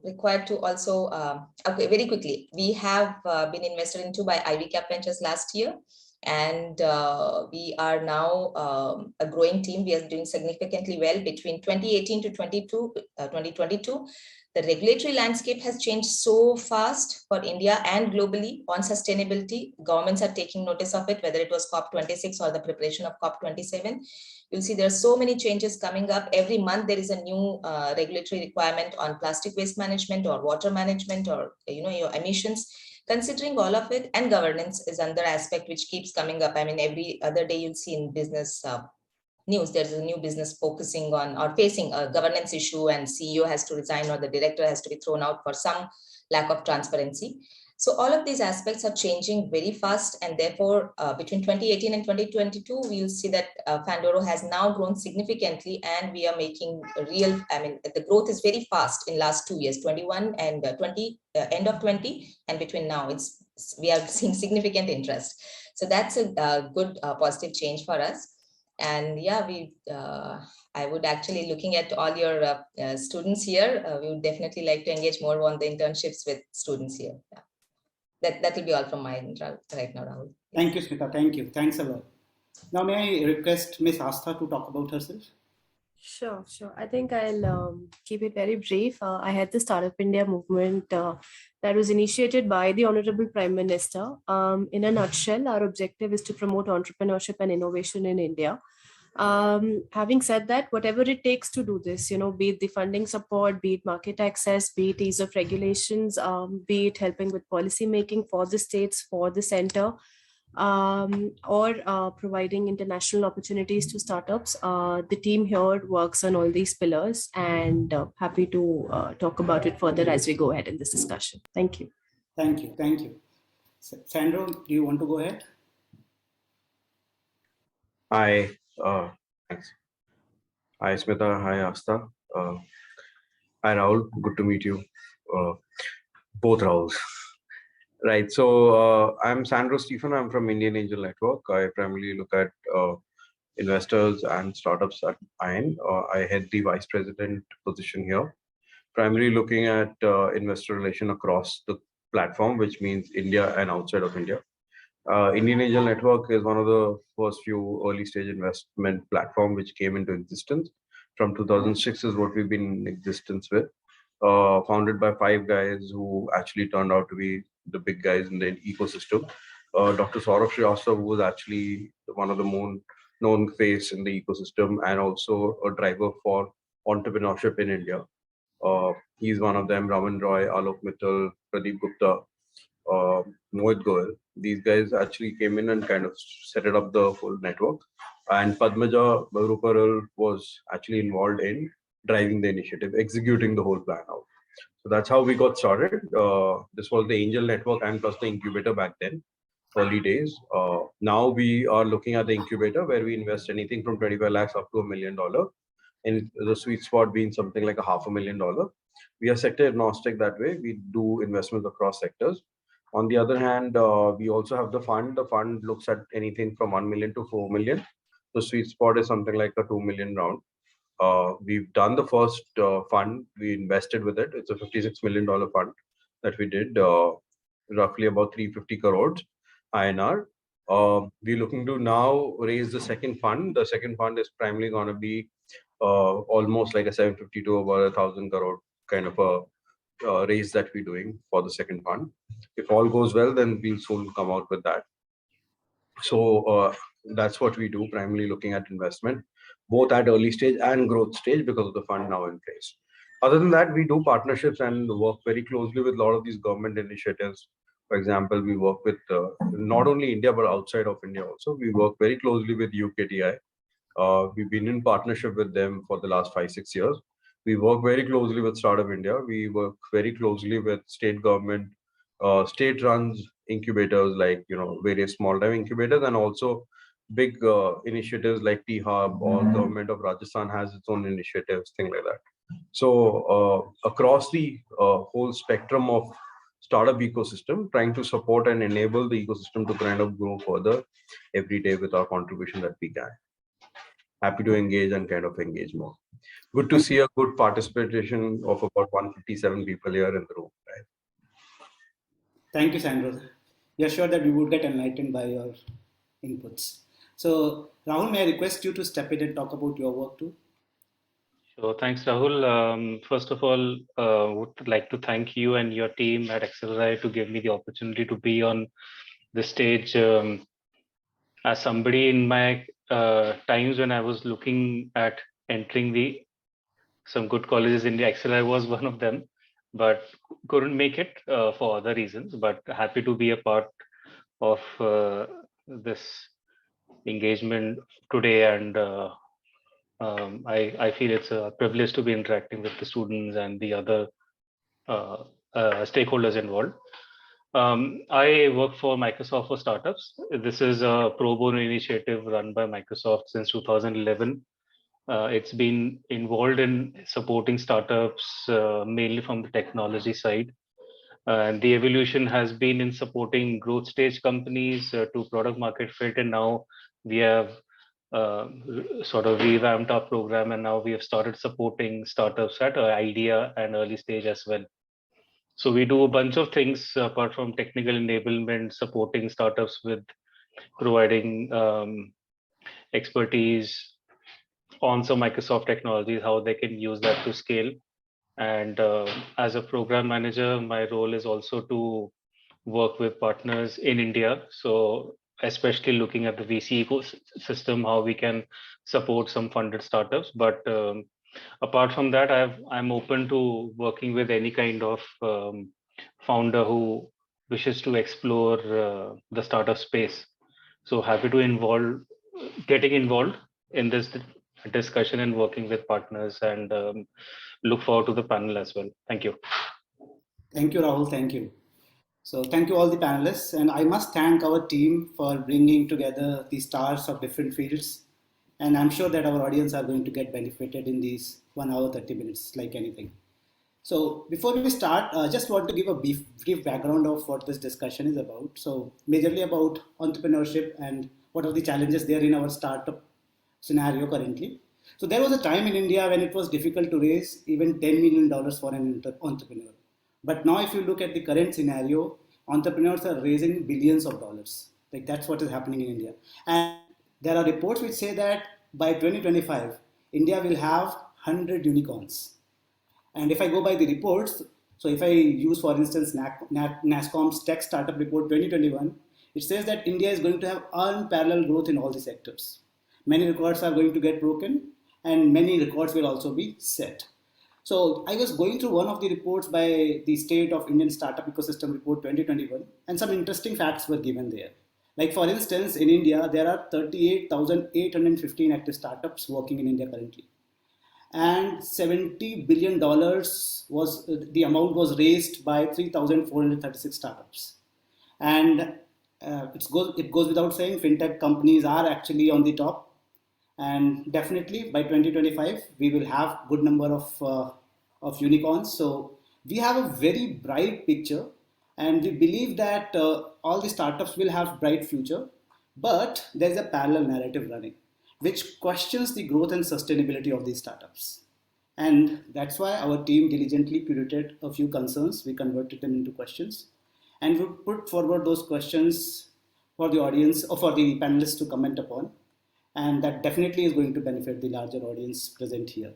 required to also, okay, very quickly, we have been invested into by Ivy Cap Ventures last year. And we are now a growing team. We are doing significantly well between 2018 to 2022. The regulatory landscape has changed so fast for India and globally on sustainability. Governments are taking notice of it, whether it was COP26 or the preparation of COP27. You'll see there are so many changes coming up. Every month there is a new regulatory requirement on plastic waste management or water management or your emissions. Considering all of it, and governance is another aspect which keeps coming up. I mean, every other day you'll see in business news, there's a new business focusing on or facing a governance issue, and CEO has to resign or the director has to be thrown out for some lack of transparency. So all of these aspects are changing very fast, and therefore between 2018 and 2022, we'll see that Fandoro has now grown significantly, and we are making real, I mean, the growth is very fast in last 2 years, 21 and 20, end of 20, and between now, we are seeing significant interest. So that's a good positive change for us. And yeah, I would actually, looking at all your students here, we would definitely like to engage more on the internships with students here. Yeah. That will be all from my end right now, Rahul. Thank you, Smita. Thank you. Thanks a lot. Now, may I request Ms. Astha to talk about herself? Sure. I think I'll keep it very brief. I had the Startup India movement that was initiated by the Honorable Prime Minister. In a nutshell, our objective is to promote entrepreneurship and innovation in India. Having said that, whatever it takes to do this, be it the funding support, be it market access, be it ease of regulations, be it helping with policy making for the states, for the center, or providing international opportunities to startups. The team here works on all these pillars, and happy to talk about it further as we go ahead in this discussion. Thank you. Thank you. Thank you. Sandro, do you want to go ahead? Hi. Thanks. Hi, Smita. Hi, Asta. Hi, Rahul. Good to meet you. Both Rahuls. Right. So I'm Sandro Stephen. I'm from Indian Angel Network. I primarily look at investors and startups at IAN. I head the vice president position here, primarily looking at investor relation across the platform, which means India and outside of India. Indian Angel Network is one of the first few early stage investment platform which came into existence. From 2006 is what we've been in existence with. Founded by 5 guys who actually turned out to be the big guys in the ecosystem. Dr. Saurabh Srivastava, who was actually one of the more known face in the ecosystem and also a driver for entrepreneurship in India. He's one of them. Raman Roy, Alok Mittal, Pradeep Gupta, Mohit Goel. These guys actually came in and kind of set it up the full network. And Padmaja Baruparal was actually involved in driving the initiative, executing the whole plan out. So that's how we got started. This was the Angel Network and plus the incubator back then, early days. Now we are looking at the incubator where we invest anything from 25 lakhs up to $1 million. And the sweet spot being something like $500,000. We are sector agnostic that way. We do investments across sectors. On the other hand, we also have the fund. The fund looks at anything from 1 million to 4 million. The sweet spot is something like a 2 million round. We've done the first fund. We invested with it. It's a $56 million fund that we did, roughly about 350 crores INR. We're looking to now raise the second fund. The second fund is primarily going to be almost like a 750 to about 1,000 crore kind of a raise that we're doing for the second fund. If all goes well, then we'll soon come out with that. So that's what we do, primarily looking at investment, both at early stage and growth stage because of the fund now in place. Other than that, we do partnerships and work very closely with a lot of these government initiatives. For example, we work with not only India, but outside of India also. We work very closely with UKTI. We've been in partnership with them for the last 5-6 years. We work very closely with Startup India. We work very closely with state government, state-runs incubators like various small-time incubators, and also big initiatives like T-Hub or government of Rajasthan has its own initiatives, things like that. So across the whole spectrum of startup ecosystem, trying to support and enable the ecosystem to kind of grow further every day with our contribution that we can. happy to engage and kind of engage more. Good to see a good participation of about 157 people here in the room. Right? Thank you, Sandro. We are sure that we would get enlightened by your inputs. So, Rahul, may I request you to step in and talk about your work too? So thanks, Rahul. First of all, would like to thank you and your team at XLRI to give me the opportunity to be on the stage. As somebody in my times when I was looking at entering some good colleges in the XLRI was one of them, but couldn't make it for other reasons. But happy to be a part of this engagement today, and I feel it's a privilege to be interacting with the students and the other stakeholders involved. I work for Microsoft for Startups. This is a pro bono initiative run by Microsoft since 2011. It's been involved in supporting startups mainly from the technology side. And the evolution has been in supporting growth stage companies to product market fit. And now we have sort of revamped our program, and now we have started supporting startups at idea and early stage as well. So we do a bunch of things apart from technical enablement, supporting startups with providing expertise on some Microsoft technologies, how they can use that to scale. And as a program manager, my role is also to work with partners in India. So especially looking at the VC ecosystem, how we can support some funded startups. But apart from that, I'm open to working with any kind of founder who wishes to explore the startup space. So happy to getting involved in this discussion and working with partners, and look forward to the panel as well. Thank you. Thank you, Rahul. Thank you. So thank you all the panelists, and I must thank our team for bringing together the stars of different fields. And I'm sure that our audience are going to get benefited in these 1 hour, 30 minutes, like anything. So before we start, I just want to give a brief background of what this discussion is about. So majorly about entrepreneurship and what are the challenges there in our startup scenario currently. So there was a time in India when it was difficult to raise even $10 million for an entrepreneur. But now if you look at the current scenario, entrepreneurs are raising billions of dollars. Like that's what is happening in India. And there are reports which say that by 2025, India will have 100 unicorns. And if I go by the reports, so if I use, for instance, NASSCOM's Tech Startup Report 2021, it says that India is going to have unparalleled growth in all the sectors. Many records are going to get broken, and many records will also be set. So I was going through one of the reports by the State of Indian Startup Ecosystem Report 2021, and some interesting facts were given there. Like for instance, in India, there are 38,815 active startups working in India currently. And $70 billion was the amount was raised by 3,436 startups. And it goes without saying, fintech companies are actually on the top. And definitely by 2025, we will have good number of unicorns. So we have a very bright picture, and we believe that all the startups will have bright future. But there's a parallel narrative running, which questions the growth and sustainability of these startups. And that's why our team diligently curated a few concerns. We converted them into questions, and we put forward those questions for the audience or for the panelists to comment upon. And that definitely is going to benefit the larger audience present here.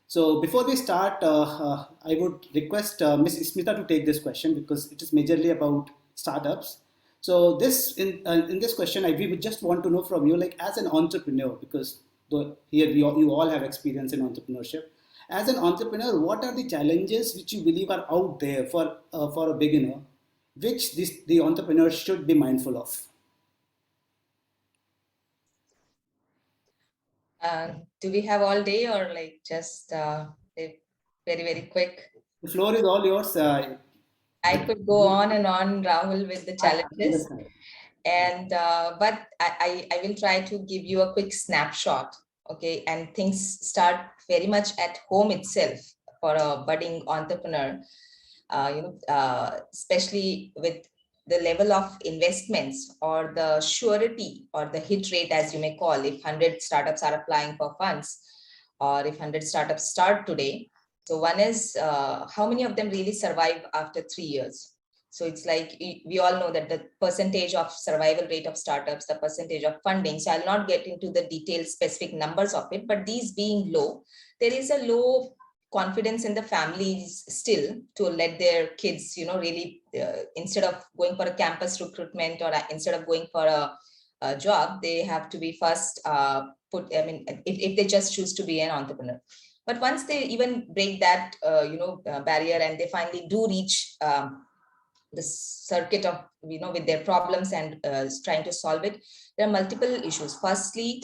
So before we start, I would request Ms. Smita to take this question because it is majorly about startups. So this in this question, we would just want to know from you, like as an entrepreneur, because here you all have experience in entrepreneurship. As an entrepreneur, what are the challenges which you believe are out there for a beginner, which the entrepreneur should be mindful of? Do we have all day or like just very, very quick? The floor is all yours. I could go on and on, Rahul, with the challenges. And but I will try to give you a quick snapshot, okay? And things start very much at home itself for a budding entrepreneur, especially with the level of investments or the surety or the hit rate, as you may call, if 100 startups are applying for funds, or if 100 startups start today. So one is how many of them really survive after 3 years? So it's like, we all know that the percentage of survival rate of startups, the percentage of funding. So I'll not get into the detailed specific numbers of it, but these being low, there is a low confidence in the families still to let their kids, really, instead of going for a campus recruitment or instead of going for a job, they have to be first if they just choose to be an entrepreneur. But once they even break that, barrier, and they finally do reach the circuit of, with their problems and trying to solve it, there are multiple issues. Firstly,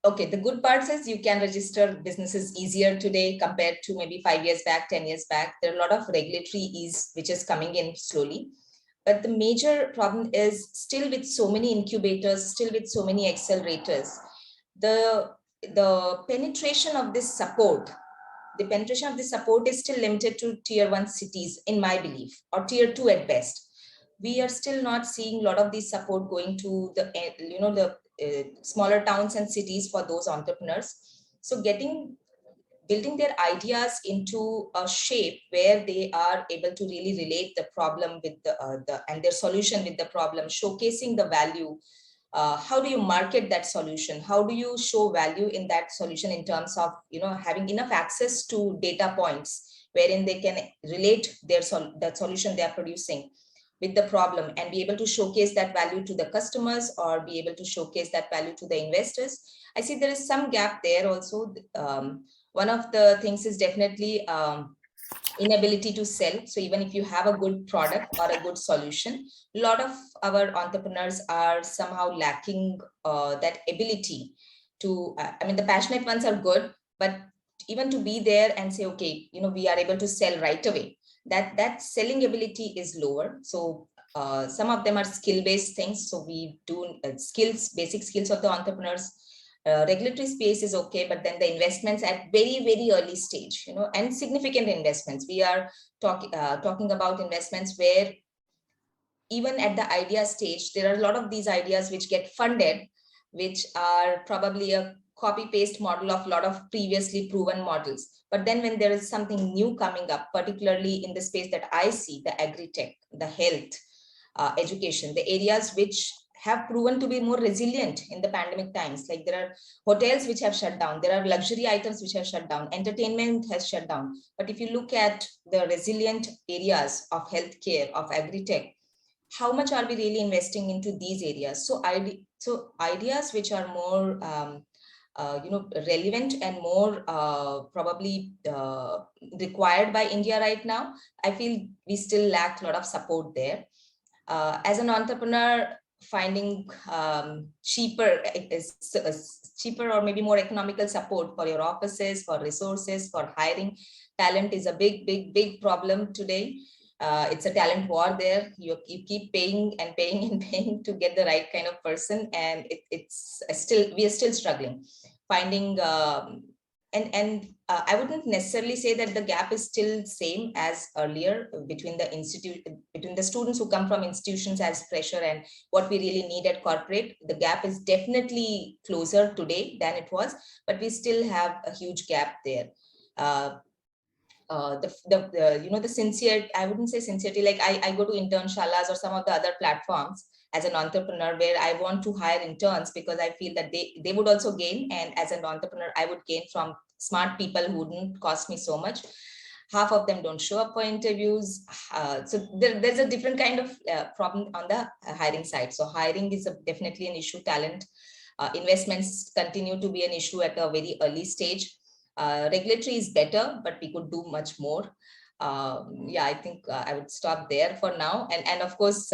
okay, the good part is you can register businesses easier today compared to maybe 5 years back, 10 years back. There are a lot of regulatory ease which is coming in slowly. But the major problem is still with so many incubators, still with so many accelerators, the penetration of this support, is still limited to tier 1 cities, in my belief, or tier 2 at best. We are still not seeing a lot of this support going to the smaller towns and cities for those entrepreneurs. So building their ideas into a shape where they are able to really relate the problem with and their solution with the problem, showcasing the value. How do you market that solution? How do you show value in that solution in terms of, having enough access to data points wherein they can relate that solution they are producing with the problem and be able to showcase that value to the customers or be able to showcase that value to the investors? I see there is some gap there also. One of the things is definitely inability to sell. So even if you have a good product or a good solution, a lot of our entrepreneurs are somehow lacking that ability to, the passionate ones are good, but even to be there and say, okay, we are able to sell right away, that selling ability is lower. So some of them are skill-based things. So we do basic skills of the entrepreneurs. Regulatory space is okay, but then the investments at very, very early stage, and significant investments. We are talking about investments where even at the idea stage, there are a lot of these ideas which get funded, which are probably a copy-paste model of a lot of previously proven models. But then when there is something new coming up, particularly in the space that I see, the agri-tech, the health, education, the areas which have proven to be more resilient in the pandemic times. Like there are hotels which have shut down, there are luxury items which have shut down, entertainment has shut down. But if you look at the resilient areas of healthcare, of agri-tech, how much are we really investing into these areas? So ideas which are more relevant and more probably required by India right now, I feel we still lack a lot of support there. As an entrepreneur, finding cheaper or maybe more economical support for your offices, for resources, for hiring talent is a big problem today. It's a talent war there. You keep paying and paying and paying to get the right kind of person, and we are still struggling finding. I wouldn't necessarily say that the gap is still same as earlier between the students who come from institutions as fresher and what we really need at corporate. The gap is definitely closer today than it was, but we still have a huge gap there. The sincere, I wouldn't say sincerity, like I go to internshalas or some of the other platforms as an entrepreneur where I want to hire interns because I feel that they would also gain, and as an entrepreneur I would gain from smart people who wouldn't cost me so much. Half of them don't show up for interviews. So there's a different kind of problem on the hiring side. So hiring is definitely an issue. Talent investments continue to be an issue at a very early stage. Regulatory is better, but we could do much more. I think I would stop there for now. And of course,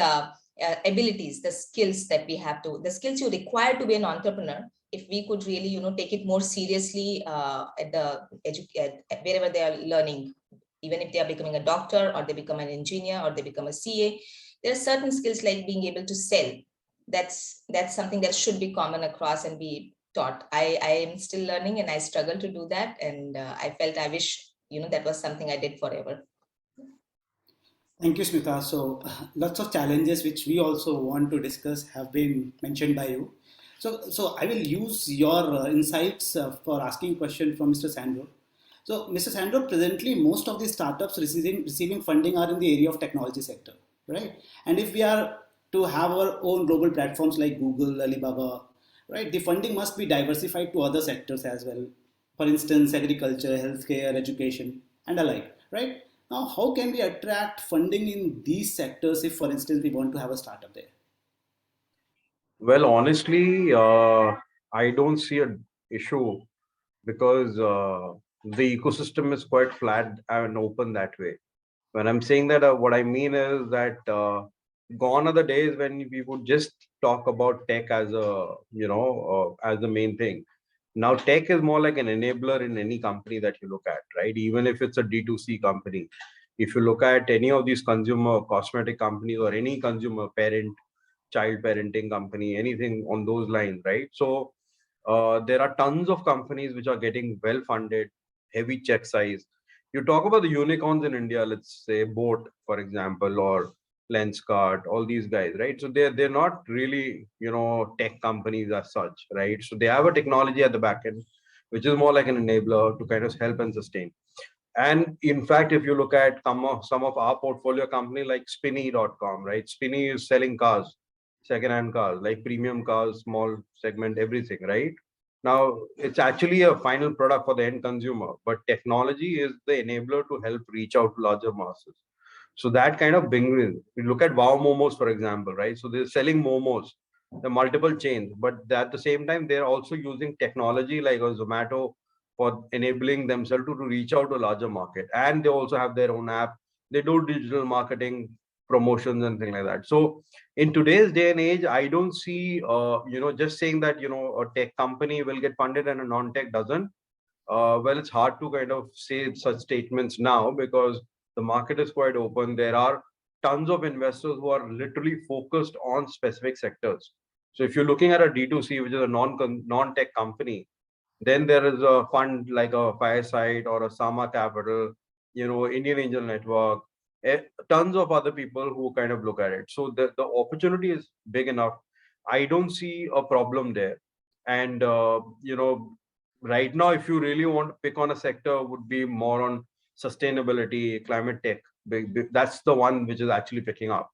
abilities, the skills that we have to, the skills you require to be an entrepreneur, if we could really, take it more seriously wherever they are learning, even if they are becoming a doctor or they become an engineer or they become a CA, there are certain skills like being able to sell. That's something that should be common across and be taught. I am still learning and I struggle to do that. And I felt I wish, that was something I did forever. Thank you, Smita. So, lots of challenges which we also want to discuss have been mentioned by you. So I will use your insights for asking a question from Mr. Sandro. So, Mr. Sandro, presently most of the startups receiving funding are in the area of technology sector, right? And if we are to have our own global platforms like Google, Alibaba, right, the funding must be diversified to other sectors as well. For instance, agriculture, healthcare, education, and alike, right? Now, how can we attract funding in these sectors if, for instance, we want to have a startup there? Well, honestly, I don't see an issue because the ecosystem is quite flat and open that way. When I'm saying that, what I mean is that gone are the days when we would just talk about tech as a, as the main thing. Now, tech is more like an enabler in any company that you look at, right? Even if it's a D2C company. If you look at any of these consumer cosmetic companies or any consumer parent, child parenting company, anything on those lines, right? So there are tons of companies which are getting well funded, heavy check size. You talk about the unicorns in India, let's say Boat, for example, or Lenskart, all these guys, right? So they're not really, tech companies as such, right? So they have a technology at the back end, which is more like an enabler to kind of help and sustain. And in fact, if you look at some of our portfolio company like Spinny.com, right? Spinny is selling cars, second-hand cars, like premium cars, small segment, everything, right? Now, it's actually a final product for the end consumer, but technology is the enabler to help reach out to larger masses. So that kind of brings, we look at Wow Momos, for example, right? So they're selling momos, the multiple chains, but at the same time, they're also using technology like a Zomato for enabling themselves to reach out to a larger market. And they also have their own app. They do digital marketing, promotions, and things like that. So in today's day and age, I don't see, just saying that, a tech company will get funded and a non-tech doesn't. Well, it's hard to kind of say such statements now because the market is quite open. There are tons of investors who are literally focused on specific sectors. So if you're looking at a D2C, which is a non-tech company, then there is a fund like a Fireside or a Sama Capital, Indian Angel Network, tons of other people who kind of look at it. So the opportunity is big enough. I don't see a problem there. And, right now, if you really want to pick on a sector, would be more on sustainability, climate tech. That's the one which is actually picking up.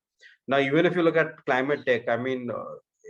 Now, even if you look at climate tech, I mean,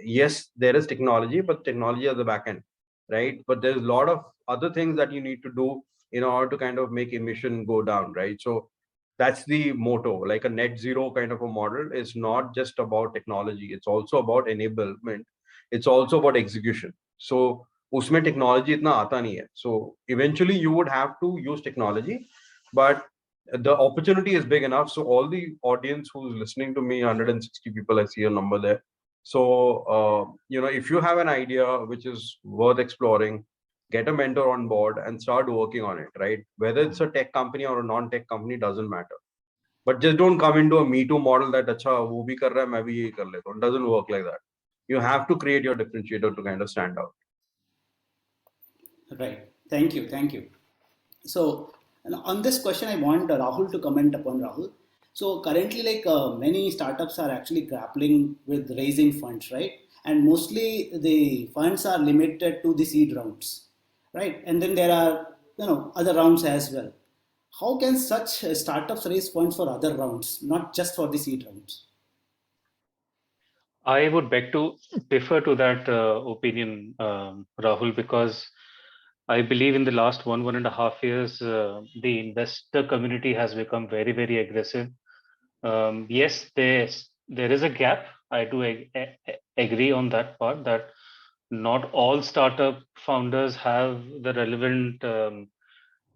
yes, there is technology, but technology at the back end, right? But there's a lot of other things that you need to do in order to kind of make emission go down, right? So that's the motto. Like a net zero kind of a model is not just about technology, it's also about enablement, it's also about execution. So usme technology itna aata nahi hai. So eventually you would have to use technology, but the opportunity is big enough. So all the audience who's listening to me, 160 people, I see a number there. So if you have an idea which is worth exploring, get a mentor on board and start working on it, right? Whether it's a tech company or a non-tech company, doesn't matter. But just don't come into a me too model that acha wo bhi kar raha hai, main bhi yehi kar leta hu. It doesn't work like that. You have to create your differentiator to kind of stand out. Right. Thank you. Thank you. So on this question, I want Rahul to comment upon Rahul. So currently, like many startups are actually grappling with raising funds, right? And mostly the funds are limited to the seed rounds, right? And then there are other rounds as well. How can such startups raise funds for other rounds, not just for the seed rounds? I would beg to differ to that opinion, Rahul, because I believe in the last 1.5 years, the investor community has become very, very aggressive. Yes, there is a gap. I do agree on that part that not all startup founders have the relevant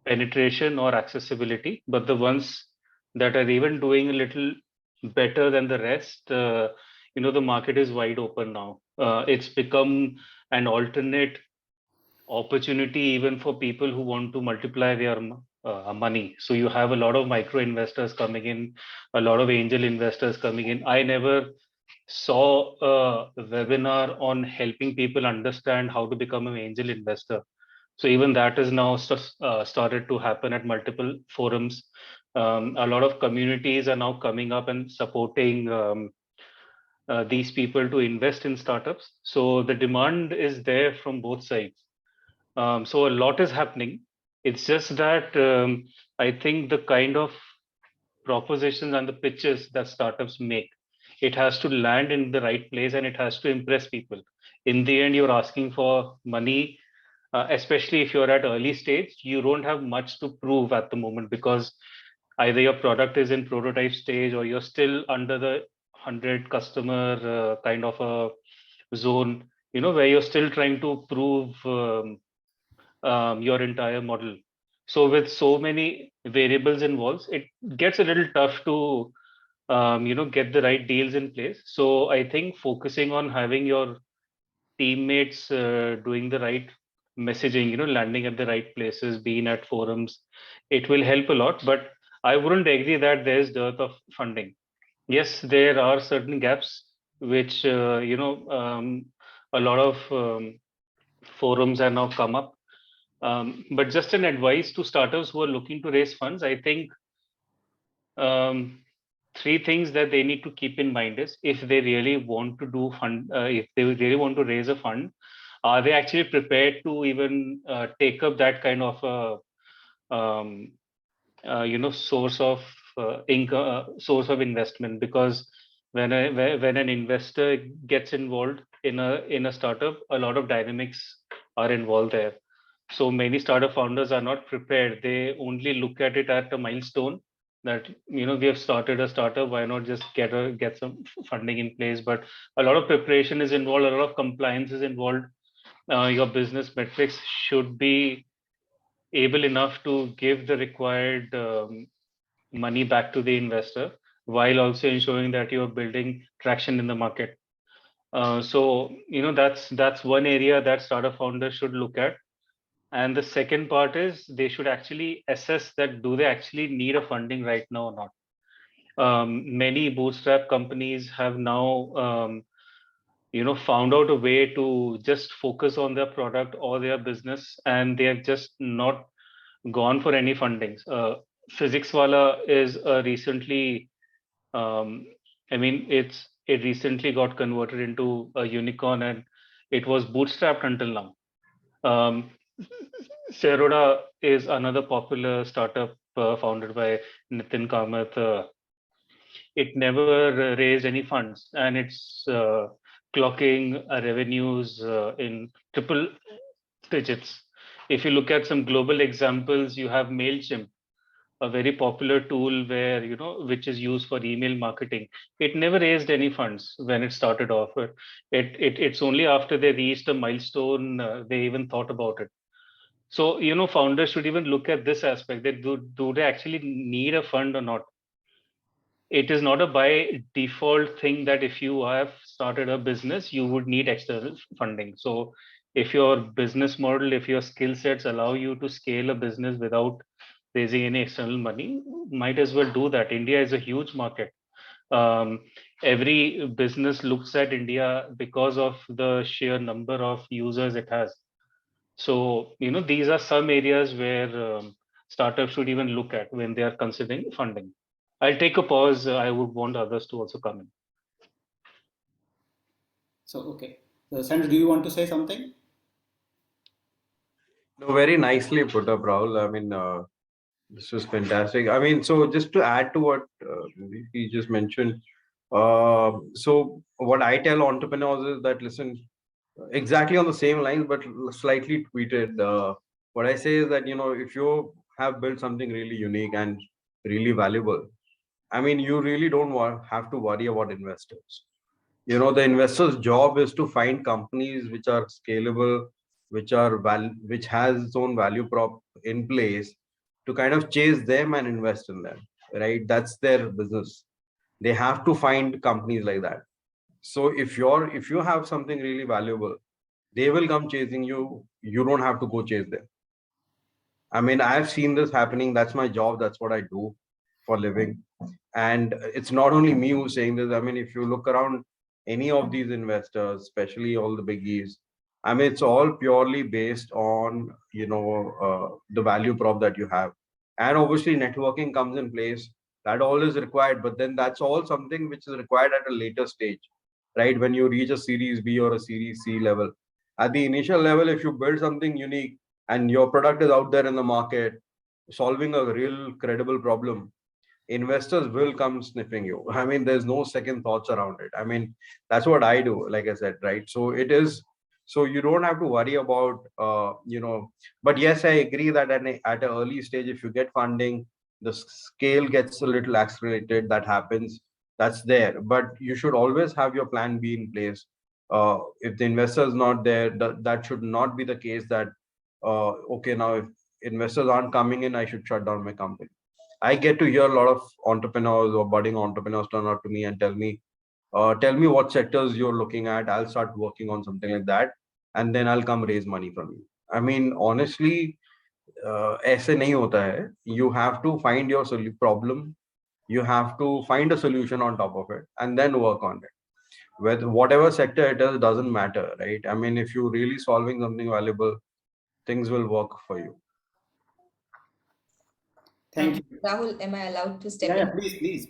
penetration or accessibility, but the ones that are even doing a little better than the rest, the market is wide open now. It's become an alternate opportunity even for people who want to multiply their money. So you have a lot of micro investors coming in, a lot of angel investors coming in. I never saw a webinar on helping people understand how to become an angel investor. So even that is now started to happen at multiple forums. A lot of communities are now coming up and supporting these people to invest in startups. So the demand is there from both sides. So a lot is happening. It's just that I think the kind of propositions and the pitches that startups make, it has to land in the right place and it has to impress people. In the end, you're asking for money, especially if you're at early stage, you don't have much to prove at the moment because either your product is in prototype stage or you're still under the 100 customer kind of a zone, where you're still trying to prove your entire model. So with so many variables involved, it gets a little tough to get the right deals in place. So I think focusing on having your teammates doing the right messaging, landing at the right places, being at forums, it will help a lot. But I wouldn't agree that there's dearth of funding. Yes, there are certain gaps which a lot of forums have now come up. But just an advice to startups who are looking to raise funds, I think three things that they need to keep in mind is if they really want to do fund, if they really want to raise a fund, are they actually prepared to even take up that kind of source of income, source of investment? Because when an investor gets involved in a startup, a lot of dynamics are involved there. So many startup founders are not prepared. They only look at it at a milestone that we have started a startup. Why not just get some funding in place? But a lot of preparation is involved. A lot of compliance is involved. Your business metrics should be able enough to give the required money back to the investor while also ensuring that you're building traction in the market. So that's one area that startup founders should look at. And the second part is they should actually assess that do they actually need a funding right now or not. Many bootstrap companies have now found out a way to just focus on their product or their business, and they have just not gone for any fundings. Physics Wala is a recently, it recently got converted into a unicorn, and it was bootstrapped until now. Seroda is another popular startup founded by Nitin Kamath. It never raised any funds, and it's clocking revenues in triple digits. If you look at some global examples, you have MailChimp, a very popular tool where which is used for email marketing. It never raised any funds when it started off. It's only after they reached a milestone they even thought about it. So founders should even look at this aspect, that do they actually need a fund or not. It is not a by default thing that if you have started a business, you would need external funding. So if your business model, if your skill sets allow you to scale a business without raising any external money, might as well do that. India is a huge market. Every business looks at India because of the sheer number of users it has. So these are some areas where startups should even look at when they are considering funding. I'll take a pause. I would want others to also come in. So, okay. So, Sandra, do you want to say something? No, very nicely put up, Rahul. I mean, this was fantastic. I mean, so just to add to what he just mentioned, so what I tell entrepreneurs is that, listen, exactly on the same lines, but slightly tweeted. What I say is that, if you have built something really unique and really valuable, I mean, you really don't have to worry about investors. The investor's job is to find companies which are scalable, which has its own value prop in place, to kind of chase them and invest in them, right? That's their business. They have to find companies like that. So if you have something really valuable, they will come chasing you. You don't have to go chase them. I mean, I've seen this happening. That's my job. That's what I do for a living. And it's not only me who's saying this. I mean, if you look around any of these investors, especially all the biggies, I mean, it's all purely based on, the value prop that you have. And obviously networking comes in place. That all is required, but then that's all something which is required at a later stage, right? When you reach a series B or a series C level. At the initial level, if you build something unique and your product is out there in the market, solving a real credible problem, investors will come sniffing you. I mean, there's no second thoughts around it. I mean, that's what I do, like I said, right? So it is, so you don't have to worry about, but yes, I agree that at an early stage, if you get funding, the scale gets a little accelerated. That happens. That's there. But you should always have your plan B in place. If the investor is not there, that should not be the case that, okay, now if investors aren't coming in, I should shut down my company. I get to hear a lot of entrepreneurs or budding entrepreneurs turn out to me and tell me what sectors you're looking at. I'll start working on something like that, and then I'll come raise money from you. I mean, honestly, ऐसे नहीं होता है. You have to find your problem. You have to find a solution on top of it, and then work on it. With whatever sector it is, doesn't matter, right? I mean, if you're really solving something valuable, things will work for you. Thank you. Rahul, am I allowed to step in? Yeah,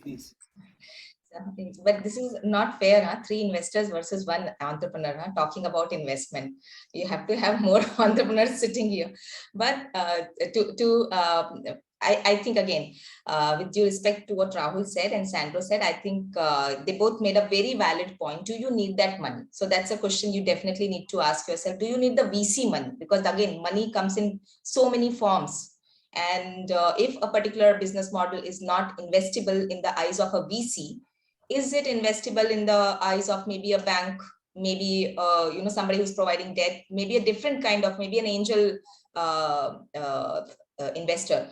please. But this is not fair, huh? 3 investors versus 1 entrepreneur, huh? Talking about investment. You have to have more entrepreneurs sitting here. But I think again, with due respect to what Rahul said and Sandro said, I think they both made a very valid point. Do you need that money? So that's a question you definitely need to ask yourself. Do you need the VC money? Because again, money comes in so many forms. And if a particular business model is not investable in the eyes of a VC, is it investable in the eyes of maybe a bank, maybe somebody who's providing debt, maybe a different kind of, maybe an angel investor?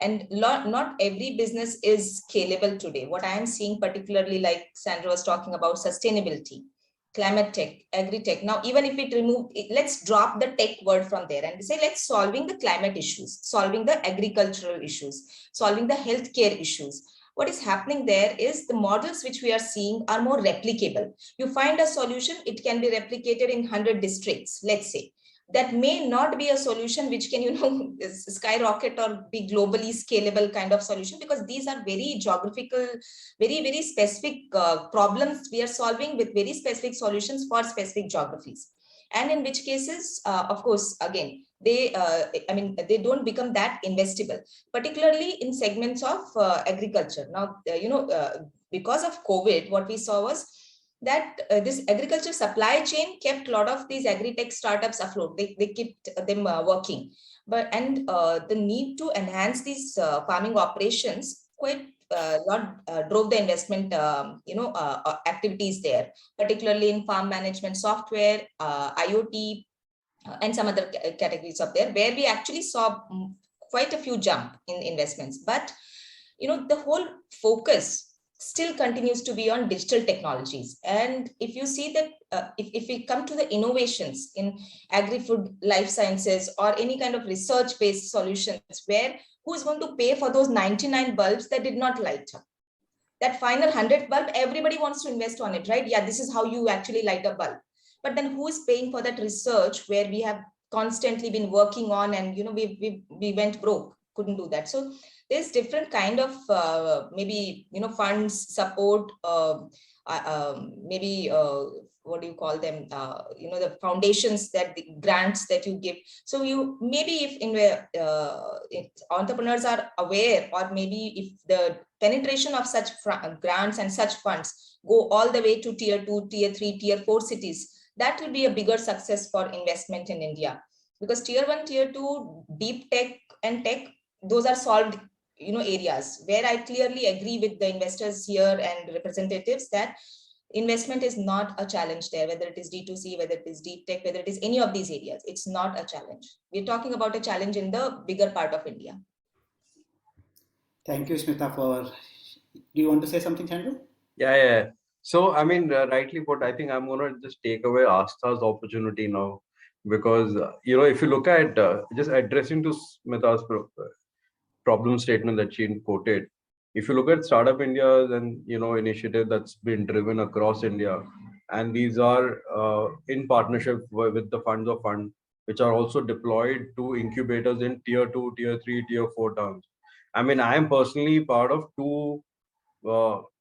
And not every business is scalable today. What I am seeing, particularly like Sandra was talking about, sustainability, climate tech, agri-tech. Now, even if it remove, let's drop the tech word from there and say, let's solving the climate issues, solving the agricultural issues, solving the healthcare issues. What is happening there is the models which we are seeing are more replicable. You find a solution, it can be replicated in 100 districts, let's say. That may not be a solution which can, skyrocket or be globally scalable kind of solution, because these are very geographical, very, very specific problems we are solving with very specific solutions for specific geographies. And in which cases, of course, again, they don't become that investable, particularly in segments of agriculture. Now, because of COVID, what we saw was that this agriculture supply chain kept a lot of these agri-tech startups afloat. They kept them working. And the need to enhance these farming operations quite drove the investment activities there, particularly in farm management software, IoT, and some other categories up there, where we actually saw quite a few jump in investments. But the whole focus still continues to be on digital technologies. And if you see that if we come to the innovations in agri-food, life sciences, or any kind of research-based solutions, where who is going to pay for those 99 bulbs that did not light up? That final 100th bulb, everybody wants to invest on it, right? Yeah, this is how you actually light a bulb. But then who is paying for that research where we have constantly been working on, and we went broke, couldn't do that? So there's different kind of maybe funds, support, maybe what do you call them, the foundations, that the grants that you give. So you maybe if entrepreneurs are aware, or maybe if the penetration of such grants and such funds go all the way to tier 2, tier 3, tier 4 cities, that will be a bigger success for investment in India. Because tier 1, tier 2, deep tech and tech, those are solved areas where I clearly agree with the investors here and representatives that investment is not a challenge there, whether it is D2C, whether it is deep tech, whether it is any of these areas. It's not a challenge. We're talking about a challenge in the bigger part of India. Thank you, Smita, for... Do you want to say something, Chandru? Yeah. So, I mean, rightly put, I think I'm going to just take away Astha's opportunity now, because, if you look at just addressing to Smita's problem statement that she quoted, if you look at Startup India's and, initiative that's been driven across India, and these are in partnership with the funds of fund, which are also deployed to incubators in tier 2, tier 3, tier 4 towns. I mean, I am personally part of two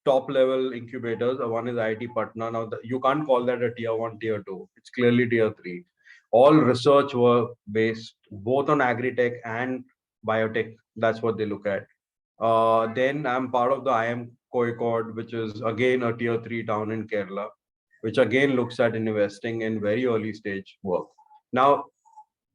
top level incubators. One is IIT Patna. Now, you can't call that a tier 1, tier 2. It's clearly tier 3. All research work based both on agri-tech and biotech. That's what they look at. Then I'm part of the IM Koikod, which is again a tier 3 town in Kerala, which again looks at investing in very early stage work. Now,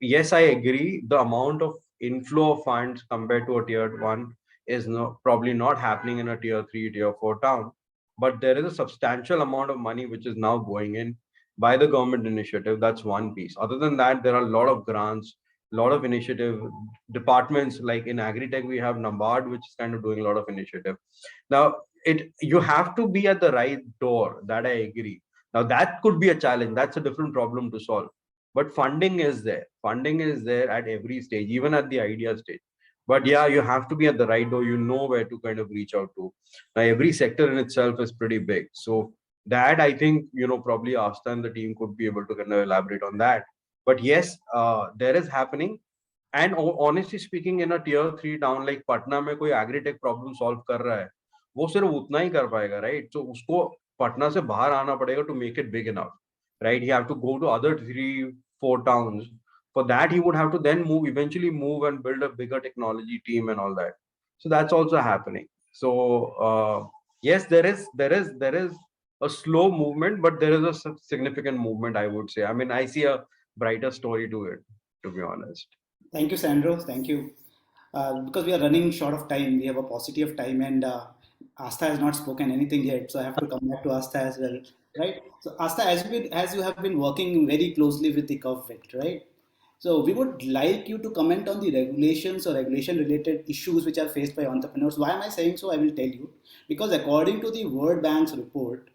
yes, I agree. The amount of inflow of funds compared to a tier 1 is probably not happening in a tier 3, tier 4 town. But there is a substantial amount of money which is now going in by the government initiative. That's one piece. Other than that, there are a lot of grants, a lot of initiative departments. Like in agri-tech, we have NABARD, which is kind of doing a lot of initiative. Now, you have to be at the right door. That I agree. Now, that could be a challenge. That's a different problem to solve. But funding is there. Funding is there at every stage, even at the idea stage. But yeah, you have to be at the right door. You know where to kind of reach out to. Now, every sector in itself is pretty big. So that I think, probably Asta and the team could be able to kind of elaborate on that. But yes, there is happening. And honestly speaking, in a tier 3 town like Patna में कोई agri-tech problem solve कर रहा है, वो सिर्फ उतना ही कर पाएगा, right? So उसको पटना से बाहर आना पड़ेगा to make it big enough, right? He have to go to other 3, 4 towns. For that, he would have to then eventually move and build a bigger technology team and all that. So that's also happening. So yes, there is a slow movement, but there is a significant movement, I would say. I mean, I see a brighter story to it, to be honest. Thank you, Sandro. Thank you. Because we are running short of time, we have a paucity of time, and Asta has not spoken anything yet, so I have to come back to Asta as well, right? So, Asta, as you have been working very closely with the Curvevect, right? So, we would like you to comment on the regulations or regulation-related issues which are faced by entrepreneurs. Why am I saying so? I will tell you. Because according to the World Bank's report,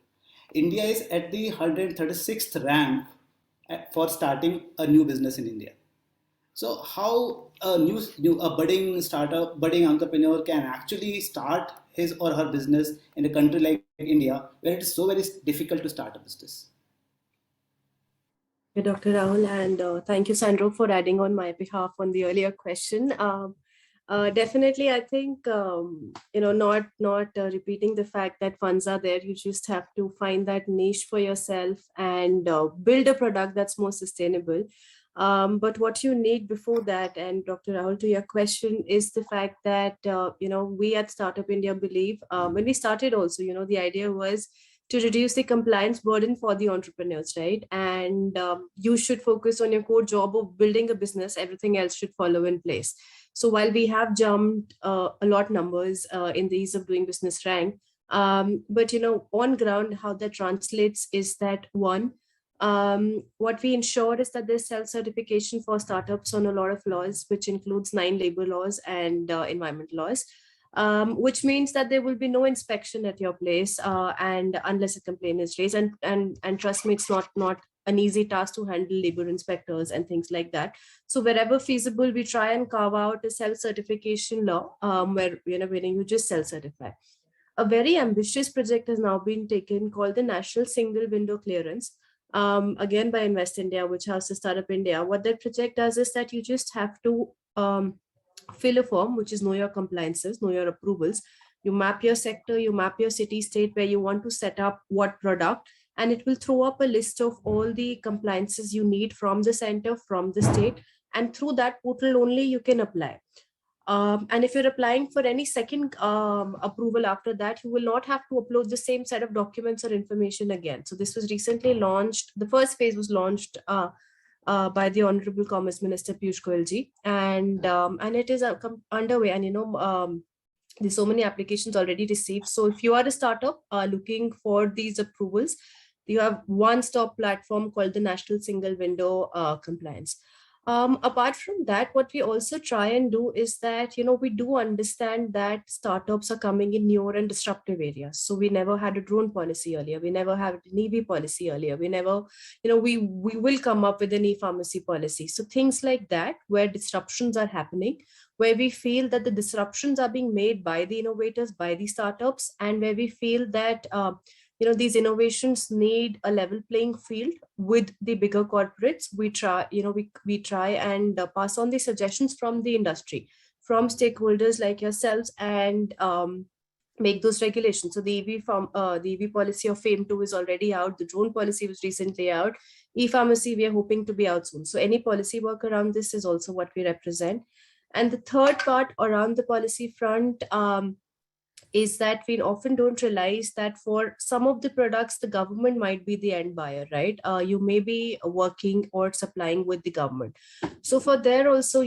India is at the 136th rank for starting a new business in India. So how a budding startup, budding entrepreneur can actually start his or her business in a country like India, where it is so very difficult to start a business? Dr. Rahul, and thank you, Sandro, for adding on my behalf on the earlier question. Definitely, I think not repeating the fact that funds are there. You just have to find that niche for yourself and build a product that's more sustainable. But what you need before that, and Dr. Rahul, to your question, is the fact that we at Startup India believe when we started also, the idea was to reduce the compliance burden for the entrepreneurs, right? And you should focus on your core job of building a business. Everything else should follow in place. So while we have jumped a lot numbers in the ease of doing business rank, but on ground, how that translates is that one, what we ensure is that there's self-certification for startups on a lot of laws, which includes 9 labor laws and environment laws, which means that there will be no inspection at your place and unless a complaint is raised. And trust me, it's not an easy task to handle labor inspectors and things like that. So wherever feasible, we try and carve out a self-certification law where you just self-certify. A very ambitious project has now been taken called the National Single Window Clearance, again by Invest India, which houses Startup India. What that project does is that you just have to fill a form, which is know your compliances, know your approvals. You map your sector, you map your city, state where you want to set up what product, and it will throw up a list of all the compliances you need from the center, from the state, and through that portal only you can apply. And if you're applying for any second approval after that, you will not have to upload the same set of documents or information again. So this was recently launched. The first phase was launched by the Honorable Commerce Minister Piyush Goyal ji, and it is underway. And there's so many applications already received. So if you are a startup looking for these approvals, you have one-stop platform called the National Single Window Compliance. Apart from that, what we also try and do is that, we do understand that startups are coming in newer and disruptive areas. So we never had a drone policy earlier. We never had an EV policy earlier. We never, we will come up with an e-pharmacy policy. So things like that, where disruptions are happening, where we feel that the disruptions are being made by the innovators, by the startups, and where we feel that these innovations need a level playing field with the bigger corporates. We try, we try and pass on the suggestions from the industry. from stakeholders like yourselves and make those regulations. So the EV policy of FAME 2 is already out. The drone policy was recently out. E-pharmacy, we are hoping to be out soon. So any policy work around this is also what we represent. And the third part around the policy front is that we often don't realize that for some of the products, the government might be the end buyer, right? You may be working or supplying with the government. So for there also,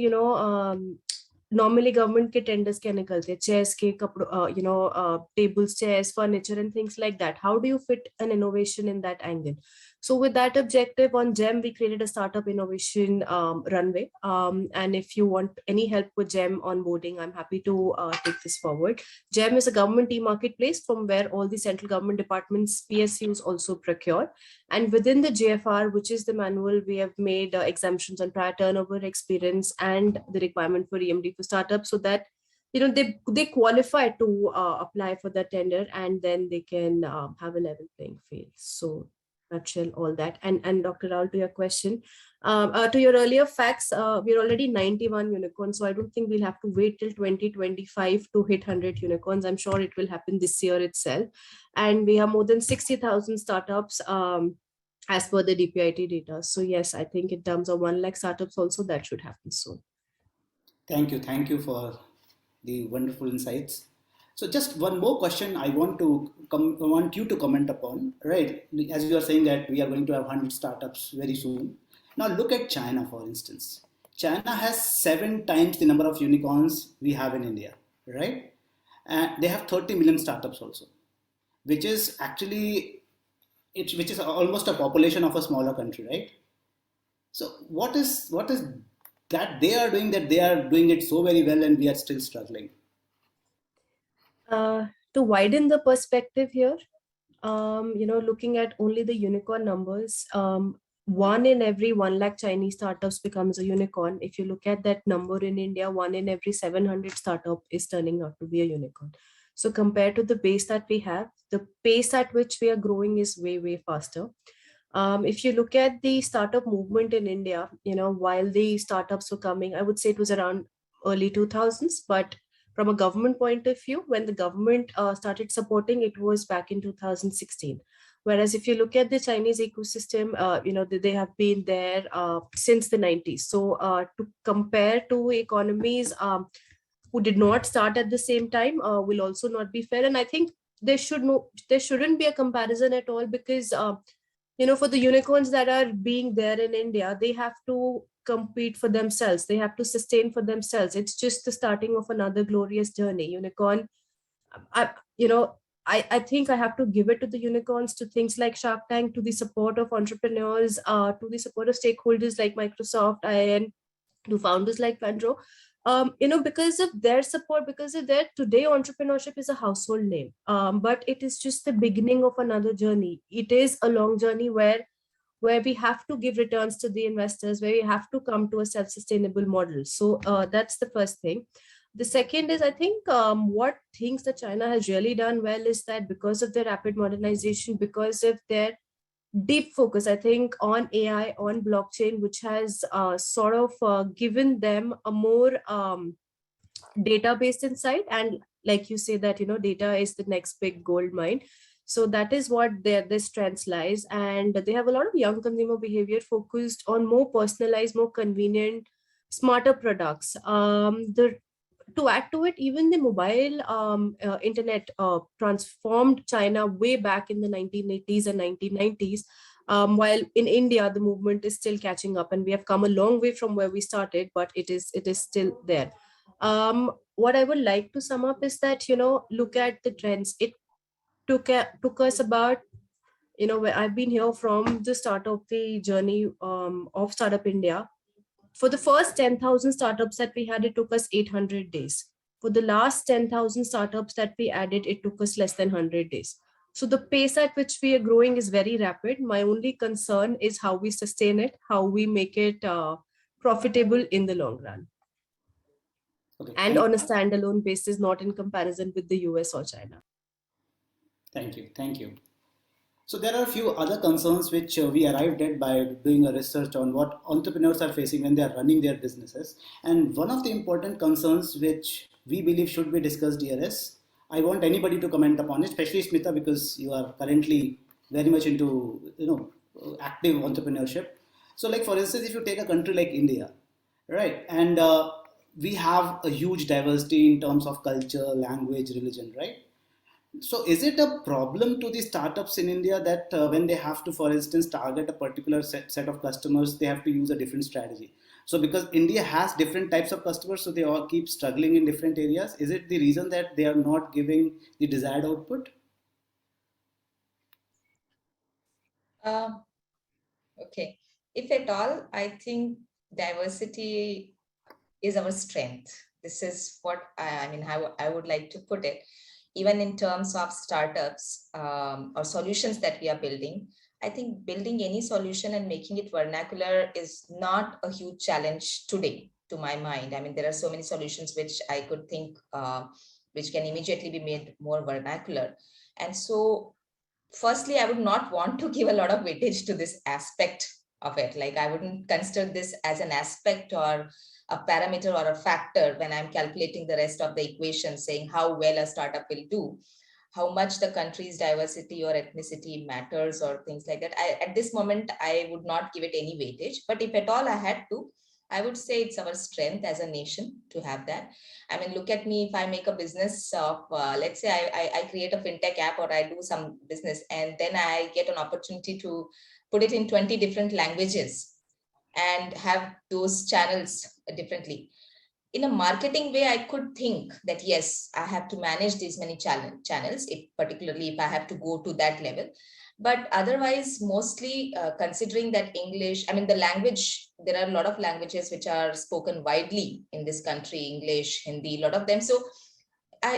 normally government के tenders क्या निकलते हैं, chairs के कपड़ों, tables, chairs, furniture and things like that. How do you fit an innovation in that angle? So with that objective on GEM, we created a startup innovation runway. And if you want any help with GEM onboarding, I'm happy to take this forward. GEM is a government e-marketplace from where all the central government departments, PSUs also procure. And within the JFR, which is the manual, we have made exemptions on prior turnover, experience, and the requirement for EMD for startups, so that they qualify to apply for the tender, and then they can have a level playing field. So nutshell, all that. And Dr. Rao, to your question, to your earlier facts, we're already 91 unicorns, so I don't think we'll have to wait till 2025 to hit 100 unicorns. I'm sure it will happen this year itself. And we have more than 60,000 startups as per the DPIT data. So yes, I think in terms of 1 lakh startups also, that should happen soon. Thank you for the wonderful insights. So just one more question I want you to comment upon, right? As you are saying that we are going to have 100 startups very soon. Now look at China, for instance. China has 7 times the number of unicorns we have in India, right? And they have 30 million startups also, which is actually, which is almost a population of a smaller country, right? So what is that they are doing it so very well and we are still struggling? To widen the perspective here, looking at only the unicorn numbers, 1 in every 1 lakh Chinese startups becomes a unicorn. If you look at that number in India, 1 in every 700 startup is turning out to be a unicorn. So compared to the base that we have, the pace at which we are growing is way, way faster. If you look at the startup movement in India, while the startups were coming, I would say it was around early 2000s, but from a government point of view, when the government started supporting, it was back in 2016. Whereas if you look at the Chinese ecosystem, they have been there since the 90s. So to compare two economies who did not start at the same time will also not be fair. And I think there shouldn't be a comparison at all, because for the unicorns that are being there in India, they have to compete for themselves. They have to sustain for themselves. It's just the starting of another glorious journey. Unicorn, I think I have to give it to the unicorns, to things like Shark Tank, to the support of entrepreneurs, to the support of stakeholders like Microsoft, and to founders like Pandro. Because of their support, because of their, today entrepreneurship is a household name, but it is just the beginning of another journey. It is a long journey where we have to give returns to the investors, where we have to come to a self-sustainable model. So that's the first thing. The second is, I think what things that China has really done well is that because of their rapid modernization, because of their deep focus, I think, on AI, on blockchain, which has sort of given them a more data-based insight. And like you say that, data is the next big gold mine. So that is what their strengths lies. And they have a lot of young consumer behavior focused on more personalized, more convenient, smarter products. To add to it, even the mobile internet transformed China way back in the 1980s and 1990s. While in India, the movement is still catching up, and we have come a long way from where we started, but it is still there. What I would like to sum up is that, look at the trends. It took us about, I've been here from the start of the journey of Startup India. For the first 10,000 startups that we had, it took us 800 days. For the last 10,000 startups that we added, it took us less than 100 days. So the pace at which we are growing is very rapid. My only concern is how we sustain it, how we make it profitable in the long run. Okay. And on a standalone basis, not in comparison with the US or China. Thank you. So there are a few other concerns which we arrived at by doing a research on what entrepreneurs are facing when they are running their businesses. And one of the important concerns which we believe should be discussed here is, I want anybody to comment upon it, especially Smita, because you are currently very much into active entrepreneurship. So like for instance, if you take a country like India, right, and we have a huge diversity in terms of culture, language, religion, right? So is it a problem to the startups in India that when they have to, for instance, target a particular set of customers, they have to use a different strategy? So because India has different types of customers, so they all keep struggling in different areas. Is it the reason that they are not giving the desired output? Okay. If at all, I think diversity is our strength. This is what I mean, how I would like to put it. Even in terms of startups or solutions that we are building, I think building any solution and making it vernacular is not a huge challenge today, to my mind. I mean, there are so many solutions which I could think which can immediately be made more vernacular. And so firstly, I would not want to give a lot of weightage to this aspect of it. Like I wouldn't consider this as an aspect or a parameter or a factor when I'm calculating the rest of the equation, saying how well a startup will do, how much the country's diversity or ethnicity matters or things like that. At this moment, I would not give it any weightage, but if at all I had to, I would say it's our strength as a nation to have that. I mean, look at me, if I make a business of, let's say I create a fintech app or I do some business and then I get an opportunity to put it in 20 different languages and have those channels differently. In a marketing way, I could think that, yes, I have to manage these many channels, particularly if I have to go to that level. But otherwise, mostly considering that English, I mean, the language, there are a lot of languages which are spoken widely in this country, English, Hindi, a lot of them. So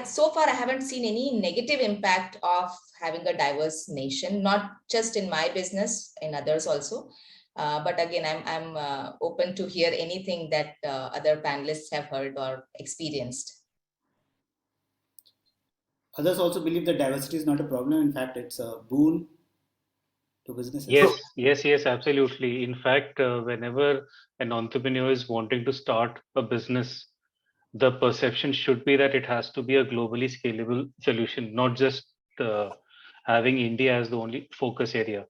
so far, I haven't seen any negative impact of having a diverse nation, not just in my business, in others also. But again, I'm open to hear anything that other panelists have heard or experienced. Others also believe that diversity is not a problem. In fact, it's a boon to businesses. Yes, absolutely. In fact, whenever an entrepreneur is wanting to start a business, the perception should be that it has to be a globally scalable solution, not just having India as the only focus area.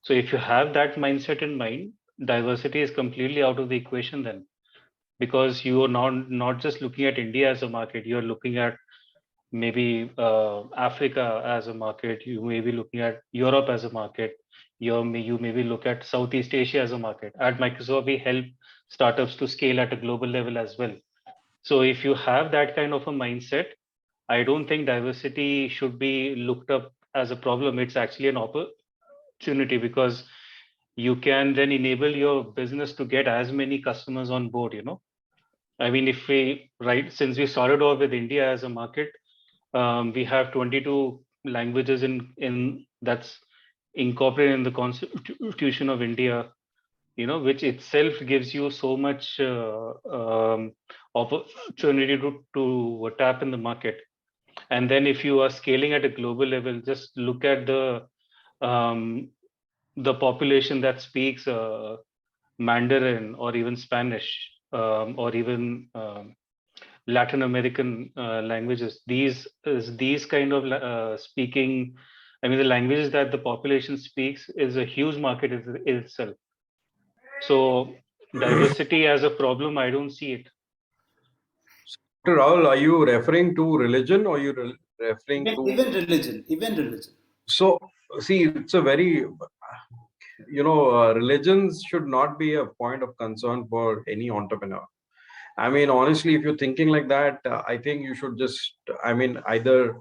So if you have that mindset in mind, diversity is completely out of the equation then, because you are not just looking at India as a market, you are looking at maybe Africa as a market, you may be looking at Europe as a market, you maybe look at Southeast Asia as a market. At Microsoft, we help startups to scale at a global level as well. So if you have that kind of a mindset, I don't think diversity should be looked up as a problem. It's actually an opportunity, because you can then enable your business to get as many customers on board, I mean, if we, right, since we started off with India as a market, we have 22 languages in that's incorporated in the Constitution of India, which itself gives you so much opportunity to tap in the market. And then if you are scaling at a global level, just look at the population that speaks Mandarin or even Spanish, or even Latin American languages. These kind of speaking, I mean, the languages that the population speaks is a huge market in itself. So diversity as a problem, I don't see it. Dr. Rahul, are you referring to religion or are you referring to even religion? Even religion. So see, it's a very religions should not be a point of concern for any entrepreneur. I mean, honestly, if you're thinking like that, I think you should just, I mean, either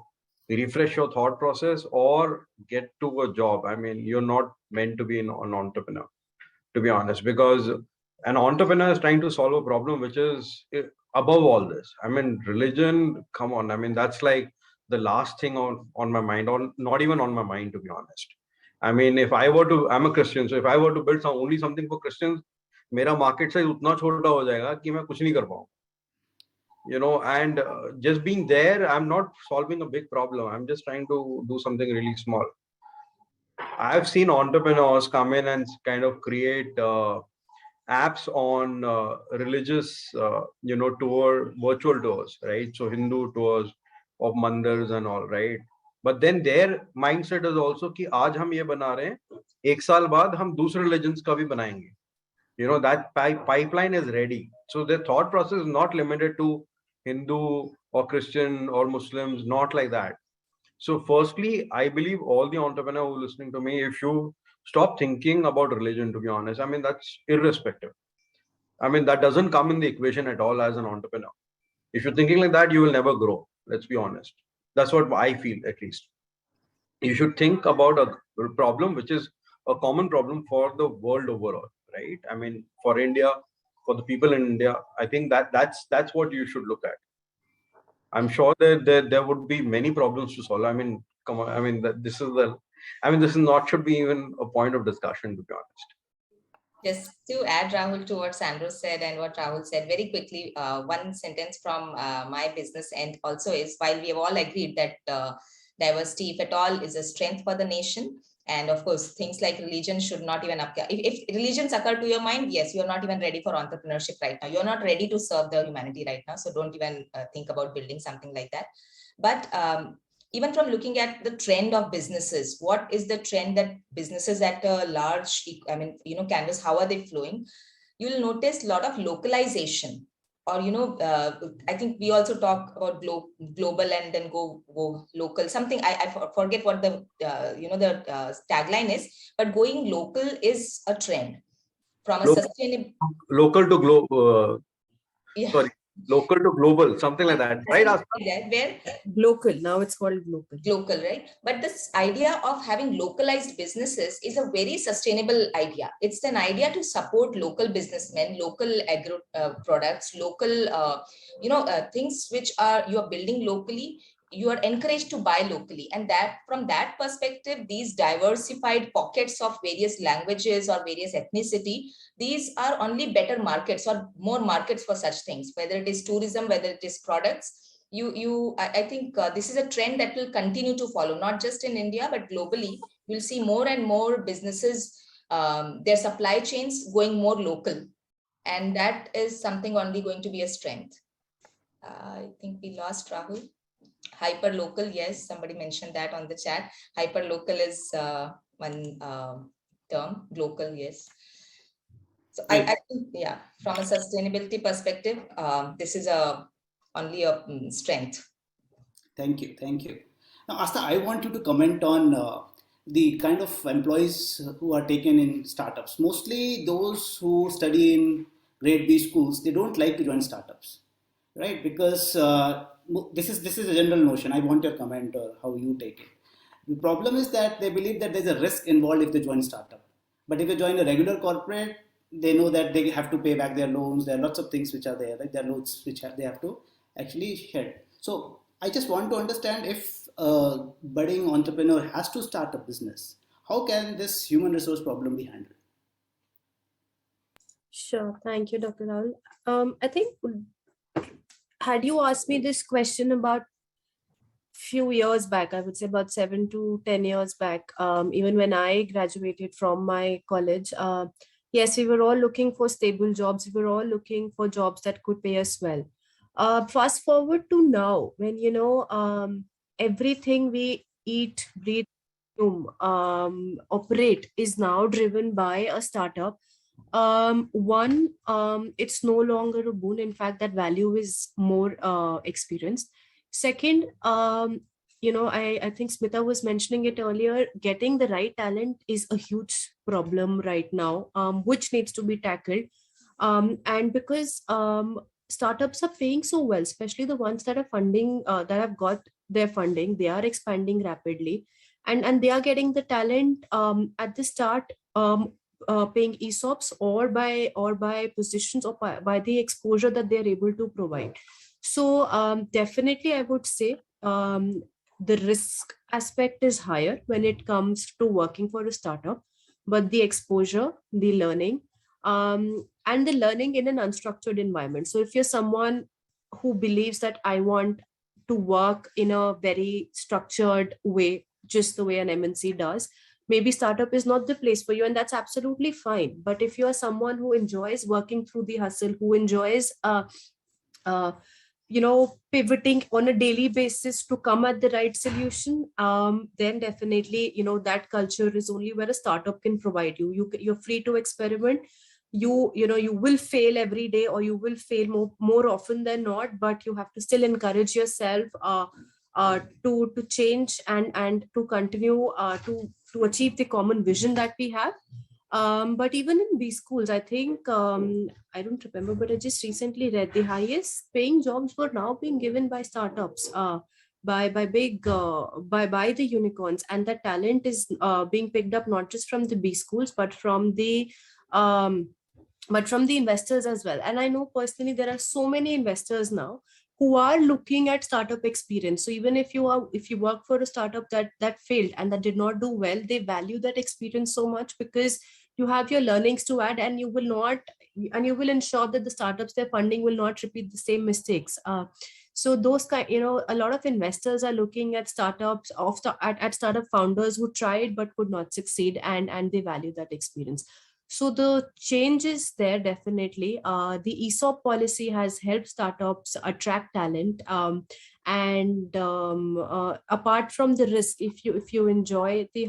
refresh your thought process or get to a job. I mean, you're not meant to be an entrepreneur, to be honest, because an entrepreneur is trying to solve a problem which is above all this. I mean, religion, come on. I mean, that's like the last thing on my mind, or not even on my mind, to be honest. I mean, if I were to, I'm a Christian, so if I were to build only something for Christians, मेरा market size उतना छोटा हो जाएगा कि मैं कुछ नहीं कर पाऊँ. And just being there, I'm not solving a big problem. I'm just trying to do something really small. I've seen entrepreneurs come in and kind of create apps on religious, tour, virtual tours, right? So Hindu tours of mandirs and all, right? But then their mindset is also कि आज हम ये बना रहे हैं, एक साल बाद हम दूसरे religions का भी बनाएंगे. That pipeline is ready. So their thought process is not limited to Hindu or Christian or Muslims, not like that. So firstly, I believe all the entrepreneurs who are listening to me, if you stop thinking about religion, to be honest, I mean, that's irrespective. I mean, that doesn't come in the equation at all as an entrepreneur. If you're thinking like that, you will never grow. Let's be honest. That's what I feel, at least. You should think about a problem which is a common problem for the world overall, right? I mean, for India, for the people in India, I think that's what you should look at. I'm sure that there would be many problems to solve. I mean, come on. I mean, this is not should be even a point of discussion, to be honest. Just to add, Rahul, to what Sandro said and what Rahul said very quickly, one sentence from my business end also is, while we have all agreed that diversity, if at all, is a strength for the nation, and of course, things like religion should not even occur. If religions occur to your mind, yes, you're not even ready for entrepreneurship right now. You're not ready to serve the humanity right now. So don't even think about building something like that. But even from looking at the trend of businesses, what is the trend that businesses at a large, canvas, how are they flowing? You'll notice a lot of localization, or I think we also talk about global and then go local. Something I forget what the tagline is, but going local is a trend from a sustainable local to global. Yeah. Sorry, local to global, something like that, right? Where local, now it's called local, right? But this idea of having localized businesses is a very sustainable idea. It's an idea to support local businessmen, local agro products, local things which you are building locally. You are encouraged to buy locally, and that from that perspective, these diversified pockets of various languages or various ethnicity, these are only better markets or more markets for such things, whether it is tourism, whether it is products. I think this is a trend that will continue to follow, not just in India, but globally. You'll see more and more businesses, their supply chains going more local. And that is something only going to be a strength. I think we lost Rahul. Hyper local, yes, somebody mentioned that on the chat. Hyper local is one term, local, yes. So I think, yeah, from a sustainability perspective, this is only a strength. Thank you. Now, Asta, I want you to comment on the kind of employees who are taken in startups. Mostly those who study in grade B schools, they don't like to join startups, right? Because this is a general notion. I want your comment or how you take it. The problem is that they believe that there's a risk involved if they join startup. But if they join a regular corporate, they know that they have to pay back their loans. There are lots of things which are there, right? There are loads which they have to actually shed. So I just want to understand, if a budding entrepreneur has to start a business, how can this human resource problem be handled? Sure. Thank you, Dr. Rahul. I think, had you asked me this question about few years back, I would say about 7 to 10 years back, even when I graduated from my college, yes, we were all looking for stable jobs. We were all looking for jobs that could pay us well. Fast forward to now, when, everything we eat, breathe, operate is now driven by a startup. It's no longer a boon. In fact, that value is more experienced. Second, I think Smita was mentioning it earlier, getting the right talent is a huge problem right now, which needs to be tackled. And because startups are paying so well, especially the ones that are funding, that have got their funding, they are expanding rapidly, and they are getting the talent at the start, paying ESOPs or by positions or by the exposure that they're able to provide. So definitely, I would say the risk aspect is higher when it comes to working for a startup, but the exposure, the learning, and the learning in an unstructured environment. So if you're someone who believes that I want to work in a very structured way, just the way an MNC does, maybe startup is not the place for you, and that's absolutely fine. But if you are someone who enjoys working through the hustle, who enjoys pivoting on a daily basis to come at the right solution, then definitely, that culture is only where a startup can provide you. You're free to experiment. You will fail every day, or you will fail more often than not, but you have to still encourage yourself to change and to continue to achieve the common vision that we have. But even in B schools, I think, I don't remember, but I just recently read the highest paying jobs were now being given by startups, by big by the unicorns, and that talent is being picked up not just from the B schools, um, but from the investors as well. And I know personally there are so many investors now who are looking at startup experience. So even if you work for a startup that failed and that did not do well, they value that experience so much, because you have your learnings to add, and you will ensure that the startups they're funding will not repeat the same mistakes. So those a lot of investors are looking at startups at startup founders who tried but could not succeed, and they value that experience. So the change is there, definitely. The ESOP policy has helped startups attract talent. Apart from the risk, if you enjoy the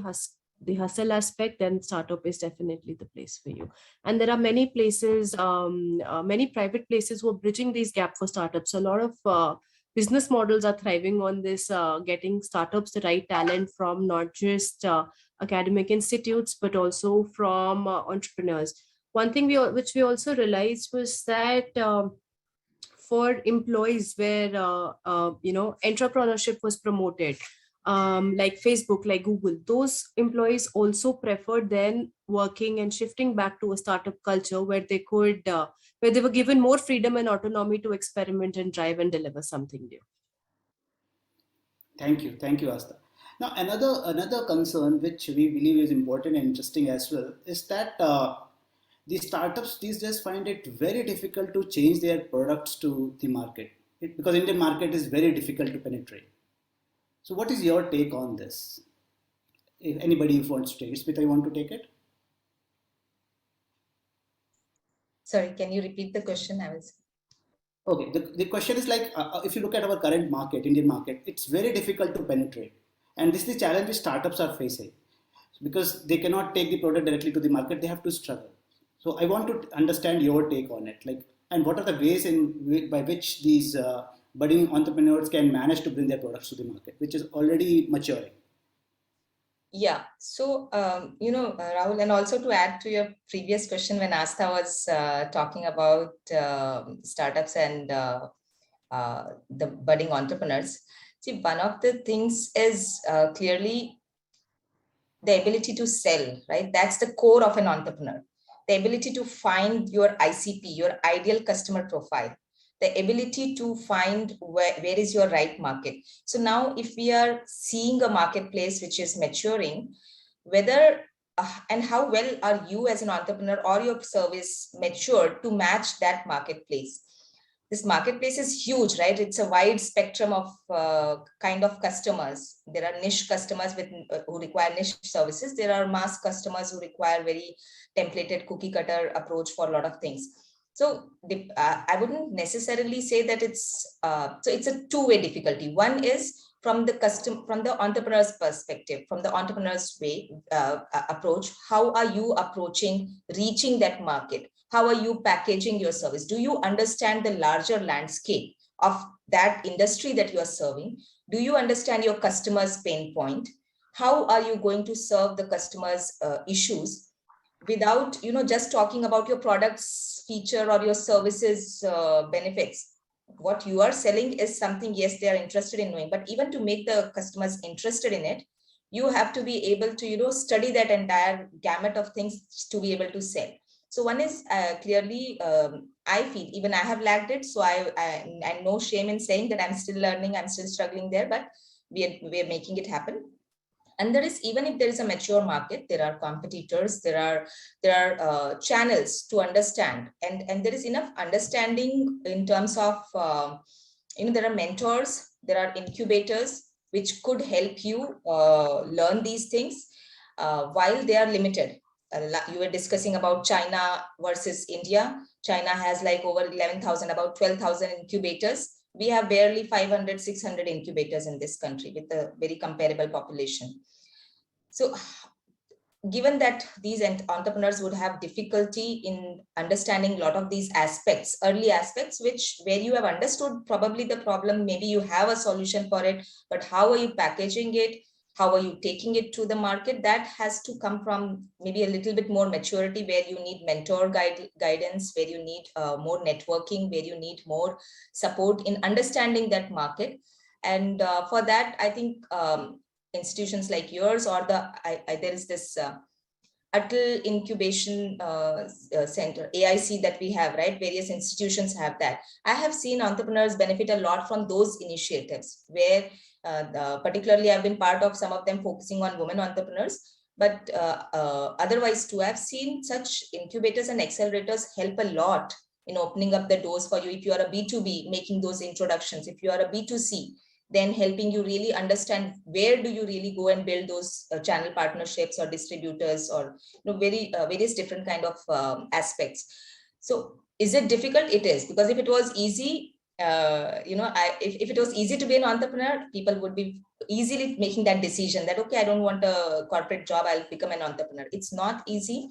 hustle aspect, then startup is definitely the place for you. And there are many places, many private places who are bridging these gap for startups. So a lot of business models are thriving on this, getting startups the right talent from not just academic institutes, but also from entrepreneurs. One thing which we also realized was that for employees where entrepreneurship was promoted, like Facebook, like Google, those employees also preferred then working and shifting back to a startup culture where they could where they were given more freedom and autonomy to experiment and drive and deliver something new. Thank you, Asta. Now, another concern which we believe is important and interesting as well is that the startups these days find it very difficult to change their products to the market, because Indian market is very difficult to penetrate. So, what is your take on this? If anybody wants to take it, Smita, you want to take it? Sorry, can you repeat the question? Okay, the question is like, if you look at our current market, Indian market, it's very difficult to penetrate. And this is the challenge which startups are facing, because they cannot take the product directly to the market, they have to struggle. So I want to understand your take on it, like, and what are the ways by which these budding entrepreneurs can manage to bring their products to the market, which is already maturing. Yeah, so, Rahul, and also to add to your previous question when Asta was talking about startups and the budding entrepreneurs, see, one of the things is clearly the ability to sell, right? That's the core of an entrepreneur. The ability to find your ICP, your ideal customer profile, the ability to find where is your right market. So now if we are seeing a marketplace which is maturing, whether and how well are you as an entrepreneur or your service matured to match that marketplace? This marketplace is huge, right? It's a wide spectrum of kind of customers. There are niche customers who require niche services. There are mass customers who require very templated cookie cutter approach for a lot of things. So I wouldn't necessarily say that it's a two-way difficulty. One is from the entrepreneur's perspective, from the entrepreneur's way approach. How are you approaching reaching that market? How are you packaging your service? Do you understand the larger landscape of that industry that you are serving? Do you understand your customer's pain point? How are you going to serve the customer's issues without just talking about your product's feature or your services benefits? What you are selling is something, yes, they are interested in knowing, but even to make the customers interested in it, you have to be able to study that entire gamut of things to be able to sell. So one is clearly, I feel even I have lagged it. So I no shame in saying that I'm still learning, I'm still struggling there, but we are making it happen. And there is, even if there is a mature market, there are competitors, there are channels to understand, and there is enough understanding in terms of there are mentors, there are incubators which could help you learn these things. while they are limited. You were discussing about China versus India. China has like over 11,000, about 12,000 incubators. We have barely 500, 600 incubators in this country with a very comparable population. So given that these entrepreneurs would have difficulty in understanding a lot of these aspects, early aspects, where you have understood probably the problem, maybe you have a solution for it, but how are you packaging it? How are you taking it to the market? That has to come from maybe a little bit more maturity, where you need mentor guidance, where you need more networking, where you need more support in understanding that market. And for that, I think institutions like yours, or there is this Atal Incubation Center, AIC, that we have, right? Various institutions have that. I have seen entrepreneurs benefit a lot from those initiatives, where particularly I've been part of some of them focusing on women entrepreneurs. But otherwise too, I've seen such incubators and accelerators help a lot in opening up the doors for you. If you are a B2B, making those introductions. If you are a B2C, then helping you really understand where do you really go and build those channel partnerships or distributors, or various different kind of aspects. So is it difficult? It is, because if it was easy, if it was easy to be an entrepreneur, people would be easily making that decision that, okay, I don't want a corporate job, I'll become an entrepreneur. It's not easy.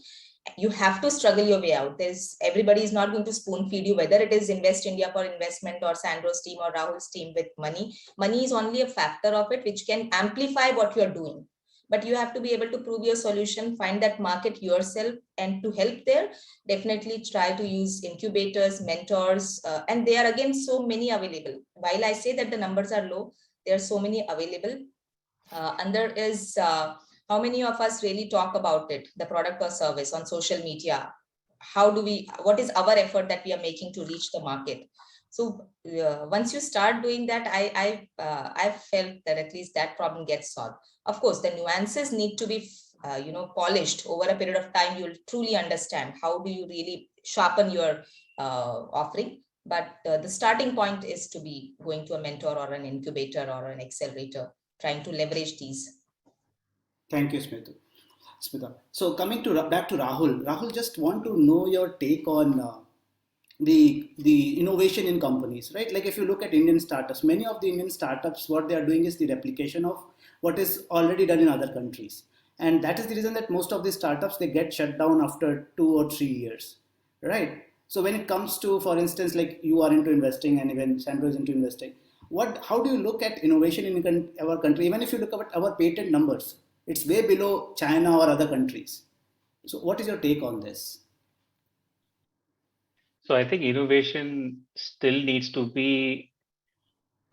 You have to struggle your way out. Everybody is not going to spoon feed you, whether it is Invest India for investment, or Sandro's team, or Rahul's team with money. Money is only a factor of it, which can amplify what you're doing. But you have to be able to prove your solution, find that market yourself, and to help there, definitely try to use incubators, mentors, and there are again so many available. While I say that the numbers are low, there are so many available. And there is how many of us really talk about it, the product or service, on social media? What is our effort that we are making to reach the market? So once you start doing that, I felt that at least that problem gets solved. Of course, the nuances need to be polished over a period of time. You'll truly understand how do you really sharpen your offering. But the starting point is to be going to a mentor or an incubator or an accelerator, trying to leverage these. Thank you, Smita. So coming back to Rahul. Rahul, just want to know your take on the innovation in companies, right? Like if you look at Indian startups, many of the Indian startups, what they are doing is the replication of what is already done in other countries. And that is the reason that most of these startups, they get shut down after 2 or 3 years, right? So when it comes to, for instance, like you are into investing and even Sandro is into investing, how do you look at innovation in our country? Even if you look at our patent numbers, it's way below China or other countries. So what is your take on this? So I think innovation still needs to be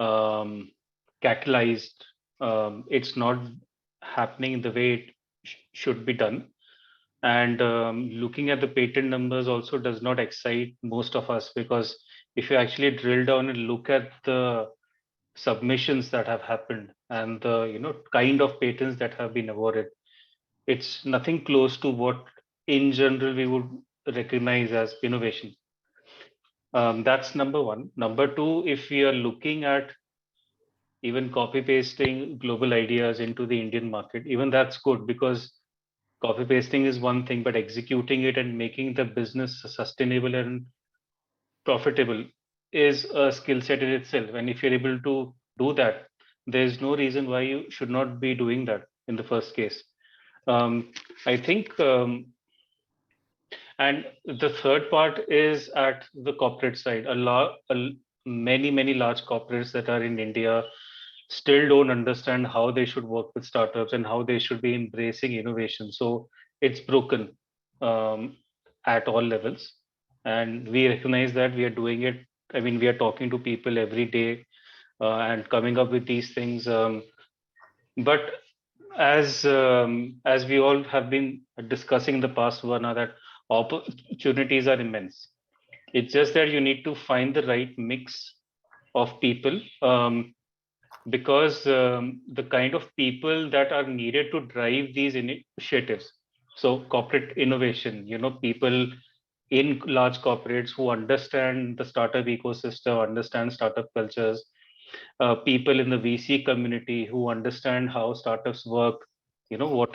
catalyzed. It's not happening the way it should be done. And looking at the patent numbers also does not excite most of us, because if you actually drill down and look at the submissions that have happened and the kind of patents that have been awarded, it's nothing close to what in general we would recognize as innovation. That's number one. Number two, if we are looking at even copy pasting global ideas into the Indian market, even that's good, because copy pasting is one thing, but executing it and making the business sustainable and profitable is a skill set in itself. And if you're able to do that, there's no reason why you should not be doing that in the first case. I think, and the third part is at the corporate side. Many large corporates that are in India still don't understand how they should work with startups and how they should be embracing innovation. So it's broken at all levels. And we recognize that we are doing it. I mean, we are talking to people every day and coming up with these things. But as we all have been discussing in the past, Varna, that opportunities are immense. It's just that you need to find the right mix of people, because the kind of people that are needed to drive these initiatives. So corporate innovation, people in large corporates who understand the startup ecosystem, understand startup cultures, people in the VC community who understand how startups work, what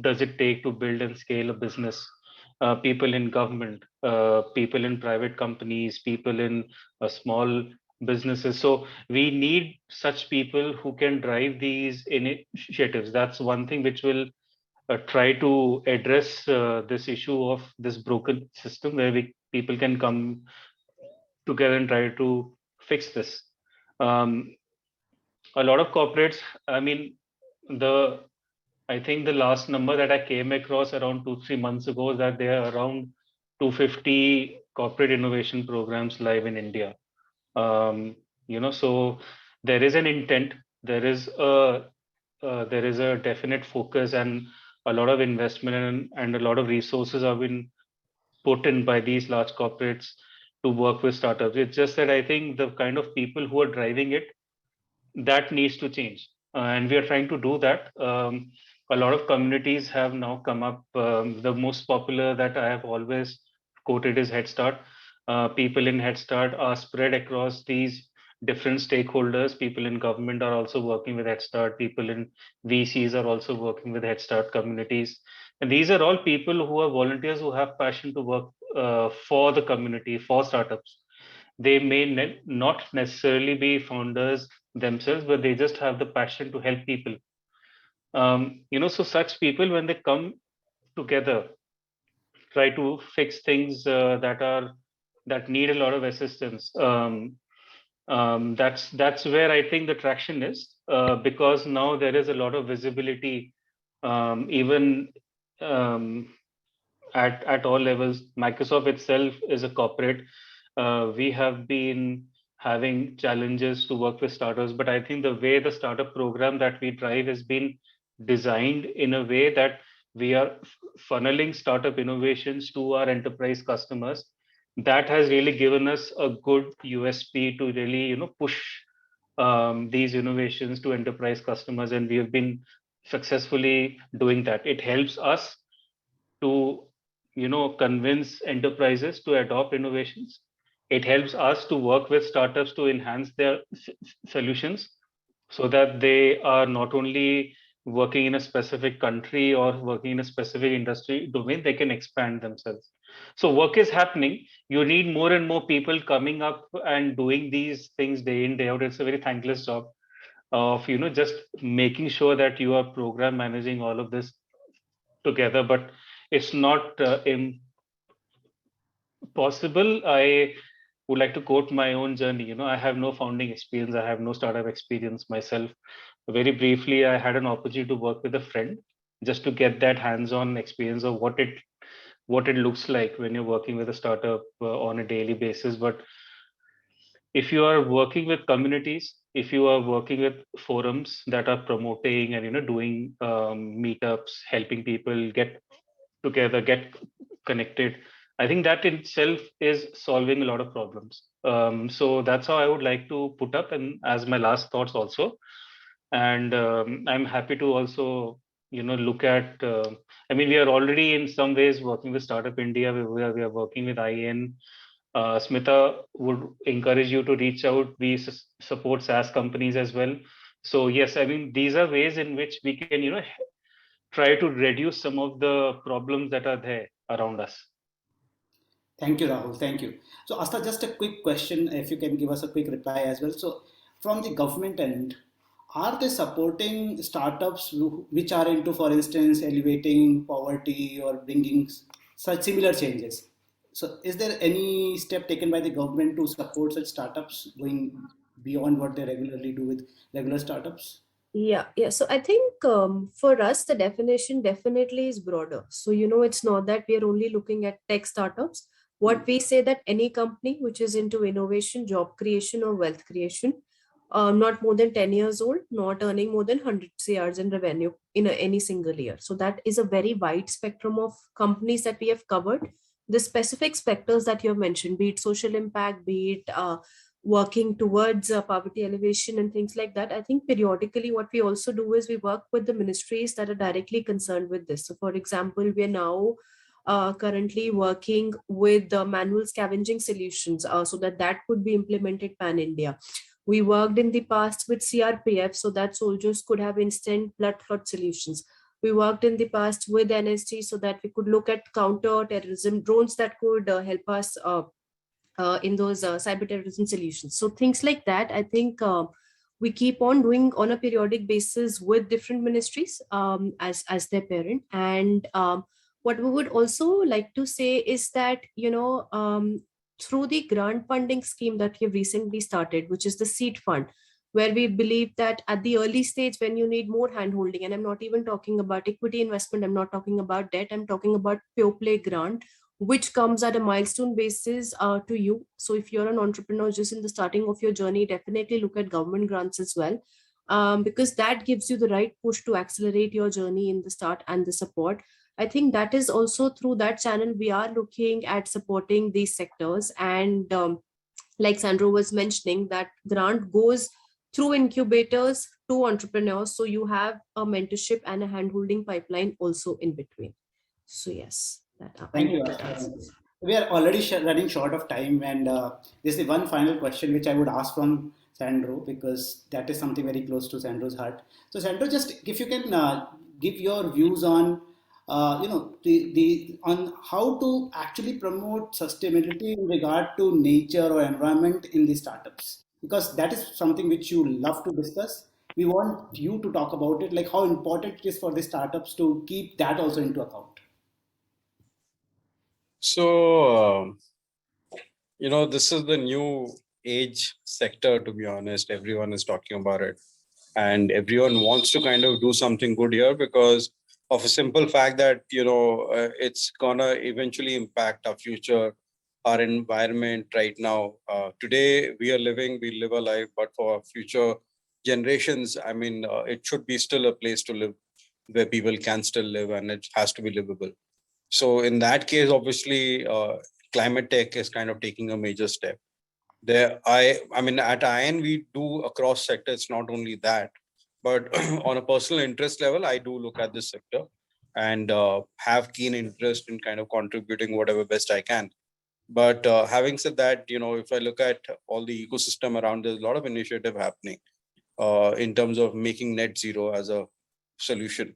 does it take to build and scale a business? People in government, people in private companies, people in small businesses. So we need such people who can drive these initiatives. That's one thing which will try to address this issue of this broken system, where people can come together and try to fix this. A lot of corporates, I mean, I think the last number that I came across around 2-3 months ago is that there are around 250 corporate innovation programs live in India. So there is an intent, there is a definite focus, and a lot of investment and a lot of resources have been put in by these large corporates to work with startups. It's just that I think the kind of people who are driving it, that needs to change, and we are trying to do that. A lot of communities have now come up. The most popular that I have always quoted is Head Start. People in Head Start are spread across these different stakeholders. People in government are also working with Head Start. People in VCs are also working with Head Start communities. And these are all people who are volunteers who have passion to work for the community, for startups. They may not necessarily be founders themselves, but they just have the passion to help people. So such people, when they come together, try to fix things that need a lot of assistance. That's where I think the traction is, because now there is a lot of visibility, even at all levels. Microsoft itself is a corporate. We have been having challenges to work with startups, but I think the way the startup program that we drive has been designed in a way that we are funneling startup innovations to our enterprise customers. That has really given us a good USP to really, push these innovations to enterprise customers, and we have been successfully doing that. It helps us to convince enterprises to adopt innovations. It helps us to work with startups to enhance their solutions, so that they are not only working in a specific country or working in a specific industry domain, they can expand themselves. So work is happening. You need more and more people coming up and doing these things day in, day out. It's a very thankless job of just making sure that you are program managing all of this together, but it's not impossible. I would like to quote my own journey. I have no founding experience, I have no startup experience myself. Very briefly, I had an opportunity to work with a friend just to get that hands-on experience of what it looks like when you're working with a startup on a daily basis. But if you are working with communities, if you are working with forums that are promoting and doing meetups, helping people get together, get connected, I think that in itself is solving a lot of problems. So that's how I would like to put up, and as my last thoughts also. And I'm happy to also look at, we are already in some ways working with Startup India. We are working with IN. Smita would encourage you to reach out. We support SaaS companies as well. So yes, these are ways in which we can try to reduce some of the problems that are there around us. Thank you, Rahul. Thank you. So, Asta, just a quick question, if you can give us a quick reply as well. So, from the government end, are they supporting startups which are into, for instance, elevating poverty or bringing such similar changes? So, is there any step taken by the government to support such startups going beyond what they regularly do with regular startups? Yeah. So I think for us, the definition definitely is broader. So, it's not that we are only looking at tech startups. What we say that any company which is into innovation, job creation, or wealth creation, not more than 10 years old, not earning more than 100 CRs in revenue in any single year. So that is a very wide spectrum of companies that we have covered. The specific sectors that you have mentioned, be it social impact, be it working towards poverty elevation and things like that. I think periodically what we also do is we work with the ministries that are directly concerned with this. So for example, we are now currently working with the manual scavenging solutions so that could be implemented pan-India. We worked in the past with CRPF so that soldiers could have instant blood clot solutions. We worked in the past with NSG so that we could look at counter-terrorism drones that could help us in those cyber terrorism solutions. So things like that, I think we keep on doing on a periodic basis with different ministries as their parent. And what we would also like to say is that, through the grant funding scheme that we have recently started, which is the seed fund, where we believe that at the early stage, when you need more handholding, and I'm not even talking about equity investment, I'm not talking about debt, I'm talking about pure play grant, which comes at a milestone basis to you. So if you're an entrepreneur just in the starting of your journey, definitely look at government grants as well, because that gives you the right push to accelerate your journey in the start and the support. I think that is also through that channel we are looking at supporting these sectors. And like Sandro was mentioning, that grant goes through incubators to entrepreneurs. So you have a mentorship and a handholding pipeline also in between. So yes, Thank you. We are already running short of time, and this is one final question which I would ask from Sandro, because that is something very close to Sandro's heart. So Sandro, just if you can give your views on on how to actually promote sustainability in regard to nature or environment in the startups, because that is something which you love to discuss. We want you to talk about it, like how important it is for the startups to keep that also into account. So, this is the new age sector, to be honest. Everyone is talking about it. And everyone wants to kind of do something good here because of a simple fact that, it's going to eventually impact our future, our environment right now. Today, we live a life, but for our future generations, I mean, it should be still a place to live where people can still live, and it has to be livable. So in that case, obviously, climate tech is kind of taking a major step. I mean, at IN, we do across sector. It's not only that, but on a personal interest level, I do look at this sector and have keen interest in kind of contributing whatever best I can. But having said that, if I look at all the ecosystem around, there's a lot of initiative happening in terms of making net zero as a solution.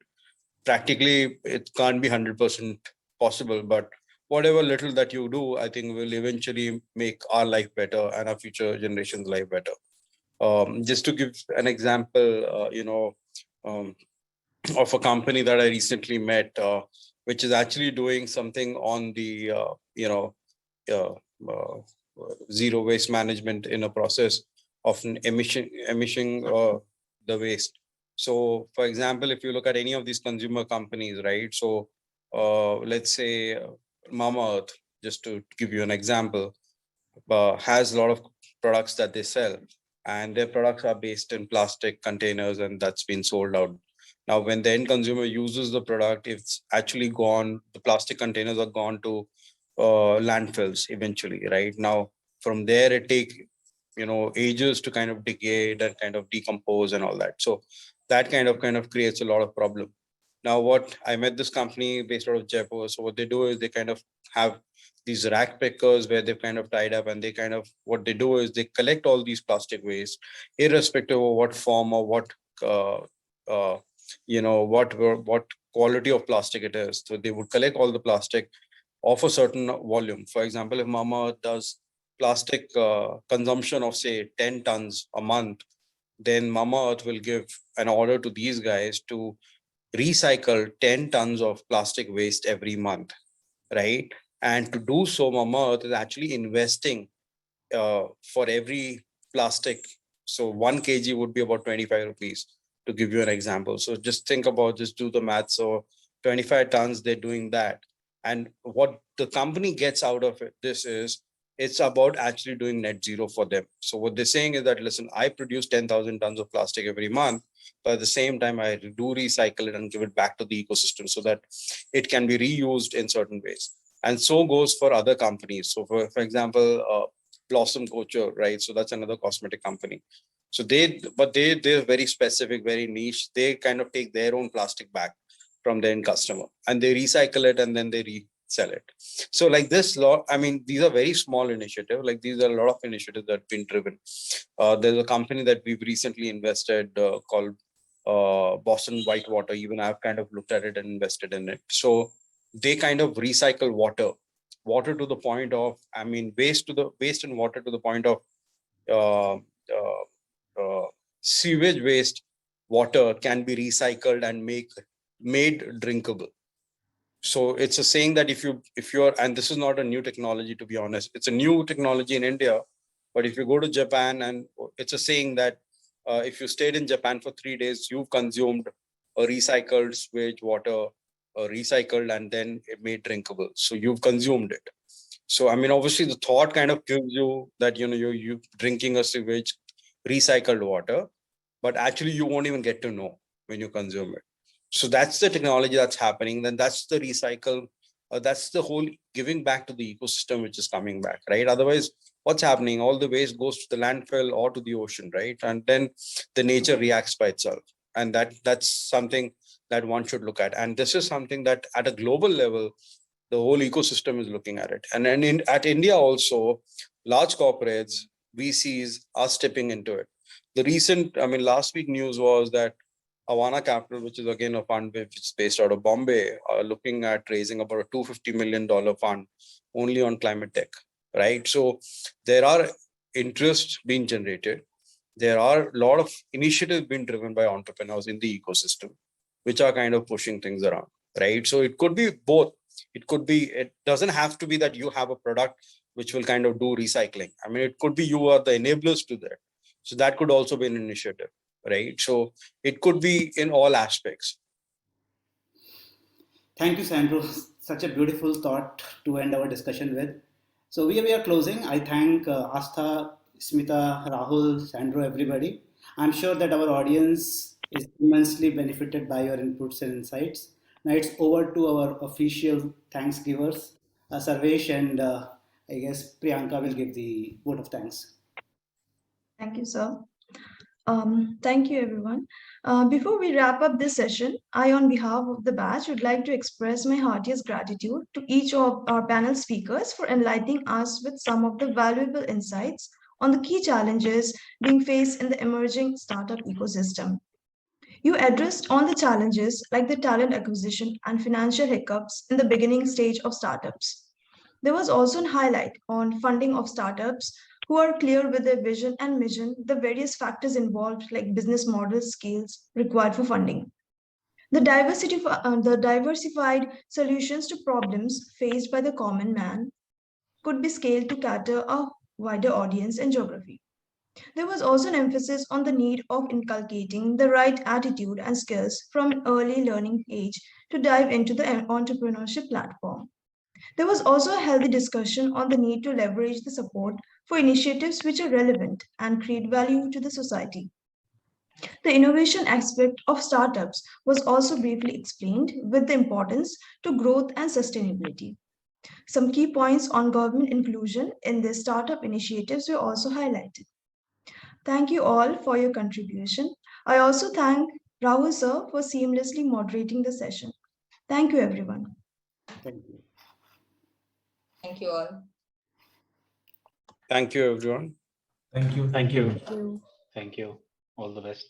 Practically, it can't be 100% possible, but whatever little that you do, I think will eventually make our life better and our future generations' life better. Just to give an example, of a company that I recently met, which is actually doing something on the, zero waste management in a process of emission the waste. So, for example, if you look at any of these consumer companies, right? So, let's say Mama Earth, just to give you an example, has a lot of products that they sell, and their products are based in plastic containers, and that's been sold out. Now, when the end consumer uses the product, it's actually gone, the plastic containers are gone to landfills eventually, right? Now, from there, it takes, ages to kind of degrade and kind of decompose and all that. So that kind of creates a lot of problem. Now, what I met this company based out of Jaipur. So what they do is they kind of have these rack pickers where they've kind of tied up, and they kind of, what they do is they collect all these plastic waste, irrespective of what form or what, what quality of plastic it is. So they would collect all the plastic of a certain volume. For example, if Mama does plastic consumption of say 10 tons a month, then Mama Earth will give an order to these guys to recycle 10 tons of plastic waste every month, right? And to do so, Mama Earth is actually investing for every plastic. So 1 kg would be about 25 rupees, to give you an example. So just think about, just do the math. So 25 tons, they're doing that. And what the company gets out of this is, it's about actually doing net zero for them. So what they're saying is that, listen, I produce 10,000 tons of plastic every month, but at the same time, I do recycle it and give it back to the ecosystem so that it can be reused in certain ways. And so goes for other companies. So for example, Blossom Culture, right? So that's another cosmetic company. So they're very specific, very niche. They kind of take their own plastic back from their end customer, and they recycle it, and then they resell it. So like this law, I mean, these are very small initiatives. Like these are a lot of initiatives that have been driven. There's a company that we've recently invested called Boston Whitewater, even I've kind of looked at it and invested in it. So they kind of recycle water to the point of, I mean, waste and water to the point of uh, uh, sewage waste water can be recycled and made drinkable. So it's a saying that if you're, and this is not a new technology, to be honest, it's a new technology in India, but if you go to Japan, and it's a saying that if you stayed in Japan for 3 days, you've consumed a recycled sewage water, recycled and then it made drinkable. So you've consumed it. So I mean, obviously the thought kind of gives you that, you know, you drinking a sewage recycled water, but actually you won't even get to know when you consume it. So that's the technology that's happening. Then that's the recycle. That's the whole giving back to the ecosystem, which is coming back, right? Otherwise, what's happening? All the waste goes to the landfill or to the ocean, right? And then the nature reacts by itself. And that's something that one should look at. And this is something that at a global level, the whole ecosystem is looking at it. And then at India also, large corporates, VCs are stepping into it. The recent, I mean, last week news was that Avana Capital, which is again a fund which is based out of Bombay, are looking at raising about a $250 million fund only on climate tech, right? So there are interests being generated. There are a lot of initiatives being driven by entrepreneurs in the ecosystem, which are kind of pushing things around, right? So it could be both. It doesn't have to be that you have a product which will kind of do recycling. I mean, it could be you are the enablers to that. So that could also be an initiative, right? So it could be in all aspects. Thank you, Sandro. Such a beautiful thought to end our discussion with. So we are closing. I thank Astha, Smita, Rahul, Sandro, everybody. I'm sure that our audience is immensely benefited by your inputs and insights. Now it's over to our official thanksgivers, Sarvesh, and I guess Priyanka will give the vote of thanks. Thank you, sir. Thank you, everyone. Before we wrap up this session, I, on behalf of the batch, would like to express my heartiest gratitude to each of our panel speakers for enlightening us with some of the valuable insights on the key challenges being faced in the emerging startup ecosystem. You addressed all the challenges like the talent acquisition and financial hiccups in the beginning stage of startups. There was also a highlight on funding of startups who are clear with their vision and mission, the various factors involved like business models, skills required for funding. The diversified solutions to problems faced by the common man could be scaled to cater a wider audience and geography. There was also an emphasis on the need of inculcating the right attitude and skills from an early learning age to dive into the entrepreneurship platform. There was also a healthy discussion on the need to leverage the support for initiatives which are relevant and create value to the society. The innovation aspect of startups was also briefly explained with the importance to growth and sustainability. Some key points on government inclusion in the startup initiatives were also highlighted. Thank you all for your contribution. I also thank Rahul sir for seamlessly moderating the session. Thank you, everyone. Thank you. Thank you all. Thank you, everyone. Thank you. Thank you. Thank you. Thank you. All the best.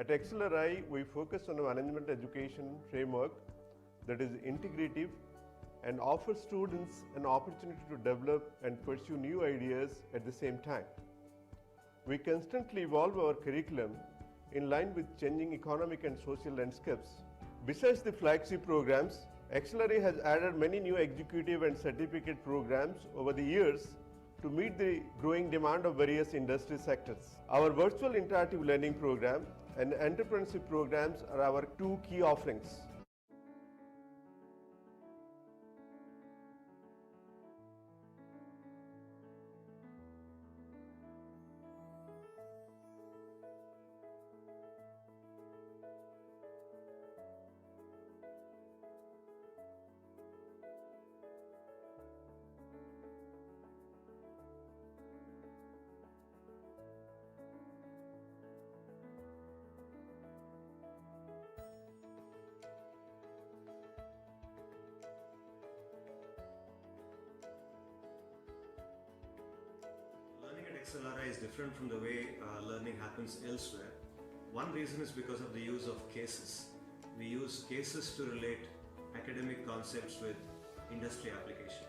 At XLRI, we focus on a management education framework that is integrative and offers students an opportunity to develop and pursue new ideas at the same time. We constantly evolve our curriculum in line with changing economic and social landscapes. Besides the flagship programs, XLRI has added many new executive and certificate programs over the years to meet the growing demand of various industry sectors. Our virtual interactive learning program and entrepreneurship programs are our two key offerings. Learning at XLRI is different from the way learning happens elsewhere. One reason is because of the use of cases. We use cases to relate academic concepts with industry application.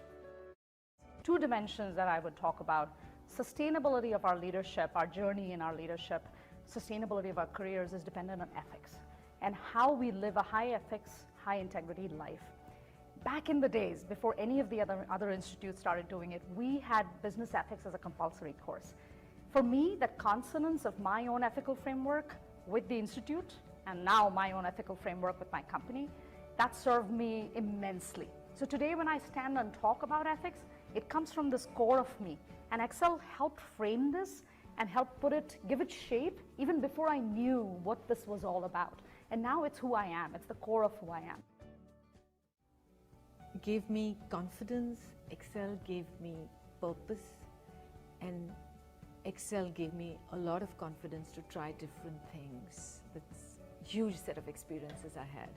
Two dimensions that I would talk about: sustainability of our leadership, our journey in our leadership, sustainability of our careers is dependent on ethics and how we live a high ethics, high integrity life. Back in the days, before any of the other institutes started doing it, we had business ethics as a compulsory course. For me, that consonance of my own ethical framework with the institute, and now my own ethical framework with my company, that served me immensely. So today when I stand and talk about ethics, it comes from this core of me. And Excel helped frame this and help give it shape even before I knew what this was all about. And now it's who I am, it's the core of who I am. Gave me confidence, Excel gave me purpose, and Excel gave me a lot of confidence to try different things. That's a huge set of experiences I had.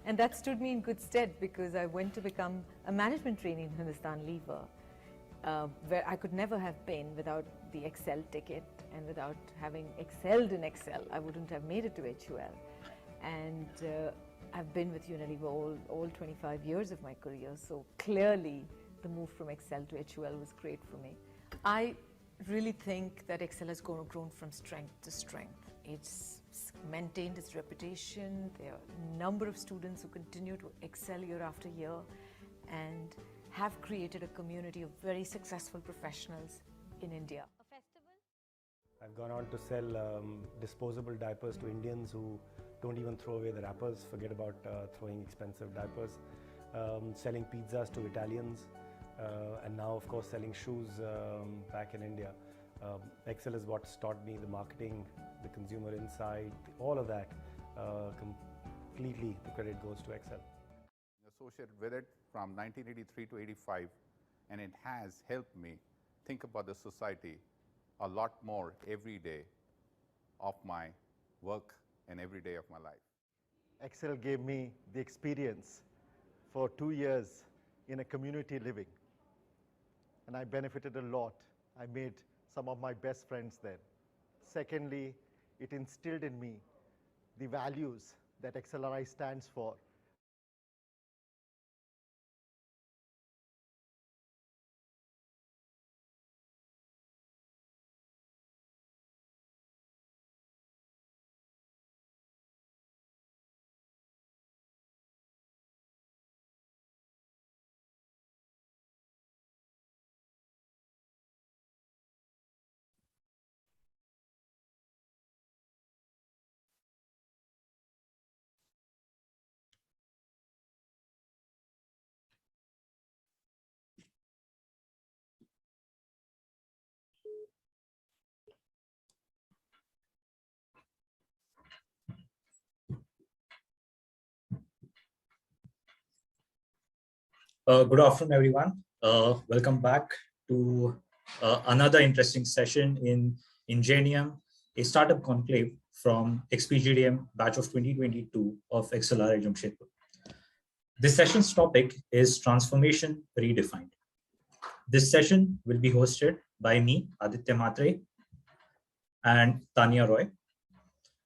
And that stood me in good stead because I went to become a management trainee in Hindustan Lever, where I could never have been without the Excel ticket, and without having excelled in Excel, I wouldn't have made it to HUL. And I've been with Unilever all 25 years of my career, so clearly the move from Excel to HUL was great for me. I really think that Excel has grown from strength to strength. It's maintained its reputation. There are a number of students who continue to excel year after year and have created a community of very successful professionals in India. I've gone on to sell disposable diapers to Indians who don't even throw away the wrappers, forget about throwing expensive diapers, selling pizzas to Italians, and now of course selling shoes back in India. Excel is what's taught me the marketing, the consumer insight, all of that. Completely the credit goes to Excel. Associated with it from 1983 to 85, and it has helped me think about the society a lot more every day of my work and every day of my life. Excel gave me the experience for 2 years in a community living, and I benefited a lot. I made some of my best friends there. Secondly, it instilled in me the values that XLRI stands for. Good afternoon, everyone. Welcome back to another interesting session in Ingenium, a startup conclave from XPGDM batch of 2022 of XLRI Jamshedpur. This session's topic is Transformation Redefined. This session will be hosted by me, Aditya Matre, and Tanya Roy.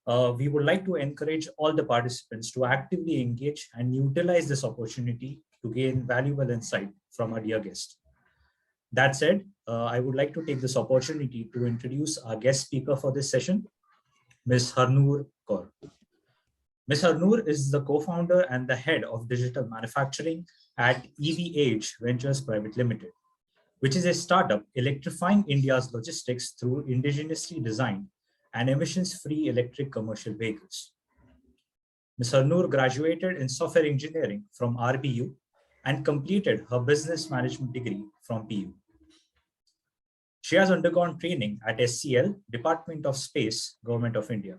we would like to encourage all the participants to actively engage and utilize this opportunity to gain valuable insight from our dear guest. That said, I would like to take this opportunity to introduce our guest speaker for this session, Ms. Harnoor Kaur. Ms. Harnoor is the co-founder and the head of digital manufacturing at EVH Ventures Private Limited, which is a startup electrifying India's logistics through indigenously designed and emissions-free electric commercial vehicles. Ms. Harnoor graduated in software engineering from RBU and completed her business management degree from PU. She has undergone training at SCL, Department of Space, Government of India.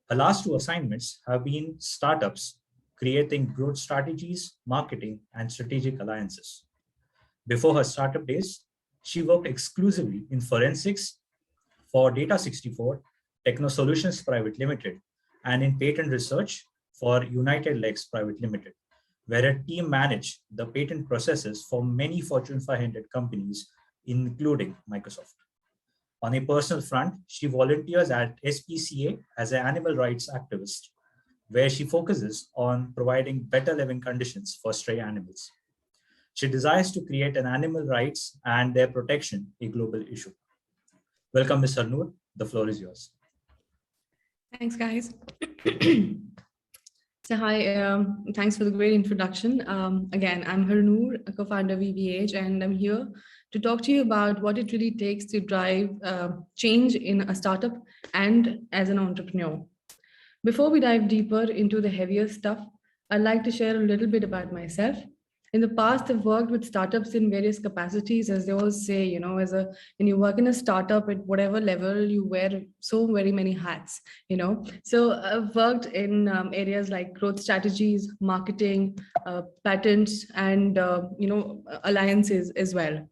Her last 2 assignments have been startups, creating growth strategies, marketing, and strategic alliances. Before her startup days, she worked exclusively in forensics for Data64, Techno Solutions Private Limited, and in patent research for United Legs Private Limited, where her team managed the patent processes for many Fortune 500 companies, including Microsoft. On a personal front, she volunteers at SPCA as an animal rights activist, where she focuses on providing better living conditions for stray animals. She desires to create an animal rights and their protection a global issue. Welcome, Ms. Harnoor. The floor is yours. Thanks, guys. So hi, thanks for the great introduction. Again, I'm Harnoor, a co-founder of EVH, and I'm here to talk to you about what it really takes to drive change in a startup and as an entrepreneur. Before we dive deeper into the heavier stuff, I'd like to share a little bit about myself. In the past, I've worked with startups in various capacities, as they always say, you know, when you work in a startup at whatever level, you wear so very many hats, you know. So I've worked in areas like growth strategies, marketing, patents, and, alliances as well.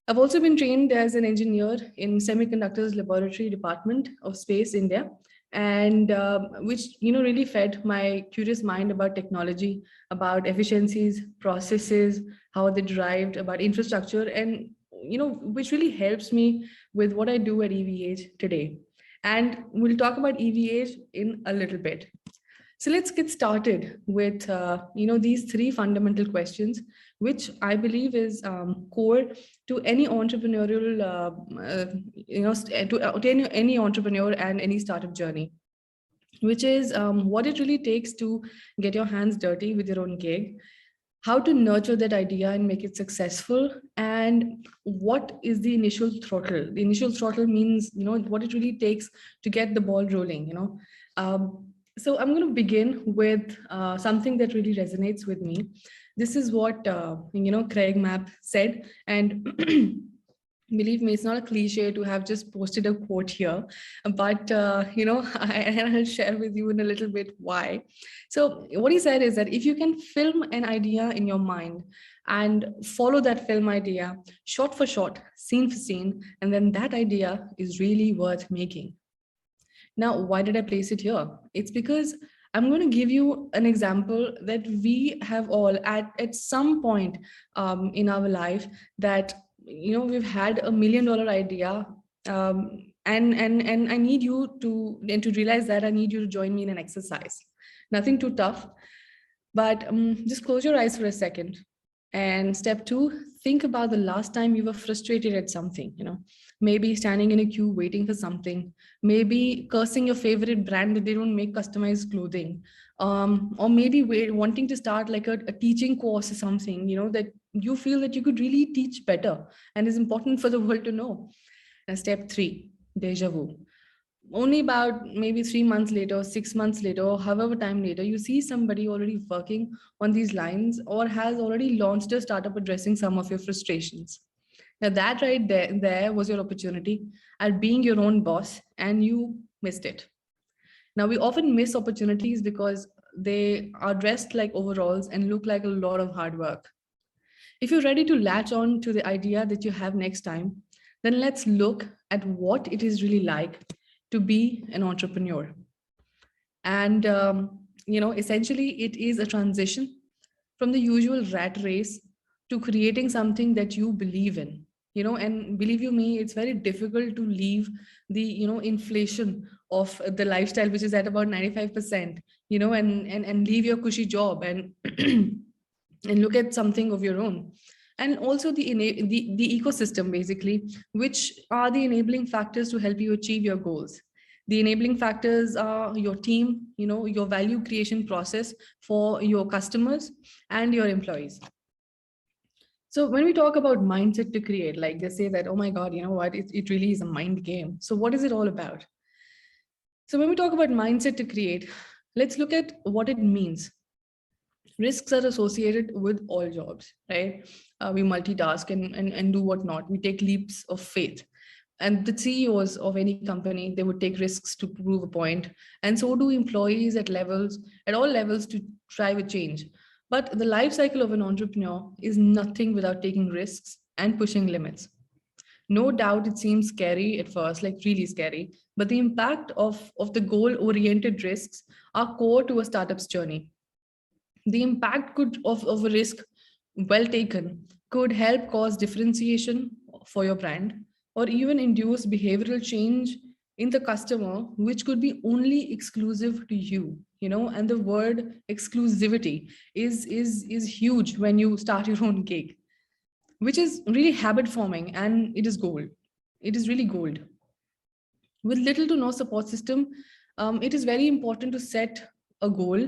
I've also been trained as an engineer in semiconductors laboratory department of Space India, and which really fed my curious mind about technology, about efficiencies, processes, how they derived, about infrastructure, and which really helps me with what I do at EVH today. And we'll talk about EVH in a little bit. So let's get started with these 3 fundamental questions, which I believe is core to any entrepreneurial, to any entrepreneur and any startup journey, which is what it really takes to get your hands dirty with your own gig, how to nurture that idea and make it successful, and what is the initial throttle. The initial throttle means what it really takes to get the ball rolling. So I'm going to begin with something that really resonates with me. This is what Craig Mapp said, and believe me, it's not a cliche to have just posted a quote here, but I'll share with you in a little bit why. So what he said is that if you can film an idea in your mind and follow that film idea shot for shot, scene for scene, and then that idea is really worth making. Now, why did I place it here? It's because I'm going to give you an example that we have all at some point in our life, that we've had $1 million idea, and I need you to realize that I need you to join me in an exercise. Nothing too tough, but just close your eyes for a second. And step 2, think about the last time you were frustrated at something, maybe standing in a queue waiting for something, maybe cursing your favorite brand that they don't make customized clothing, or maybe wanting to start like a teaching course or something, that you feel that you could really teach better and is important for the world to know. And step 3, deja vu. Only about maybe 3 months later, 6 months later, or however time later, you see somebody already working on these lines or has already launched a startup addressing some of your frustrations. Now that right there was your opportunity at being your own boss, and you missed it. Now we often miss opportunities because they are dressed like overalls and look like a lot of hard work. If you're ready to latch on to the idea that you have next time, then let's look at what it is really like to be an entrepreneur. And, essentially it is a transition from the usual rat race to creating something that you believe in, and believe you me, it's very difficult to leave the, inflation the lifestyle, which is at about 95%, you know, and leave your cushy job and and look at something of your own. And also the ecosystem, basically, which are the enabling factors to help you achieve your goals. The enabling factors are your team, you know, your value creation process for your customers and your employees. So when we talk about mindset to create, like they say that, oh my God, you know what, it really is a mind game. So what is it all about? So when we talk about mindset to create, let's look at what it means. Risks are associated with all jobs, right? We multitask and do whatnot. We take leaps of faith. And the CEOs of any company, they would take risks to prove a point. And so do employees at all levels to drive a change. But the life cycle of an entrepreneur is nothing without taking risks and pushing limits. No doubt it seems scary at first, like really scary, but the impact of the goal-oriented risks are core to a startup's journey. The impact of a risk well taken could help cause differentiation for your brand, or even induce behavioral change in the customer, which could be only exclusive to you, you know. And the word exclusivity is huge when you start your own gig, which is really habit forming, and it is gold. It is really gold. With little to no support system, it is very important to set a goal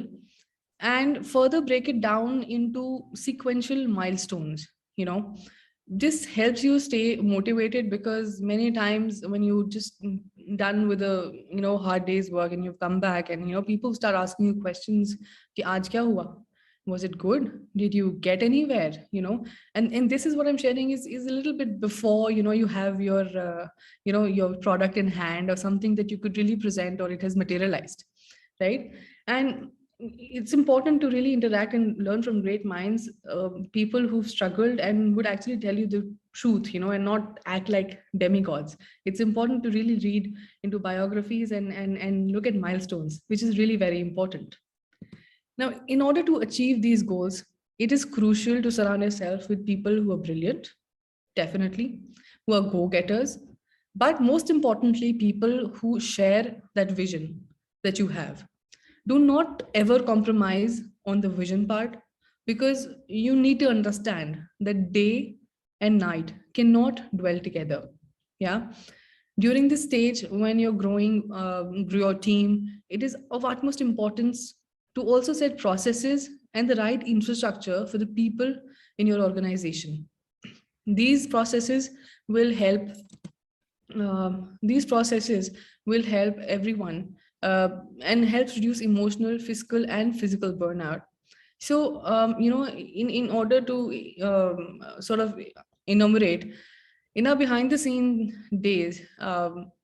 and further break it down into sequential milestones. You know, this helps you stay motivated, because many times when you just done with a, you know, hard day's work and you've come back and, you know, people start asking you questions, ki aaj kya hua? Was it good? Did you get anywhere? You know, and this is what I'm sharing is a little bit before, you know, you have your you know, your product in hand or something that you could really present, or it has materialized, right? And it's important to really interact and learn from great minds, people who've struggled and would actually tell you the truth, you know, and not act like demigods. It's important to really read into biographies and look at milestones, which is really very important. Now, in order to achieve these goals, it is crucial to surround yourself with people who are brilliant, definitely, who are go-getters, but most importantly, people who share that vision that you have. Do not ever compromise on the vision part, because you need to understand that day and night cannot dwell together. Yeah. During this stage, when you're growing your team, it is of utmost importance to also set processes and the right infrastructure for the people in your organization. These processes will help. These processes will help everyone and helps reduce emotional, physical, and physical burnout. So, you know, in order to sort of enumerate, in our behind the scene days,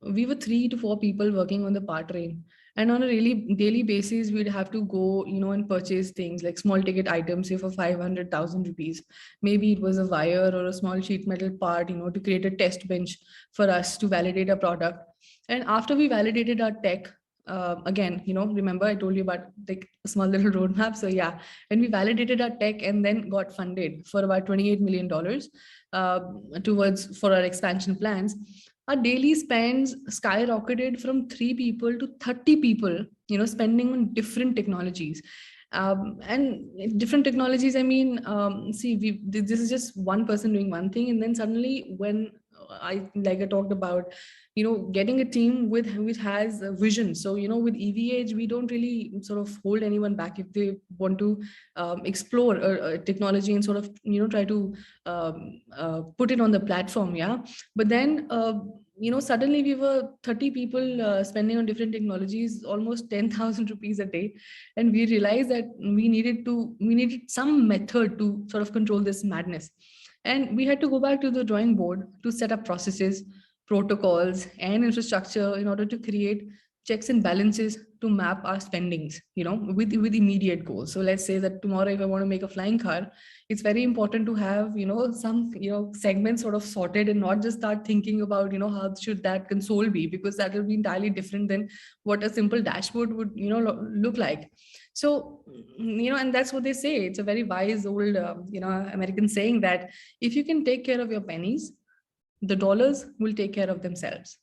we were 3 to 4 people working on the part train. And on a really daily basis, we'd have to go, you know, and purchase things like small ticket items, say for 500,000 rupees. Maybe it was a wire or a small sheet metal part, you know, to create a test bench for us to validate a product. And after we validated our tech, again, you know, remember I told you about like a small little roadmap. So yeah, when we validated our tech and then got funded for about $28 million for our expansion plans, our daily spends skyrocketed from 3 people to 30 people, you know, spending on different technologies. And different technologies, I mean, see, this is just one person doing one thing, and then suddenly when I talked about, you know, getting a team which has a vision. So, you know, with EVH, we don't really sort of hold anyone back if they want to explore technology and sort of, you know, try to put it on the platform. Yeah. But then, you know, suddenly we were 30 people spending on different technologies, almost 10,000 rupees a day. And we realized that we needed some method to sort of control this madness. And we had to go back to the drawing board to set up processes, protocols, and infrastructure in order to create checks and balances to map our spendings, you know, with immediate goals. So let's say that tomorrow, if I want to make a flying car, it's very important to have, you know, some, you know, segments sort of sorted and not just start thinking about, you know, how should that console be, because that will be entirely different than what a simple dashboard would, you know, look like. So, you know, and that's what they say. It's a very wise old, you know, American saying that if you can take care of your pennies, the dollars will take care of themselves.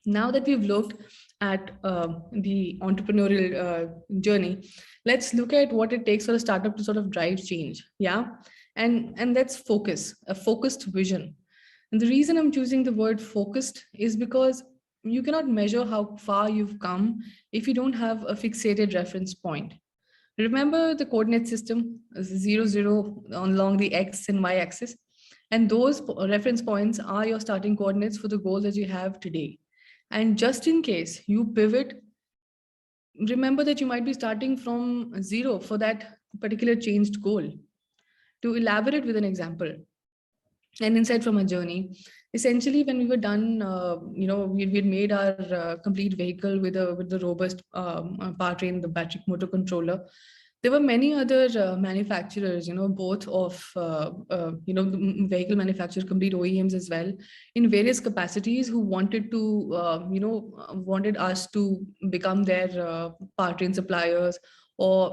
Now that we've looked at the entrepreneurial journey, let's look at what it takes for a startup to sort of drive change. Yeah. And that's focus, a focused vision. And the reason I'm choosing the word focused is because you cannot measure how far you've come if you don't have a fixated reference point. Remember the coordinate system, 0, 0 along the X and Y axis? And those reference points are your starting coordinates for the goal that you have today. And just in case you pivot, remember that you might be starting from 0 for that particular changed goal. To elaborate with an example, an insight from our journey, essentially when we were done, we had made our complete vehicle with the robust powertrain, the battery motor controller. There were many other manufacturers, both of the vehicle manufacturers, complete OEMs as well, in various capacities, who wanted to wanted us to become their powertrain suppliers, or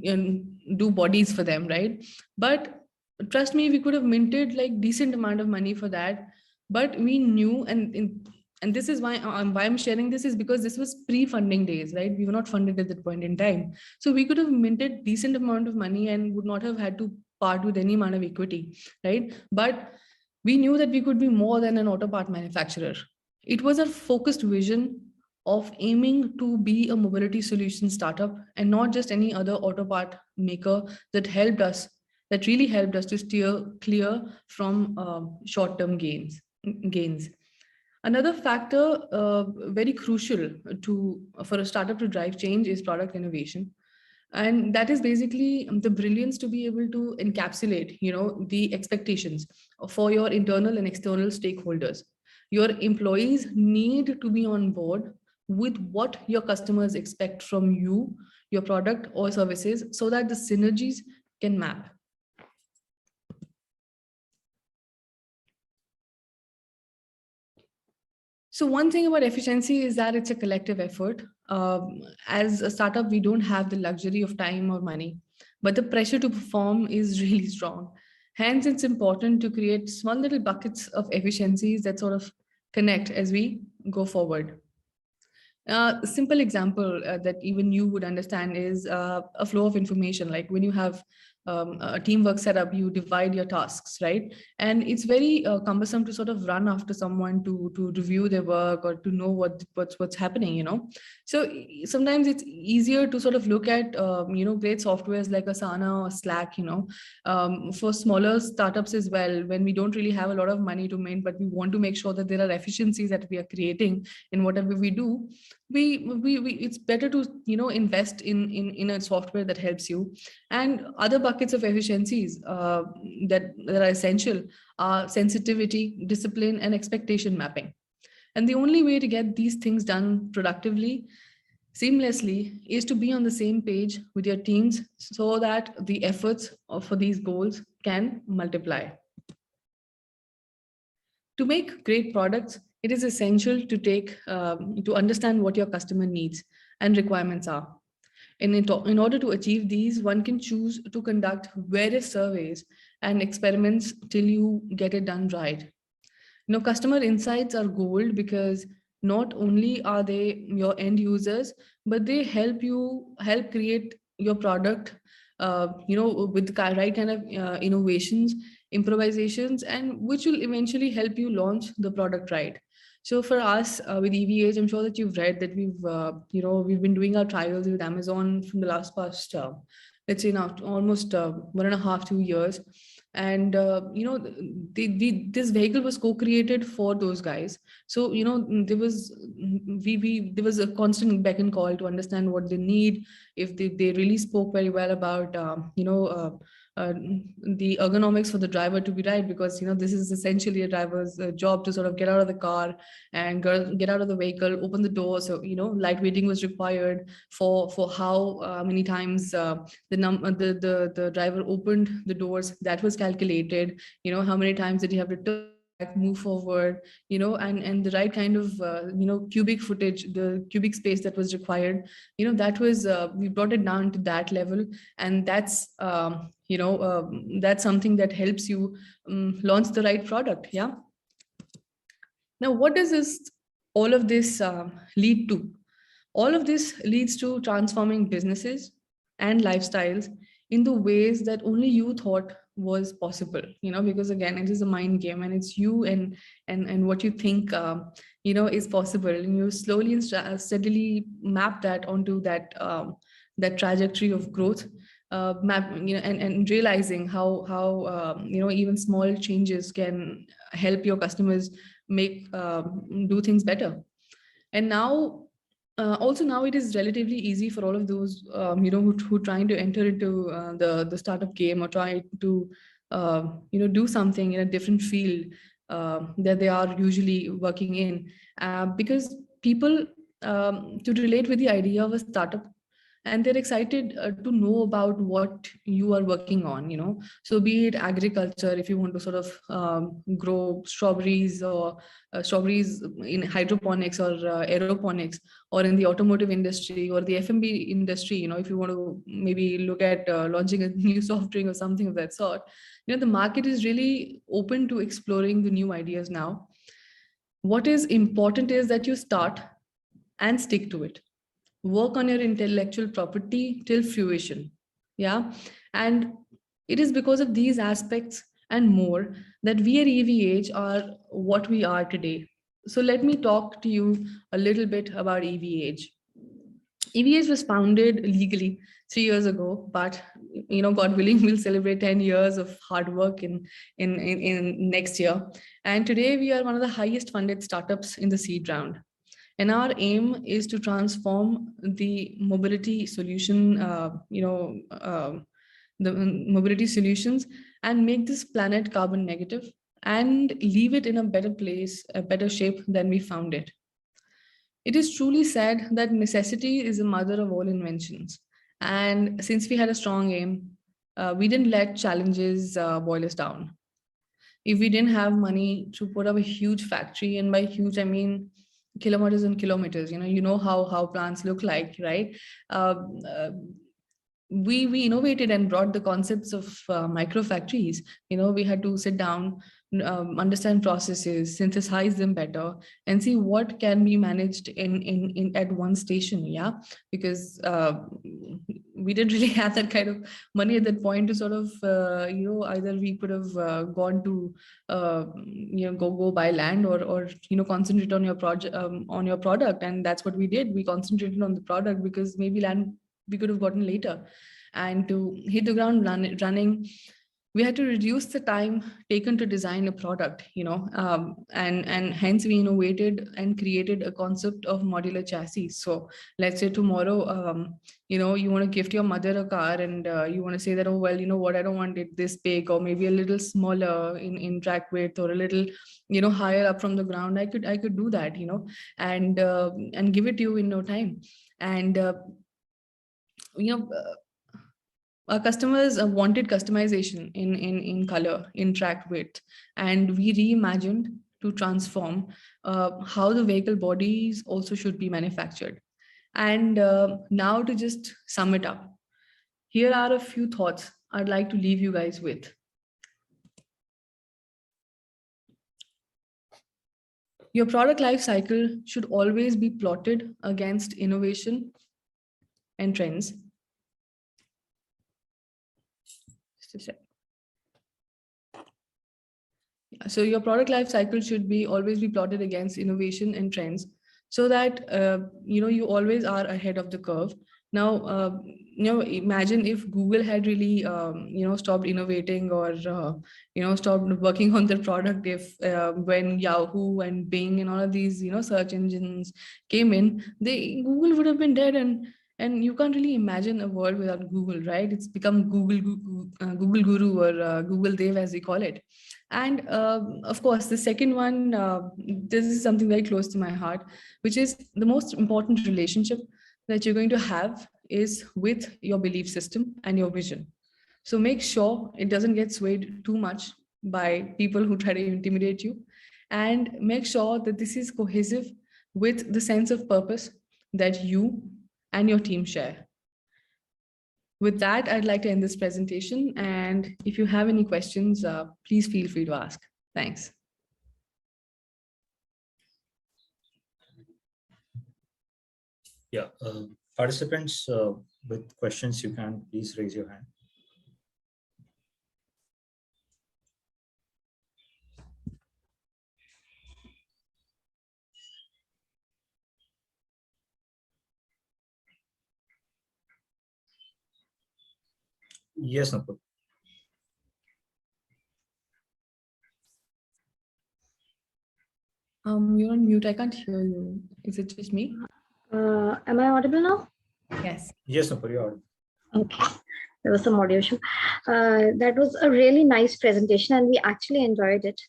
and do bodies for them, right? But trust me, we could have minted like decent amount of money for that, but we knew, and this is why I'm sharing this, is because this was pre-funding days, right? We were not funded at that point in time, so we could have minted decent amount of money and would not have had to part with any amount of equity, right? But we knew that we could be more than an auto part manufacturer. It was a focused vision of aiming to be a mobility solution startup and not just any other auto part maker that really helped us to steer clear from short-term gains. Another factor very crucial for a startup to drive change is product innovation. And that is basically the brilliance to be able to encapsulate, the expectations for your internal and external stakeholders. Your employees need to be on board with what your customers expect from you, your product or services, so that the synergies can map. So one thing about efficiency is that it's a collective effort. As a startup, we don't have the luxury of time or money, but the pressure to perform is really strong. Hence, it's important to create small little buckets of efficiencies that sort of connect as we go forward. A simple example that even you would understand is a flow of information. Like when you have a teamwork setup, you divide your tasks, right? And it's very cumbersome to sort of run after someone to review their work or to know what's happening, So sometimes it's easier to sort of look at great softwares like Asana or Slack, for smaller startups as well, when we don't really have a lot of money to mint, but we want to make sure that there are efficiencies that we are creating in whatever we do. It's better to invest in a software that helps you. And other buckets of efficiencies that are essential are sensitivity, discipline, and expectation mapping. And the only way to get these things done productively, seamlessly, is to be on the same page with your teams so that the efforts for these goals can multiply. To make great products, it is essential to understand what your customer needs and requirements are. In order to achieve these, one can choose to conduct various surveys and experiments till you get it done right. Customer insights are gold, because not only are they your end users, but they help create your product, with the right kind of innovations, improvisations, and which will eventually help you launch the product right. So for us with EVH, I'm sure that you've read that we've been doing our trials with Amazon from the past, let's say now almost 1.5 to 2 years. And this vehicle was co-created for those guys. So there was a constant beck and call to understand what they need. If they really spoke very well about the ergonomics for the driver to be right, because this is essentially a driver's job to sort of get out of the car and get out of the vehicle, open the door. So light weighting was required for how many times the driver opened the doors. That was calculated. How many times did he have to turn back, move forward, and the right kind of cubic footage, the cubic space that was required, that was we brought it down to that level. And that's that's something that helps you launch the right product. Yeah. Now, what does all of this lead to? All of this leads to transforming businesses and lifestyles in the ways that only you thought was possible, because again, it is a mind game, and it's you and what you think is possible, and you slowly and steadily map that onto that trajectory of growth, and realizing how even small changes can help your customers make do things better. And now also now it is relatively easy for all of those who trying to enter into the startup game, or try to do something in a different field that they are usually working in, because people to relate with the idea of a startup, and they're excited to know about what you are working on. So be it agriculture, if you want to sort of grow strawberries, or strawberries in hydroponics or aeroponics, or in the automotive industry or the F&B industry, if you want to maybe look at launching a new soft drink or something of that sort, the market is really open to exploring the new ideas now. What is important is that you start and stick to it. Work on your intellectual property till fruition. Yeah. And it is because of these aspects and more that we at EVH are what we are today. So let me talk to you a little bit about EVH. EVH was founded legally 3 years ago, but God willing, we'll celebrate 10 years of hard work in next year. And today we are one of the highest funded startups in the seed round. And our aim is to transform the mobility solution, the mobility solutions, and make this planet carbon negative and leave it in a better place, a better shape than we found it. It is truly said that necessity is the mother of all inventions. And since we had a strong aim, we didn't let challenges boil us down. If we didn't have money to put up a huge factory, and by huge, I mean kilometers and kilometers, you know how plants look like, right? We innovated and brought the concepts of micro factories. We had to sit down, understand processes, synthesize them better, and see what can be managed in at one station. Yeah, because we didn't really have that kind of money at that point to sort of either we could have gone to go buy land, or concentrate on your project, on your product. And that's what we did. We concentrated on the product, because maybe land we could have gotten later. And to hit the ground running, we had to reduce the time taken to design a product, and hence we innovated and created a concept of modular chassis. So let's say tomorrow, you want to gift your mother a car, and you want to say that, oh, well, what, I don't want it this big, or maybe a little smaller in track width, or a little, higher up from the ground. I could do that, and give it to you in no time. And our customers wanted customization in color, in track width, and we reimagined to transform how the vehicle bodies also should be manufactured. And now to just sum it up, here are a few thoughts I'd like to leave you guys with. Your product life cycle should always be plotted against innovation and trends. So your product life cycle should always be plotted against innovation and trends, so that you always are ahead of the curve. Now, imagine if Google had really stopped innovating, or stopped working on their product, if when Yahoo and Bing and all of these search engines came in, Google would have been dead. And you can't really imagine a world without Google, right? It's become Google Guru, or Google Dev, as we call it. And of course, the second one, this is something very close to my heart, which is the most important relationship that you're going to have is with your belief system and your vision. So make sure it doesn't get swayed too much by people who try to intimidate you, and make sure that this is cohesive with the sense of purpose that you and your team share. With that, I'd like to end this presentation. And if you have any questions, please feel free to ask. Thanks. Yeah, participants with questions, you can please raise your hand. Yes, Nupur. You're on mute. I can't hear you. Is it just me? Am I audible now? Yes. Yes, Nupur, you're audible. Okay. There was some audio issue. That was a really nice presentation and we actually enjoyed it.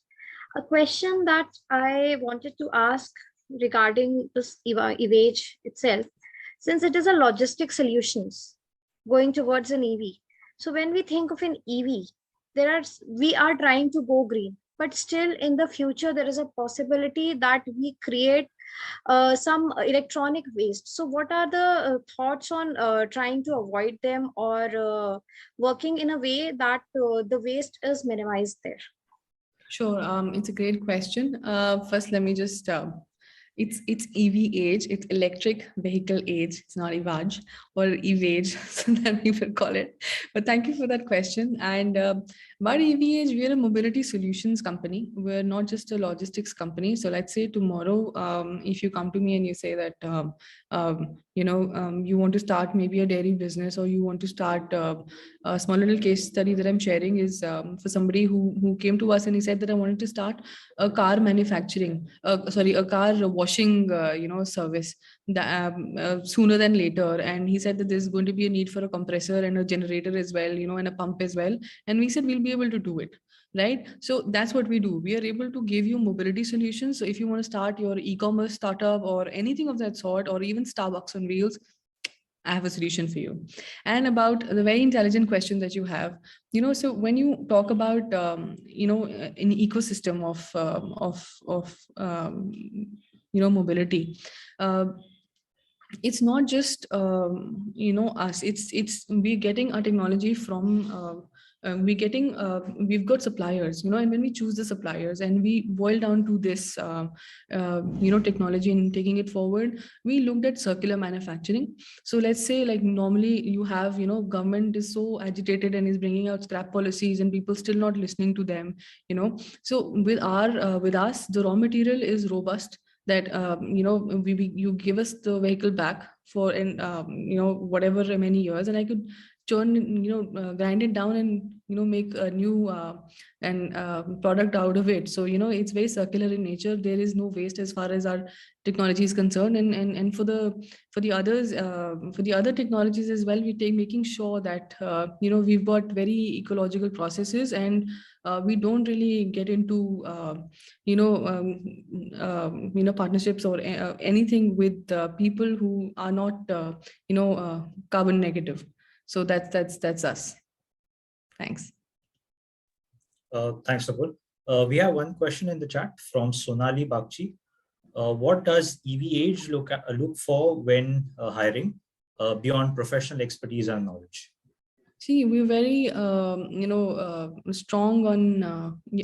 A question that I wanted to ask regarding this EVAGE itself, since it is a logistic solutions going towards an EV. So when we think of an EV, we are trying to go green, but still in the future, there is a possibility that we create some electronic waste. So what are the thoughts on trying to avoid them or working in a way that the waste is minimized there? Sure. It's a great question. First, let me just it's EV age, it's electric vehicle age. It's not EVAGE or EVAGE, so that we will call it. But thank you for that question. And about EV age, we are a mobility solutions company. We're not just a logistics company. So let's say tomorrow, if you come to me and you say that you want to start maybe a dairy business, or you want to start a small little case study that I'm sharing is for somebody who came to us and he said that I wanted to start a car manufacturing, a car washing, service sooner than later. And he said that there's going to be a need for a compressor and a generator as well, and a pump as well. And we said we'll be able to do it. Right. So that's what we do. We are able to give you mobility solutions. So if you want to start your e-commerce startup or anything of that sort, or even Starbucks on wheels, I have a solution for you. And about the very intelligent question that you have, so when you talk about, an ecosystem of mobility, it's not just, us, it's we're getting our technology from, we've got suppliers, and when we choose the suppliers and we boil down to this, technology and taking it forward, we looked at circular manufacturing. So let's say, like, normally you have, government is so agitated and is bringing out scrap policies and people still not listening to them, so with us, the raw material is robust, that you give us the vehicle back for whatever many years, and I could grind it down and make a new product out of it. So it's very circular in nature. There is no waste as far as our technology is concerned, and for the others, for the other technologies as well, we take making sure that we've got very ecological processes, and we don't really get into partnerships or anything with people who are not carbon negative. So that's us. Thanks. Thanks, Nupur. We have one question in the chat from Sonali Bagchi. What does EVAGE look for when hiring beyond professional expertise and knowledge? See, we're very, strong on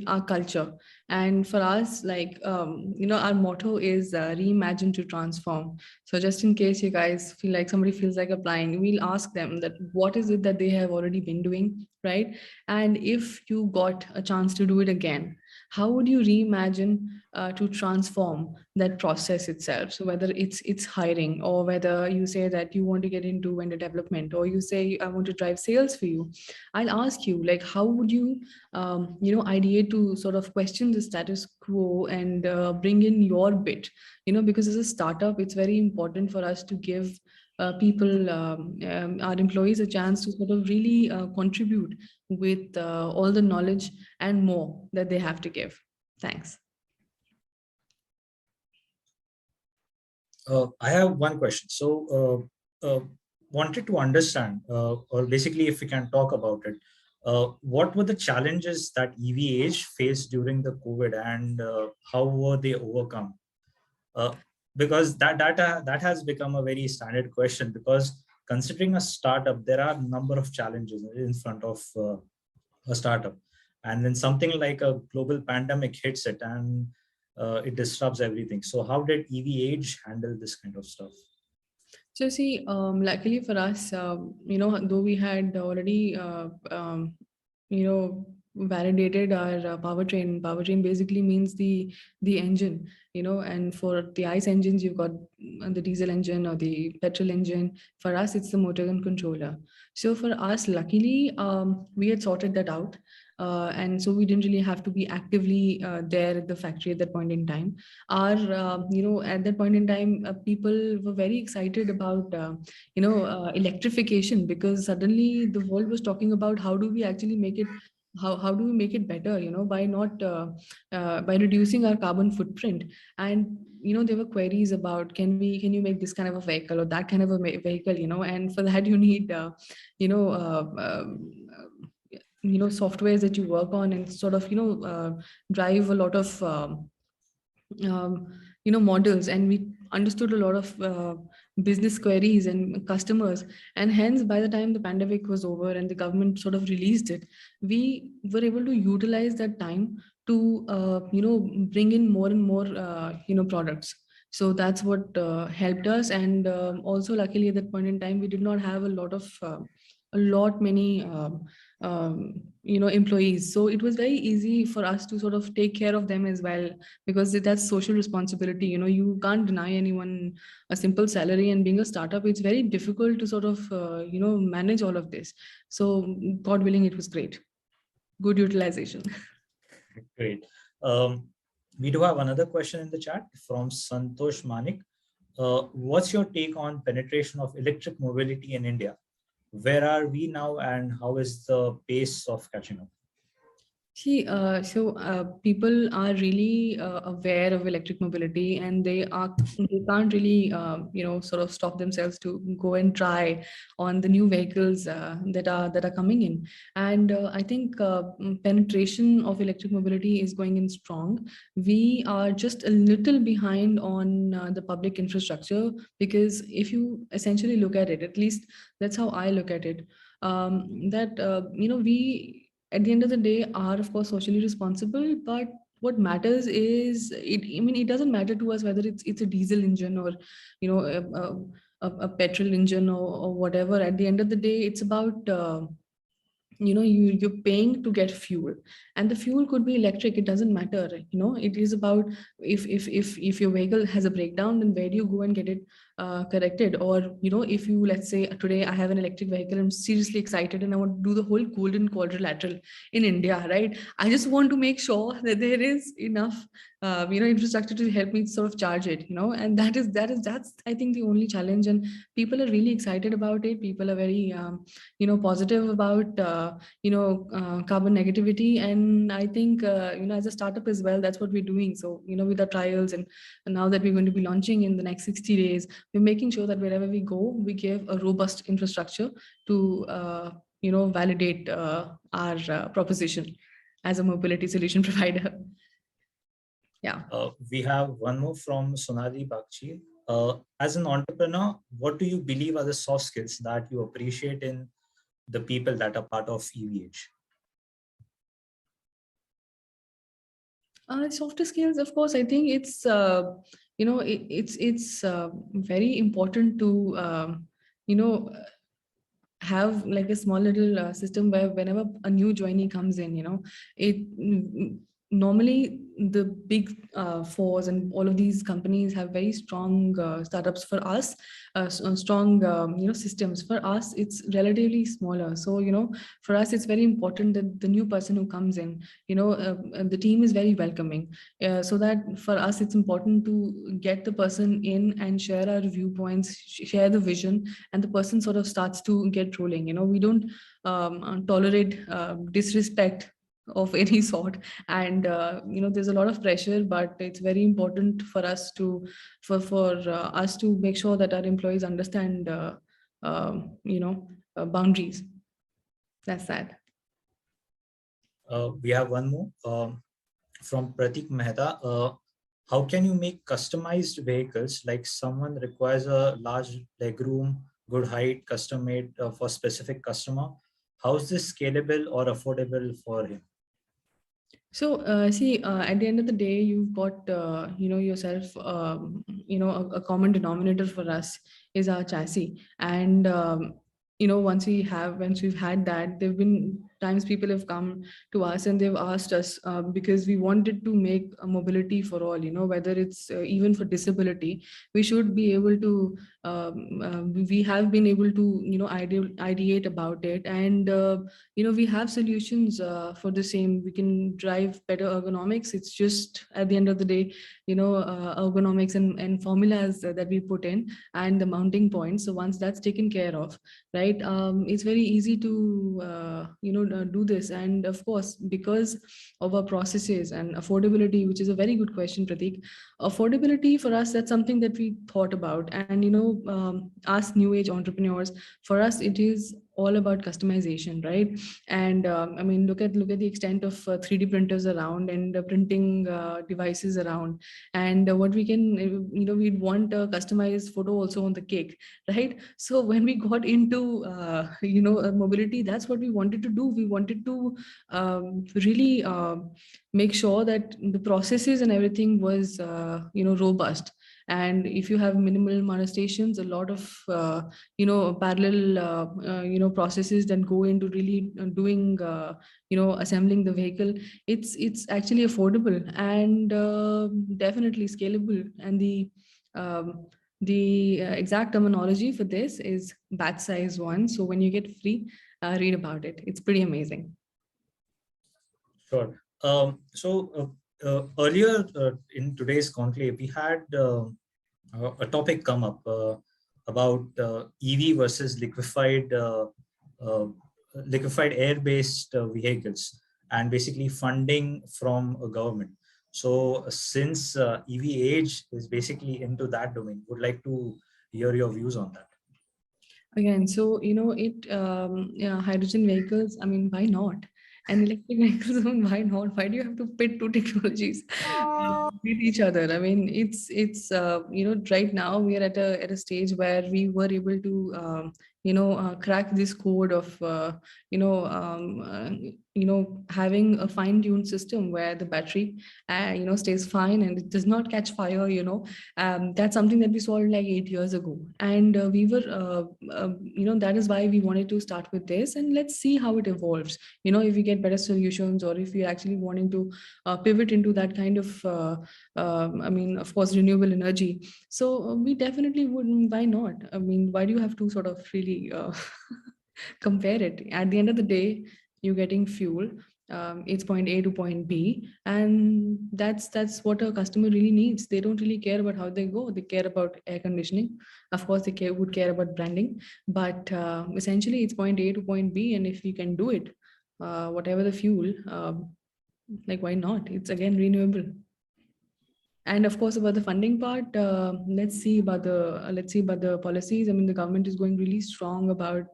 our culture. And for us, like, our motto is reimagine to transform. So just in case you guys feel like somebody feels like applying, we'll ask them that what is it that they have already been doing, right? And if you got a chance to do it again, how would you reimagine to transform that process itself? So whether it's hiring, or whether you say that you want to get into vendor development, or you say I want to drive sales for you, I'll ask you, like, how would you ideate to sort of question the status quo and bring in your bit, because as a startup, it's very important for us to give people, our employees, a chance to sort of really contribute with all the knowledge and more that they have to give. Thanks. I have one question. So wanted to understand, or basically if we can talk about it, what were the challenges that EVAGE faced during the COVID, and how were they overcome? Because that has become a very standard question, because considering a startup, there are a number of challenges in front of a startup, and then something like a global pandemic hits it, and it disrupts everything. So how did EVAGE handle this kind of stuff? So see, luckily for us, though we had already, validated our powertrain. Powertrain basically means the engine, and for the ICE engines, you've got the diesel engine or the petrol engine. For us, it's the motor and controller. So for us, luckily, we had sorted that out. And so we didn't really have to be actively there at the factory at that point in time. At that point in time, people were very excited about, electrification, because suddenly the world was talking about how do we actually make it, how do we make it better, by not, by reducing our carbon footprint. And, there were queries about, can you make this kind of a vehicle or that kind of a vehicle, and for that you need, you know, softwares that you work on and sort of drive a lot of models, and we understood a lot of business queries and customers, and hence by the time the pandemic was over and the government sort of released it, we were able to utilize that time to bring in more and more products. So that's what helped us. And also luckily at that point in time we did not have many employees, so it was very easy for us to sort of take care of them as well, because that's social responsibility. You can't deny anyone a simple salary, and being a startup, it's very difficult to sort of manage all of this. So God willing, it was great, good utilization. Great. We do have another question in the chat from Santosh Manik. What's your take on penetration of electric mobility in India? Where are we now, and how is the pace of catching up? See, people are really aware of electric mobility, and they can't really, sort of stop themselves to go and try on the new vehicles that are coming in. And I think penetration of electric mobility is going in strong. We are just a little behind on the public infrastructure, because if you essentially look at it, at least that's how I look at it, we at the end of the day are of course socially responsible, but what matters is it doesn't matter to us whether it's a diesel engine or a petrol engine or whatever. At the end of the day, it's about you're paying to get fuel, and the fuel could be electric, it doesn't matter. It is about if your vehicle has a breakdown, then where do you go and get it corrected? Or if you, let's say today I have an electric vehicle, I'm seriously excited and I want to do the whole golden quadrilateral in India, right? I just want to make sure that there is enough infrastructure to help me sort of charge it, and that's I think the only challenge. And people are really excited about it. People are very positive about carbon negativity, and I think as a startup as well, that's what we're doing. So with the trials, and now that we're going to be launching in the next 60 days, we're making sure that wherever we go, we give a robust infrastructure to validate our proposition as a mobility solution provider. Yeah. We have one more from Sonali Bakchi. As an entrepreneur, what do you believe are the soft skills that you appreciate in the people that are part of EVH? Softer skills, of course, I think it's it's very important to have like a small little system where whenever a new joinee comes in, normally the big fours and all of these companies have very strong startups. For us, strong systems. For us, it's relatively smaller. So for us, it's very important that the new person who comes in, the team is very welcoming. So that for us, it's important to get the person in and share our viewpoints, share the vision, and the person sort of starts to get rolling. We don't tolerate disrespect of any sort, and there's a lot of pressure, but it's very important for us to us to make sure that our employees understand boundaries. That's that. We have one more from Pratik Mehta. How can you make customized vehicles, like someone requires a large legroom, good height, custom made for specific customer? How is this scalable or affordable for him? So see, at the end of the day, you've got yourself. A common denominator for us is our chassis, and once we've had that, there've been times people have come to us and they've asked us, because we wanted to make a mobility for all. Whether it's even for disability, we should be able to. We have been able to ideate about it, and we have solutions for the same. We can drive better ergonomics. It's just at the end of the day, ergonomics and formulas that we put in, and the mounting points. So once that's taken care of, right, it's very easy to do this. And of course, because of our processes and affordability, which is a very good question, Pratik. Affordability for us, that's something that we thought about. And us new age entrepreneurs, for us it is all about customization, right? And I mean, look at the extent of 3D printers around, and printing devices around. And what we can, we'd want a customized photo also on the cake, right? So when we got into mobility, that's what we wanted to do. We wanted to really make sure that the processes and everything was robust. And if you have minimal amount of stations, a lot of parallel processes that go into really doing assembling the vehicle, it's actually affordable and definitely scalable. And the exact terminology for this is batch size 1. So when you get free, read about it. It's pretty amazing. Sure. Earlier in today's conclave, we had a topic come up about EV versus liquefied air-based vehicles, and basically funding from a government. So since EV age is basically into that domain, would like to hear your views on that. Again, so hydrogen vehicles, I mean, why not? And electric vehicles, why not? Why do you have to pit two technologies with each other? I mean, it's right now we are at a stage where we were able to crack this code of having a fine-tuned system where the battery stays fine and it does not catch fire. That's something that we solved like 8 years ago, and we were that is why we wanted to start with this, and let's see how it evolves. If we get better solutions, or if we're actually wanting to pivot into that kind of I mean, of course, renewable energy. So we definitely wouldn't. Why not? I mean, why do you have to sort of really compare it? At the end of the day, you're getting fuel. It's point A to point B, and that's what a customer really needs. They don't really care about how they go. They care about air conditioning. Of course, they would care about branding, but essentially it's point A to point B, and if you can do it, whatever the fuel, like, why not? It's again renewable. And of course, about the funding part, let's see about the policies. I mean, the government is going really strong about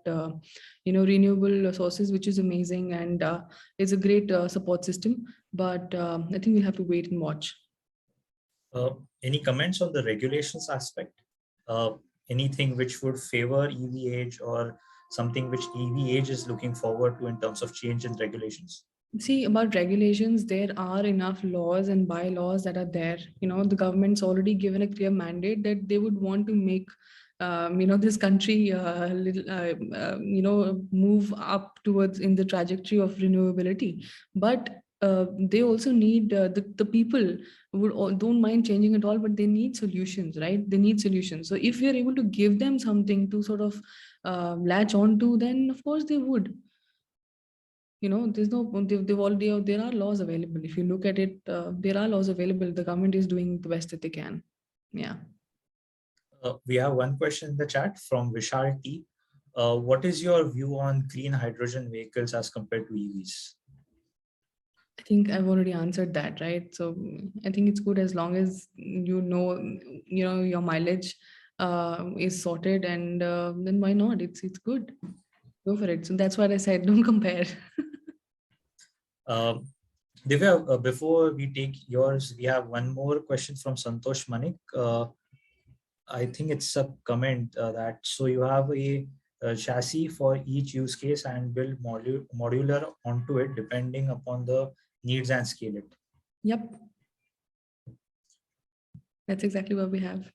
renewable sources, which is amazing, and it's a great support system. But I think we'll have to wait and watch. Any comments on the regulations aspect? Anything which would favor EV age, or something which EV age is looking forward to in terms of change in regulations? See, about regulations, there are enough laws and bylaws that are there. The government's already given a clear mandate that they would want to make this country move up towards in the trajectory of renewability. But they also need the people don't mind changing at all, but they need solutions, right? They need solutions. So if we are able to give them something to sort of latch on to, then of course they would. There's no, they've already, there are laws available. If you look at it, there are laws available. The government is doing the best that they can. Yeah. We have one question in the chat from Vishal T. What is your view on clean hydrogen vehicles as compared to EVs? I think I've already answered that, right? So I think it's good as long as your mileage is sorted, and then why not? It's good. Go for it. So that's what I said. Don't compare. Divya, before we take yours, we have one more question from Santosh Manik. I think it's a comment that, so you have a chassis for each use case and build modular onto it depending upon the needs and scale it. Yep. That's exactly what we have.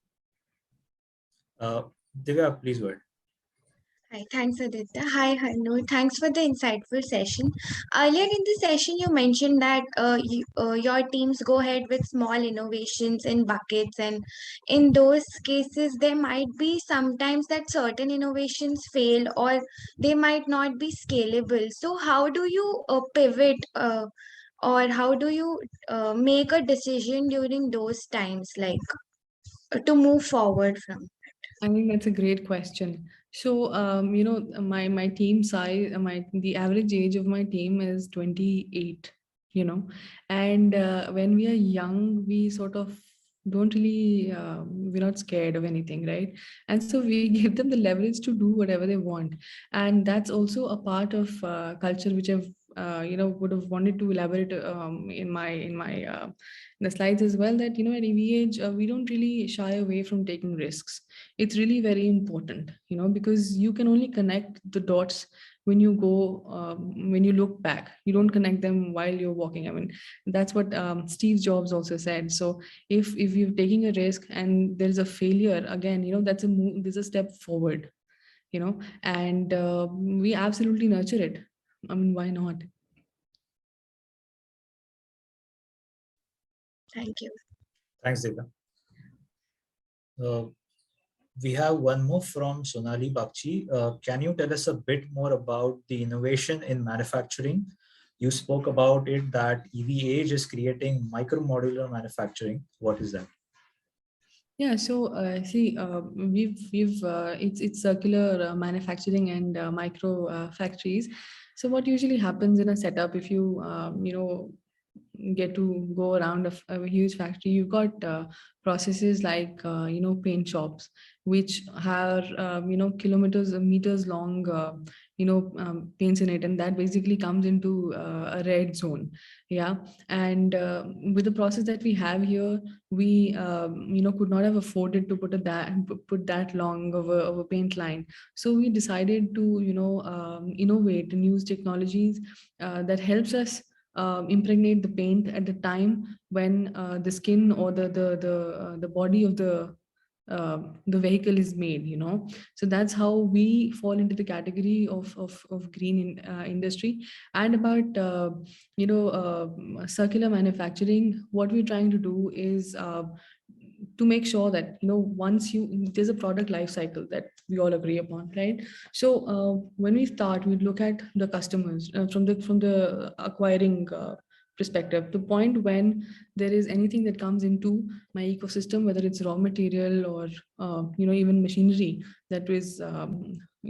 Divya, please go ahead. Hi, thanks, Aditya. Hi, Hanu. Thanks for the insightful session. Earlier in the session, you mentioned that your teams go ahead with small innovations in buckets, and in those cases, there might be sometimes that certain innovations fail or they might not be scalable. So, how do you pivot or how do you make a decision during those times, like to move forward from? I think that's a great question. So, my team size, the average age of my team is 28. And when we are young, we sort of don't really, we're not scared of anything, right? And so we give them the leverage to do whatever they want, and that's also a part of culture which I've would have wanted to elaborate in the slides as well, that at EVH we don't really shy away from taking risks. It's really very important, because you can only connect the dots when you go when you look back. You don't connect them while you're walking. I mean, that's what Steve Jobs also said. So if you're taking a risk and there's a failure, again, that's a move, there's a step forward, and we absolutely nurture it. I mean, why not? Thank you. Thanks, Divya. We have one more from Sonali Bakchi. Can you tell us a bit more about the innovation in manufacturing? You spoke about it, that EVH is creating micro-modular manufacturing. What is that? Yeah, so see, it's circular manufacturing and micro factories. So what usually happens in a setup, if you get to go around a huge factory, you've got processes like paint shops, which have kilometers or meters long paints in it, and that basically comes into a red zone. Yeah, and with the process that we have here, we could not have afforded to put that long of a paint line. So we decided to innovate and use technologies that helps us impregnate the paint at the time when the skin or the body of the vehicle is made. So that's how we fall into the category of green industry. And about circular manufacturing, what we're trying to do is to make sure that once there's a product life cycle that we all agree upon, right? So when we start, we look at the customers from the acquiring perspective, the point when there is anything that comes into my ecosystem, whether it's raw material or even machinery that is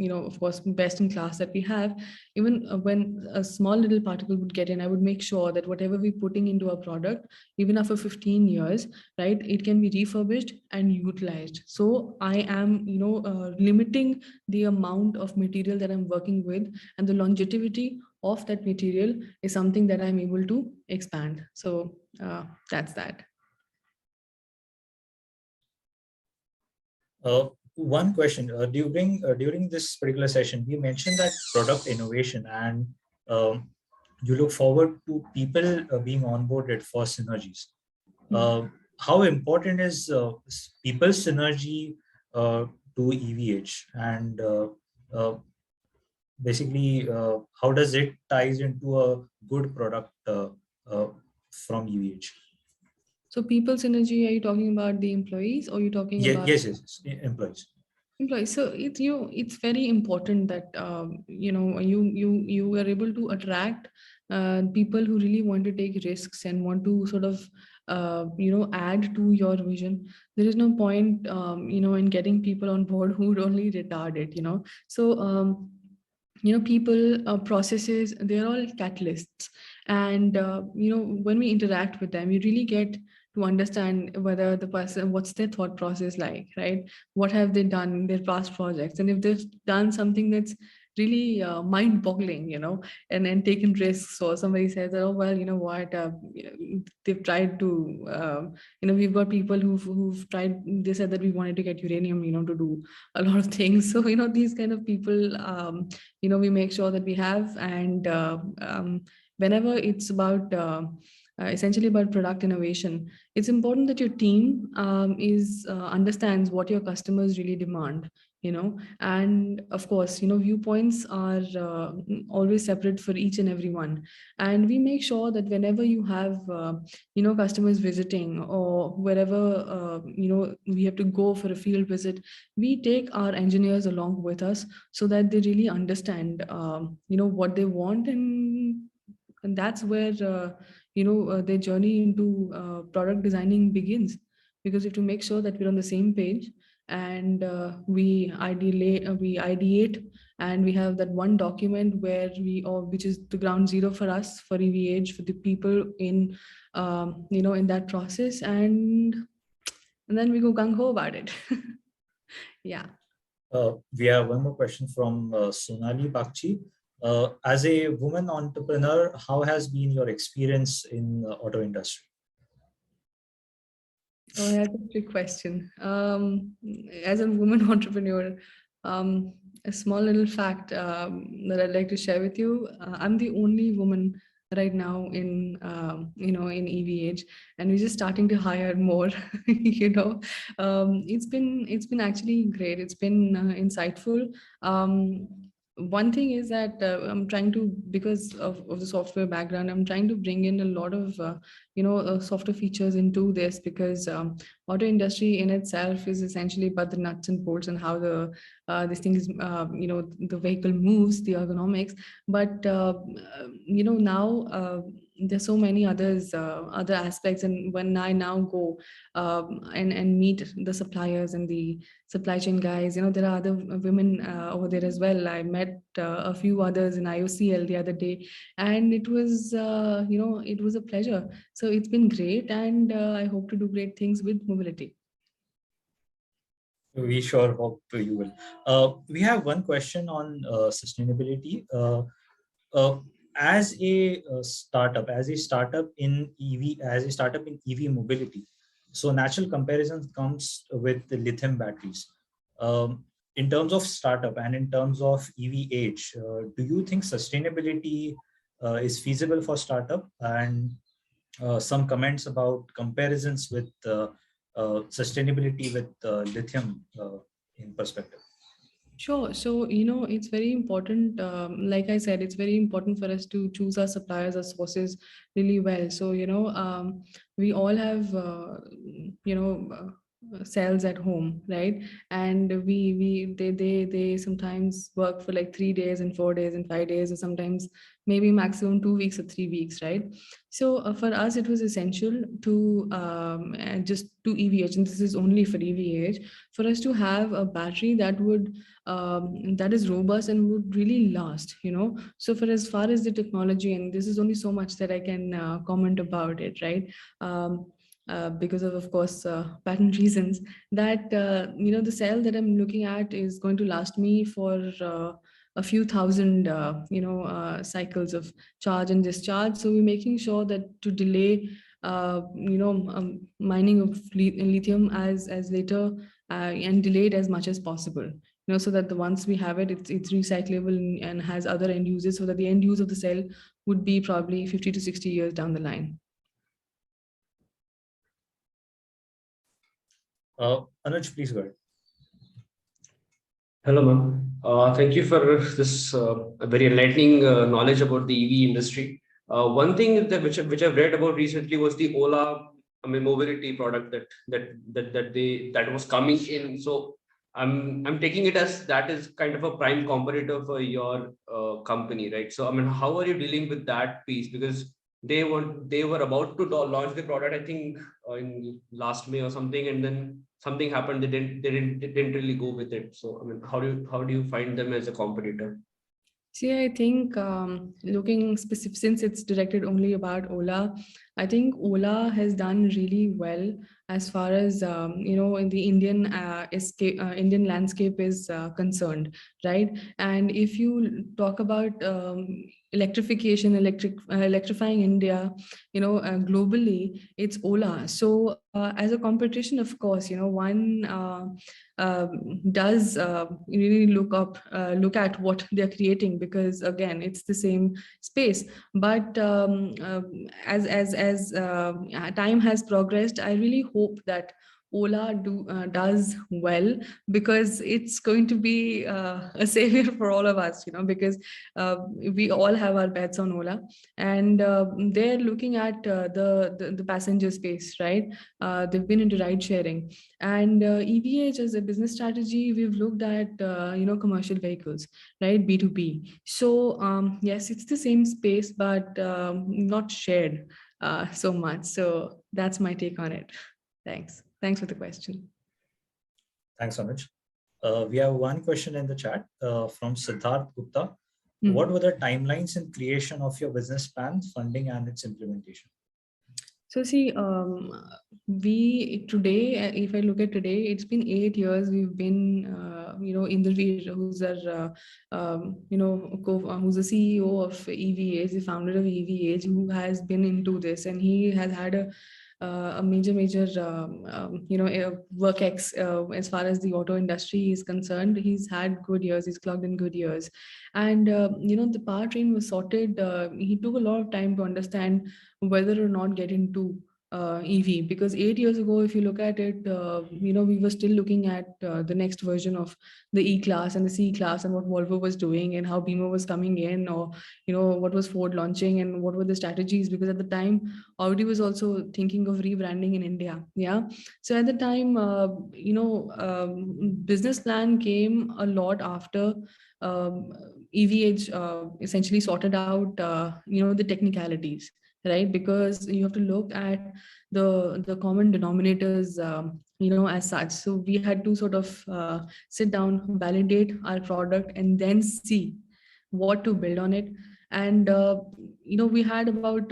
of course best in class that we have. Even when a small little particle would get in, I would make sure that whatever we're putting into a product, even after 15 years, right, it can be refurbished and utilized. So I am limiting the amount of material that I'm working with, and the longevity of that material is something that I'm able to expand. So that's that. One question, during this particular session, we mentioned that product innovation, and you look forward to people being onboarded for synergies. How important is people synergy to EVH, and basically how does it ties into a good product from EVH? So people synergy, are you talking about the employees, or are you talking about? Yes, employees. So it's very important that you are able to attract people who really want to take risks and want to sort of add to your vision. There is no point in getting people on board who would only retard it. So people, processes, they're all catalysts, and when we interact with them, you really get to understand whether the person, what's their thought process like, right? What have they done in their past projects, and if they've done something that's really mind-boggling, and then taken risks, or somebody says that, oh well, you know what, they've tried to we've got people who've tried, they said that we wanted to get uranium to do a lot of things. So these kind of people we make sure that we have, and whenever it's about essentially about product innovation, it's important that your team understands what your customers really demand, and of course, viewpoints are always separate for each and every one. And we make sure that whenever you have, customers visiting, or wherever, we have to go for a field visit, we take our engineers along with us so that they really understand, what they want. And that's where, their journey into product designing begins, because we have to make sure that we're on the same page, and we ideate, and we have that one document where which is the ground zero for us, for EVH, for the people in in that process, and then we go gung ho about it. Yeah. We have one more question from Sonali Bakchi. As a woman entrepreneur, how has been your experience in the auto industry? Oh, that's a big question. As a woman entrepreneur, a small little fact that I'd like to share with you: I'm the only woman right now in in EVH, and we're just starting to hire more. It's been actually great. It's been insightful. One thing is that I'm trying to, because of the software background, I'm trying to bring in a lot of software features into this, because auto industry in itself is essentially about the nuts and bolts and how the this thing is, the vehicle moves, the ergonomics. But now there's so many other aspects, and when I now go and meet the suppliers and the supply chain guys, there are other women over there as well. I met a few others in IOCL the other day, and it was it was a pleasure. So it's been great, and I hope to do great things with mobility. We sure hope you will. We have one question on sustainability. As a startup in EV mobility, so natural comparison comes with the lithium batteries. In terms of startup and in terms of EVH, do you think sustainability is feasible for startup? And some comments about comparisons with sustainability with lithium in perspective. Sure. So, it's very important. Like I said, it's very important for us to choose our suppliers, our sources really well. So, we all have, cells at home, right? And they sometimes work for like 3 days and 4 days and 5 days, or sometimes maybe maximum 2 weeks or 3 weeks, right? So for us, it was essential to just to EVH, and this is only for EVH, for us to have a battery that would that is robust and would really last. So for as far as the technology, and this is only so much that I can comment about it, right? Because of course, patent reasons, that the cell that I'm looking at is going to last me for a few thousand cycles of charge and discharge. So we're making sure that to delay mining of lithium as later and delayed as much as possible, so that once we have it, it's recyclable and has other end uses, so that the end use of the cell would be probably 50 to 60 years down the line. Anuj, please go ahead. Hello, ma'am. Thank you for this very enlightening knowledge about the EV industry. One thing which I've read about recently was the Ola, mobility product that was coming in. So I'm taking it as that is kind of a prime competitor for your company, right? So how are you dealing with that piece? Because they were about to launch the product, I think in last May or something, and then something happened. They didn't really go with it. So how do you find them as a competitor? See, I think looking specific, since it's directed only about Ola, I think Ola has done really well as far as in the Indian landscape is concerned, right? And if you talk about electrification, electrifying India, globally, it's Ola. So as a competition, of course, one does really look at what they're creating, because again, it's the same space. But as time has progressed, I really hope that Ola does well, because it's going to be a savior for all of us, because we all have our bets on Ola, and they're looking at the passenger space, right? They've been into ride sharing, and EVH as a business strategy, we've looked at commercial vehicles, right? B2B. So yes, it's the same space, but not shared so much. So that's my take on it. Thanks for the question. Thanks, Anuj. We have one question in the chat from Siddharth Gupta. Mhm. What were the timelines in creation of your business plan, funding, and its implementation? So see, we today, if I look at today, it's been 8 years. We've been, Indraveer, who's our, who's the CEO of EVH, the founder of EVH, who has been into this, and he has had a major work as far as the auto industry is concerned. He's had good years. He's clocked in good years, and the powertrain was sorted. He took a lot of time to understand whether or not get into EV, because 8 years ago, if you look at it, we were still looking at the next version of the E-Class and the C-Class, and what Volvo was doing, and how Beamer was coming in, or what was Ford launching, and what were the strategies, because at the time Audi was also thinking of rebranding in India. Yeah, so at the time, business plan came a lot after EVH essentially sorted out the technicalities, right? Because you have to look at the common denominators as such. So we had to sort of sit down, validate our product, and then see what to build on it. And we had about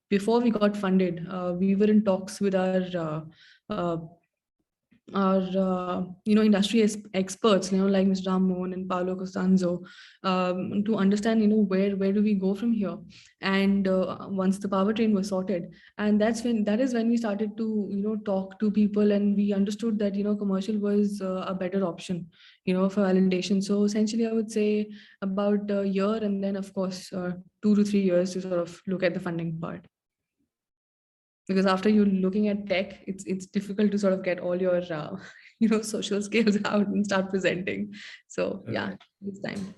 before we got funded, we were in talks with our industry experts, like Mr. Ramon and Paolo Costanzo, to understand, where do we go from here. And once the powertrain was sorted, and that is when we started to, talk to people, and we understood that, commercial was a better option, for validation. So essentially, I would say about a year, and then of course 2 to 3 years to sort of look at the funding part. Because after you're looking at tech, it's difficult to sort of get all your social skills out and start presenting. So yeah, it's time.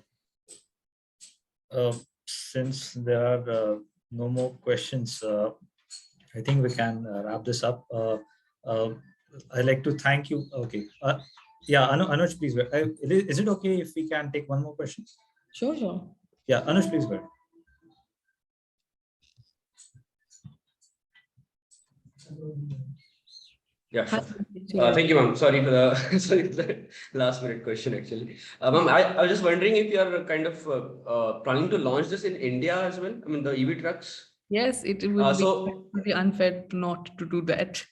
Since there are no more questions, I think we can wrap this up. I'd like to thank you. Okay. Yeah, Anuj, please. Is it okay if we can take one more question? Sure. Yeah, Anuj, please go ahead. Yeah, sure. Thank you, ma'am. Sorry for the last minute question, actually. Ma'am, I was just wondering if you are kind of planning to launch this in India as well. I mean, the EV trucks. Yes, it would be unfair not to do that.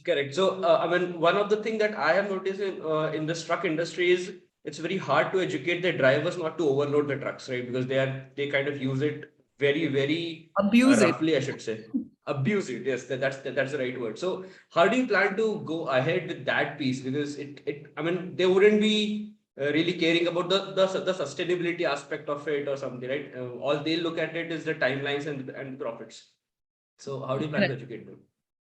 Correct. So, I mean, one of the things that I have noticed in this truck industry is it's very hard to educate the drivers not to overload the trucks, right? Because they kind of use it very roughly, I should say. Abuse it. Yes, that's the right word. So, how do you plan to go ahead with that piece? Because I mean, they wouldn't be really caring about the sustainability aspect of it or something, right? All they look at it is the timelines and profits. So, how do you plan to educate them?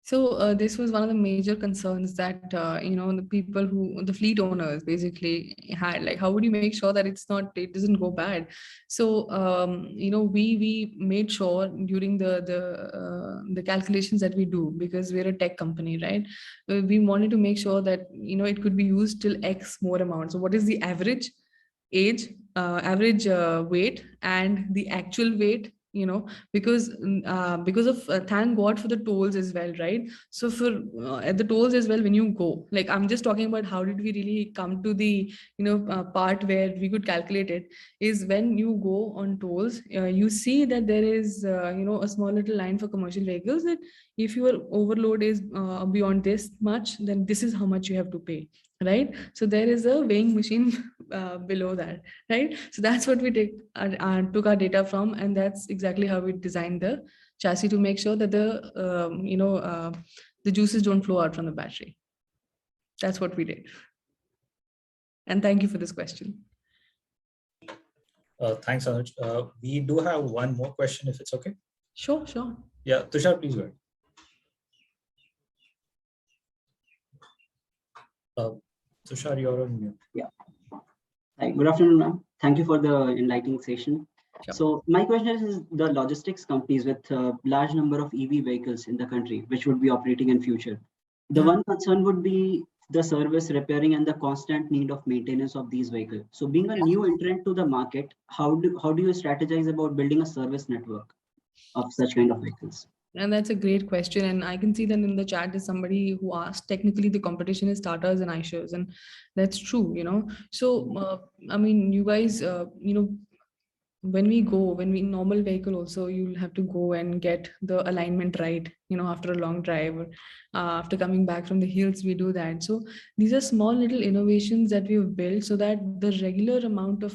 So this was one of the major concerns that the people the fleet owners basically had, like, how would you make sure that it doesn't go bad? So we made sure during the calculations that we do, because we're a tech company, right? We wanted to make sure that it could be used till X more amount. So what is the average age, average weight, and the actual weight because of thank God for the tolls as well, right? So for at the tolls as well, when you go, like I'm just talking about how did we really come to the part where we could calculate it, is when you go on tolls, you see that there is a small little line for commercial vehicles that if your overload is beyond this much, then this is how much you have to pay, right? So there is a weighing machine below that, right? So that's what we took our data from, and that's exactly how we designed the chassis to make sure that the juices don't flow out from the battery. That's what we did. And thank you for this question. Thanks, Anuj. We do have one more question, if it's okay. Sure. Yeah, Tushar, please go ahead. Tushar, you're on mute. Yeah. Hi, good afternoon, ma'am. Thank you for the enlightening session. Sure. So my question is the logistics companies with a large number of EV vehicles in the country, which would be operating in future. The one concern would be the service, repairing, and the constant need of maintenance of these vehicles. So being a new entrant to the market, how do you strategize about building a service network of such kind of vehicles? And that's a great question. And I can see that in the chat is somebody who asked, technically the competition is Tatas and iShares, and that's true, So, I mean, you guys, when we normal vehicle also, you'll have to go and get the alignment right, after a long drive, or after coming back from the hills, we do that. So these are small little innovations that we've built so that the regular amount of,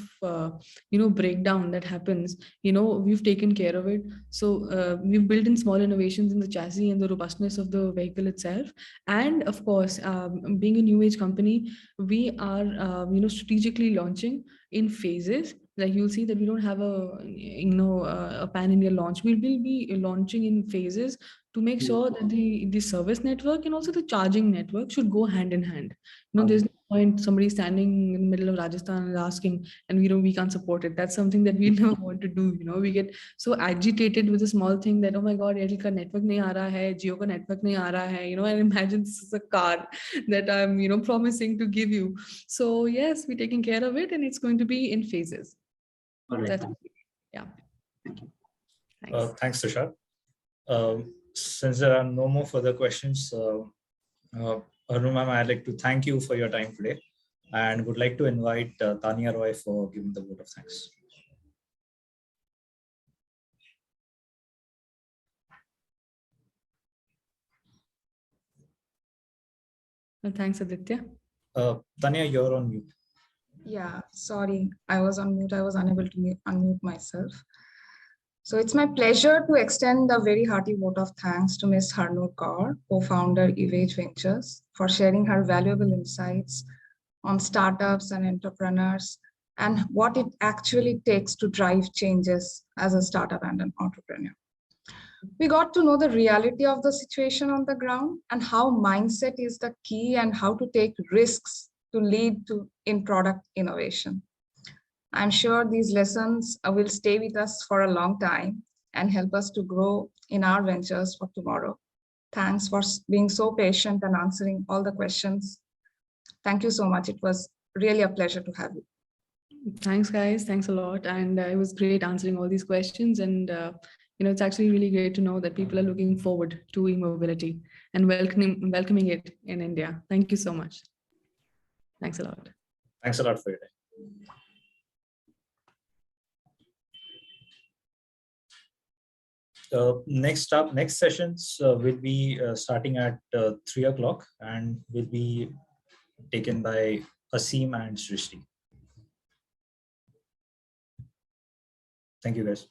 breakdown that happens, we've taken care of it. So we've built in small innovations in the chassis and the robustness of the vehicle itself. And of course, being a new age company, we are, strategically launching in phases. Like you'll see that we don't have a pan-India launch. We will be launching in phases to make sure that the service network and also the charging network should go hand in hand. There's no point somebody standing in the middle of Rajasthan and asking, and we can't support it. That's something that we never want to do. We get so agitated with a small thing that, oh my God, Airtel ka network nahi aa raha hai, Jio ka network nahi aa raha hai, and imagine this is a car that I'm, promising to give you. So yes, we're taking care of it, and it's going to be in phases. All right. Yeah. Thank you. Thanks, Tushar. Since there are no more further questions, Arun ma'am, I'd like to thank you for your time today, and would like to invite Tanya Roy for giving the vote of thanks. Well, thanks, Aditya. Tanya, you're on mute. Yeah, sorry, I was on mute. I was unable to unmute myself. So it's my pleasure to extend a very hearty vote of thanks to Ms. Harnoor Kaur, co-founder Evage Ventures, for sharing her valuable insights on startups and entrepreneurs and what it actually takes to drive changes as a startup and an entrepreneur. We got to know the reality of the situation on the ground and how mindset is the key and how to take risks to lead to in product innovation. I'm sure these lessons will stay with us for a long time and help us to grow in our ventures for tomorrow. Thanks for being so patient and answering all the questions. Thank you so much. It was really a pleasure to have you. Thanks, guys. Thanks a lot. And it was great answering all these questions. And it's actually really great to know that people are looking forward to e-mobility and welcoming it in India. Thank you so much. Thanks a lot. Thanks a lot for your time. Next sessions will be starting at 3 o'clock and will be taken by Asim and Srishti. Thank you, guys.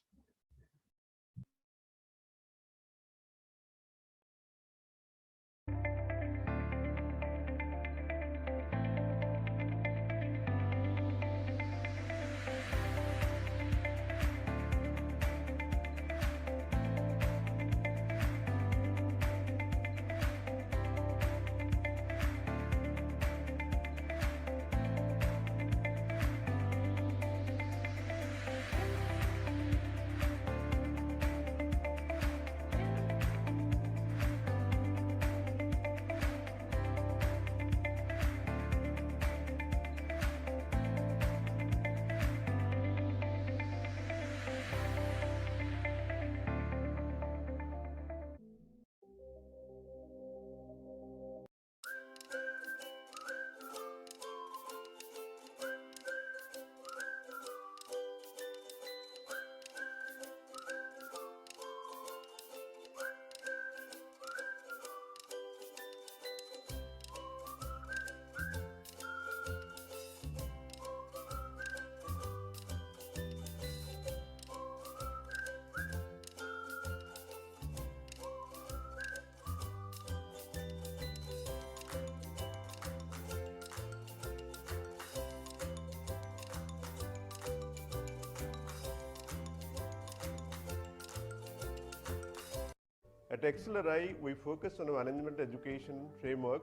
At XLRI, we focus on a management education framework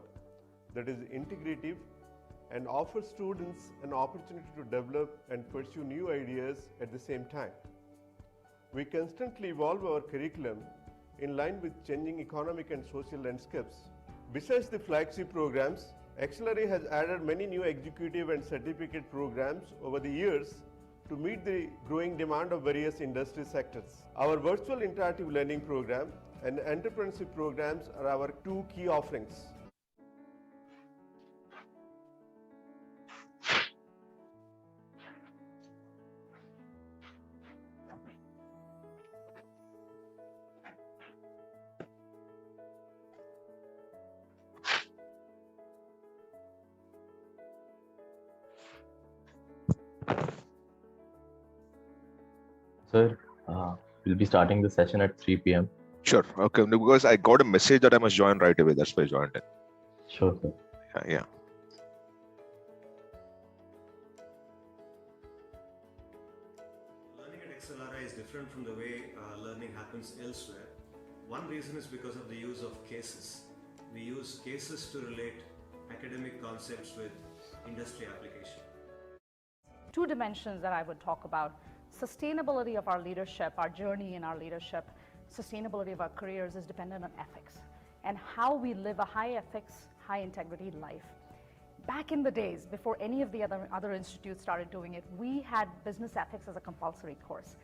that is integrative and offers students an opportunity to develop and pursue new ideas at the same time. We constantly evolve our curriculum in line with changing economic and social landscapes. Besides the flagship programs, XLRI has added many new executive and certificate programs over the years to meet the growing demand of various industry sectors. Our virtual interactive learning program and entrepreneurship programs are our two key offerings. Sir, we'll be starting the session at 3 p.m. Sure. Okay. No, because I got a message that I must join right away. That's why I joined it. Sure, sir. Yeah. Learning at XLRI is different from the way learning happens elsewhere. One reason is because of the use of cases. We use cases to relate academic concepts with industry application. Two dimensions that I would talk about: sustainability of our leadership, our journey in our leadership, sustainability of our careers is dependent on ethics and how we live a high ethics, high integrity life. Back in the days, before any of the other institutes started doing it, we had business ethics as a compulsory course.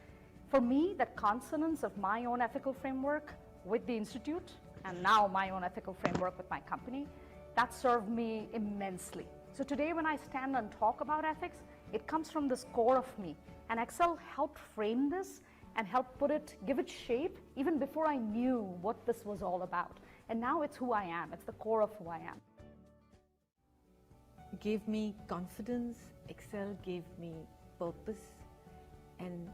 For me, that consonance of my own ethical framework with the institute and now my own ethical framework with my company, that served me immensely. So today when I stand and talk about ethics, it comes from this core of me. And Excel helped frame this and helped give it shape even before I knew what this was all about. And now it's who I am. It's the core of who I am. Gave me confidence, Excel gave me purpose, and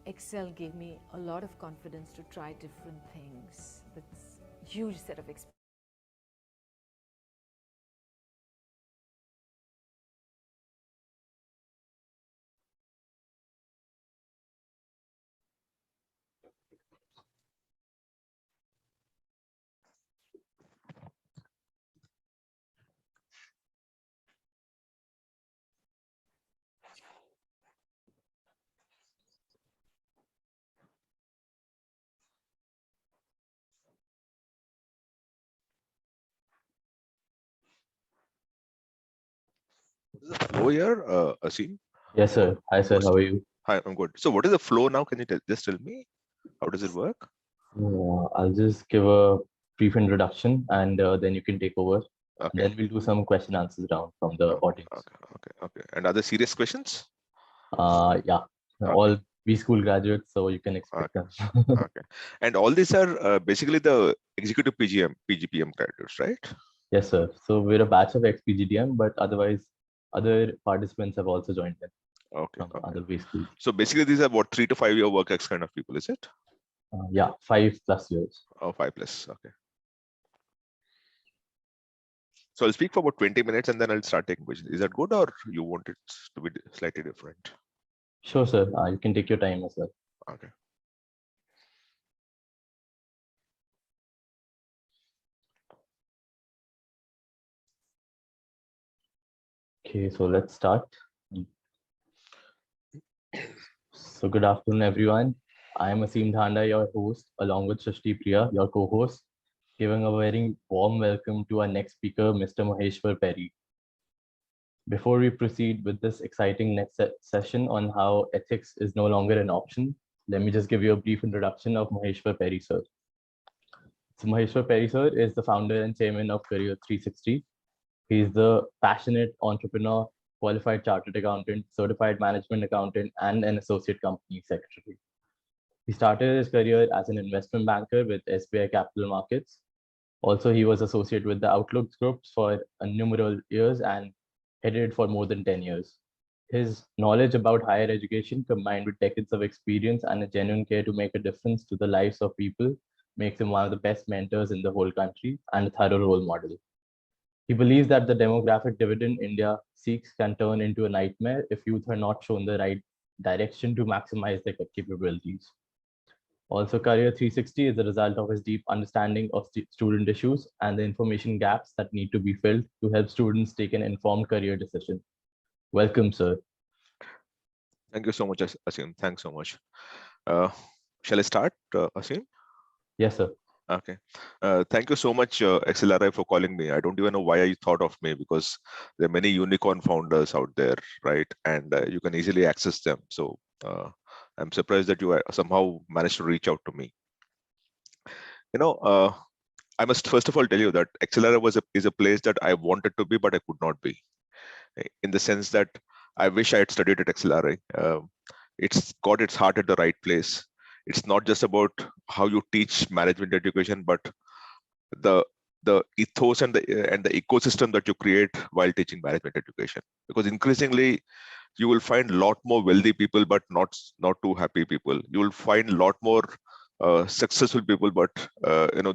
Excel gave me a lot of confidence to try different things. That's a huge set of experience. Is the flow here, Asim? Yes, sir. Hi, sir. How are you? Hi, I'm good. So what is the flow now? Can you just tell me? How does it work? I'll just give a brief introduction and then you can take over. Okay. Then we'll do some question answers round from the audience. Okay. And are there serious questions? Yeah. All B school graduates, so you can expect them. Okay. And all these are basically the executive PGPM graduates, right? Yes, sir. So we're a batch of XPGDM, but otherwise, other participants have also joined in. Okay. Other B schools. So basically, these are what 3 to 5 year work ex kind of people, is it? Yeah, 5+ years. Oh, 5+. Okay. So I'll speak for about 20 minutes and then I'll start taking questions. Is that good, or you want it to be slightly different? Sure, sir. You can take your time as well. Okay. Okay, so let's start. So good afternoon, everyone. I am Asim Dhanda, your host, along with Shrishti Priya, your co-host, giving a very warm welcome to our next speaker, Mr. Maheshwar Perry. Before we proceed with this exciting next session on how ethics is no longer an option, let me just give you a brief introduction of Maheshwar Perry, sir. So Maheshwar Perry, sir, is the founder and chairman of Career 360. He is the passionate entrepreneur, qualified chartered accountant, certified management accountant, and an associate company secretary. He started his career as an investment banker with SBI Capital Markets. Also, he was associated with the Outlook groups for innumerable years and headed for more than 10 years. His knowledge about higher education, combined with decades of experience and a genuine care to make a difference to the lives of people, makes him one of the best mentors in the whole country and a thorough role model. He believes that the demographic dividend India seeks can turn into a nightmare if youth are not shown the right direction to maximize their capabilities. Also, Career 360 is the result of his deep understanding of student issues and the information gaps that need to be filled to help students take an informed career decision. Welcome, sir. Thank you so much, Asim. Thanks so much. Shall I start, Asim? Yes, sir. Okay. Thank you so much, XLRI, for calling me. I don't even know why you thought of me, because there are many unicorn founders out there, right? And you can easily access them. So I'm surprised that you somehow managed to reach out to me. I must first of all tell you that XLRI is a place that I wanted to be, but I could not be. In the sense that I wish I had studied at XLRI. It's got its heart at the right place. It's not just about how you teach management education, but the ethos and the ecosystem that you create while teaching management education. Because increasingly, you will find a lot more wealthy people, but not too happy people. You will find a lot more successful people, but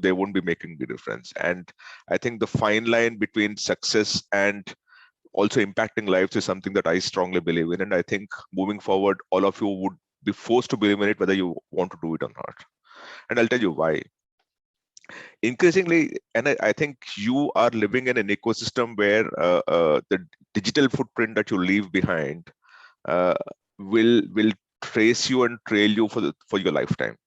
they won't be making the difference. And I think the fine line between success and also impacting lives is something that I strongly believe in. And I think moving forward, all of you would be forced to believe in it, whether you want to do it or not. And I'll tell you why. Increasingly, and I think you are living in an ecosystem where the digital footprint that you leave behind will trace you and trail you for your lifetime,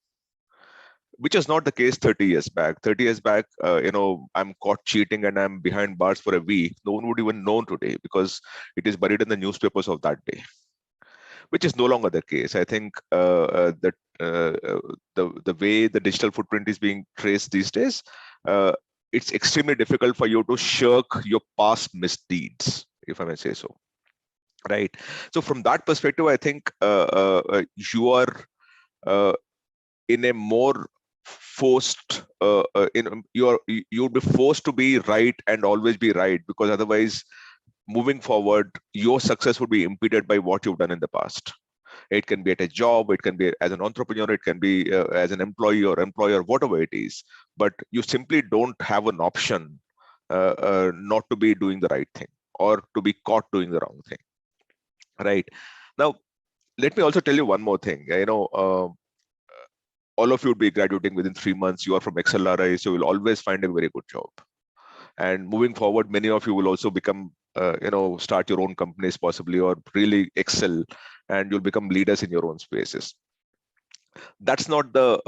which is not the case 30 years back. 30 years back, I'm caught cheating and I'm behind bars for a week. No one would even know today, because it is buried in the newspapers of that day, which is no longer the case. I think that the way the digital footprint is being traced these days, it's extremely difficult for you to shirk your past misdeeds, if I may say so. Right. So from that perspective, I think you are in a more forced you'll be forced to be right and always be right, because otherwise moving forward your success would be impeded by what you've done in the past. It can be at a job, it can be as an entrepreneur, it can be as an employee or employer, whatever it is, but you simply don't have an option not to be doing the right thing or to be caught doing the wrong thing. Right. Now let me also tell you one more thing. All of you would be graduating within 3 months. You are from XLRI, so you'll always find a very good job. And moving forward, many of you will also become, start your own companies possibly, or really excel, and you'll become leaders in your own spaces. That's not the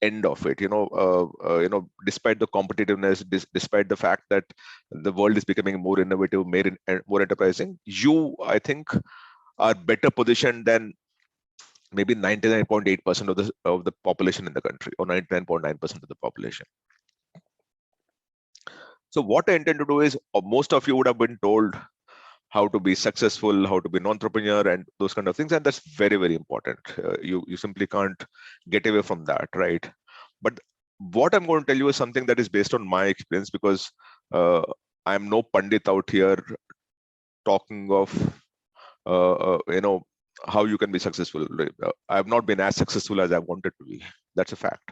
end of it. Despite the competitiveness, despite the fact that the world is becoming more innovative, more enterprising, you, I think, are better positioned than maybe 99.8% of the population in the country, or 99.9% of the population. So what I intend to do is, most of you would have been told how to be successful, how to be an entrepreneur, and those kind of things, and that's very, very important. You simply can't get away from that, right? But what I'm going to tell you is something that is based on my experience, because I'm no pundit out here talking of how you can be successful. I have not been as successful as I wanted to be. That's a fact,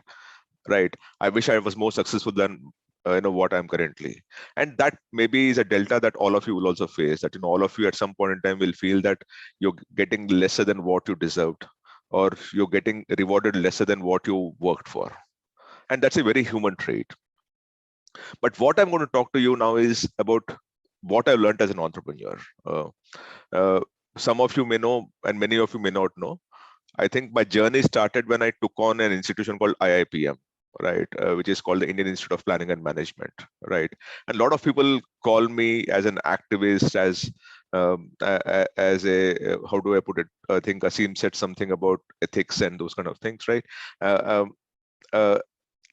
right? I wish I was more successful than what I'm currently, and that maybe is a delta that all of you will also face. That all of you at some point in time will feel that you're getting lesser than what you deserved, or you're getting rewarded lesser than what you worked for, and that's a very human trait. But what I'm going to talk to you now is about what I've learned as an entrepreneur. Some of you may know, and many of you may not know. I think my journey started when I took on an institution called IIPM, right, which is called the Indian Institute of Planning and Management, right. And a lot of people call me as an activist, as a how do I put it? I think Asim said something about ethics and those kind of things, right. A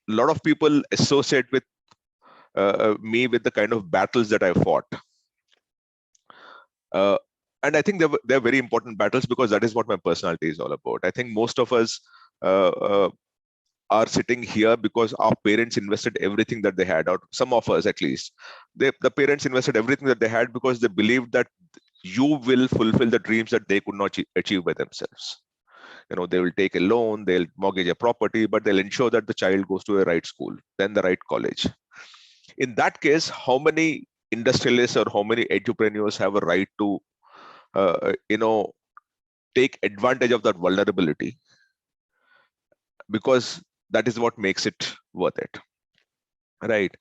lot of people associate with me with the kind of battles that I fought. And I think they're very important battles, because that is what my personality is all about. I think most of us are sitting here because our parents invested everything that they had, or some of us at least. The parents invested everything that they had because they believed that you will fulfill the dreams that they could not achieve by themselves. They will take a loan, they'll mortgage a property, but they'll ensure that the child goes to a right school, then the right college. In that case, how many industrialists or how many entrepreneurs have a right to take advantage of that vulnerability because that is what makes it worth it, right?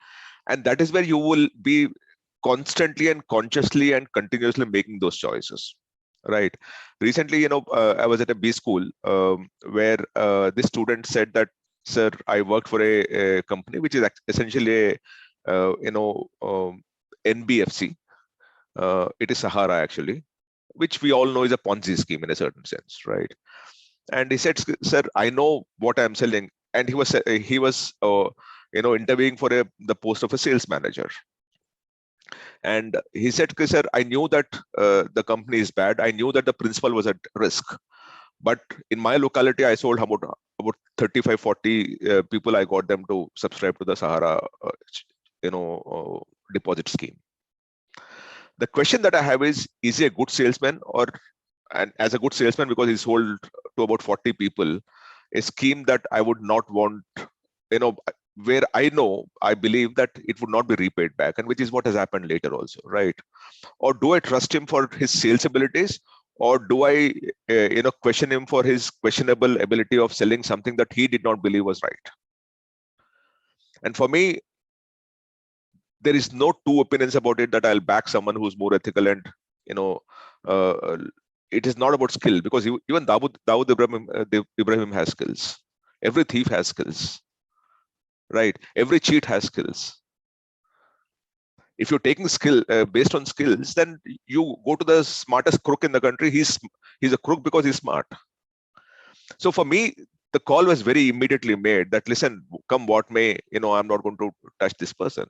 And that is where you will be constantly and consciously and continuously making those choices, right? Recently, I was at a B school where this student said that, sir, I worked for a company which is essentially a NBFC. It is Sahara actually, which we all know is a Ponzi scheme in a certain sense, right? And he said, sir, I know what I'm selling. And he was interviewing for the post of a sales manager. And he said, sir, I knew that the company is bad. I knew that the principal was at risk. But in my locality, I sold about 35, 40 people. I got them to subscribe to the Sahara, deposit scheme. The question that I have is he a good salesman, and as a good salesman, because he sold to about 40 people, a scheme that I would not want, where I believe that it would not be repaid back, and which is what has happened later also, right? Or do I trust him for his sales abilities, or do I, question him for his questionable ability of selling something that he did not believe was right? And for me, there is no two opinions about it that I'll back someone who's more ethical, and it is not about skill, because even Dawood Ibrahim has skills. Every thief has skills, right? Every cheat has skills. If you're taking skill based on skills, then you go to the smartest crook in the country. He's a crook because he's smart. So for me, the call was very immediately made that, listen, come what may, I'm not going to touch this person.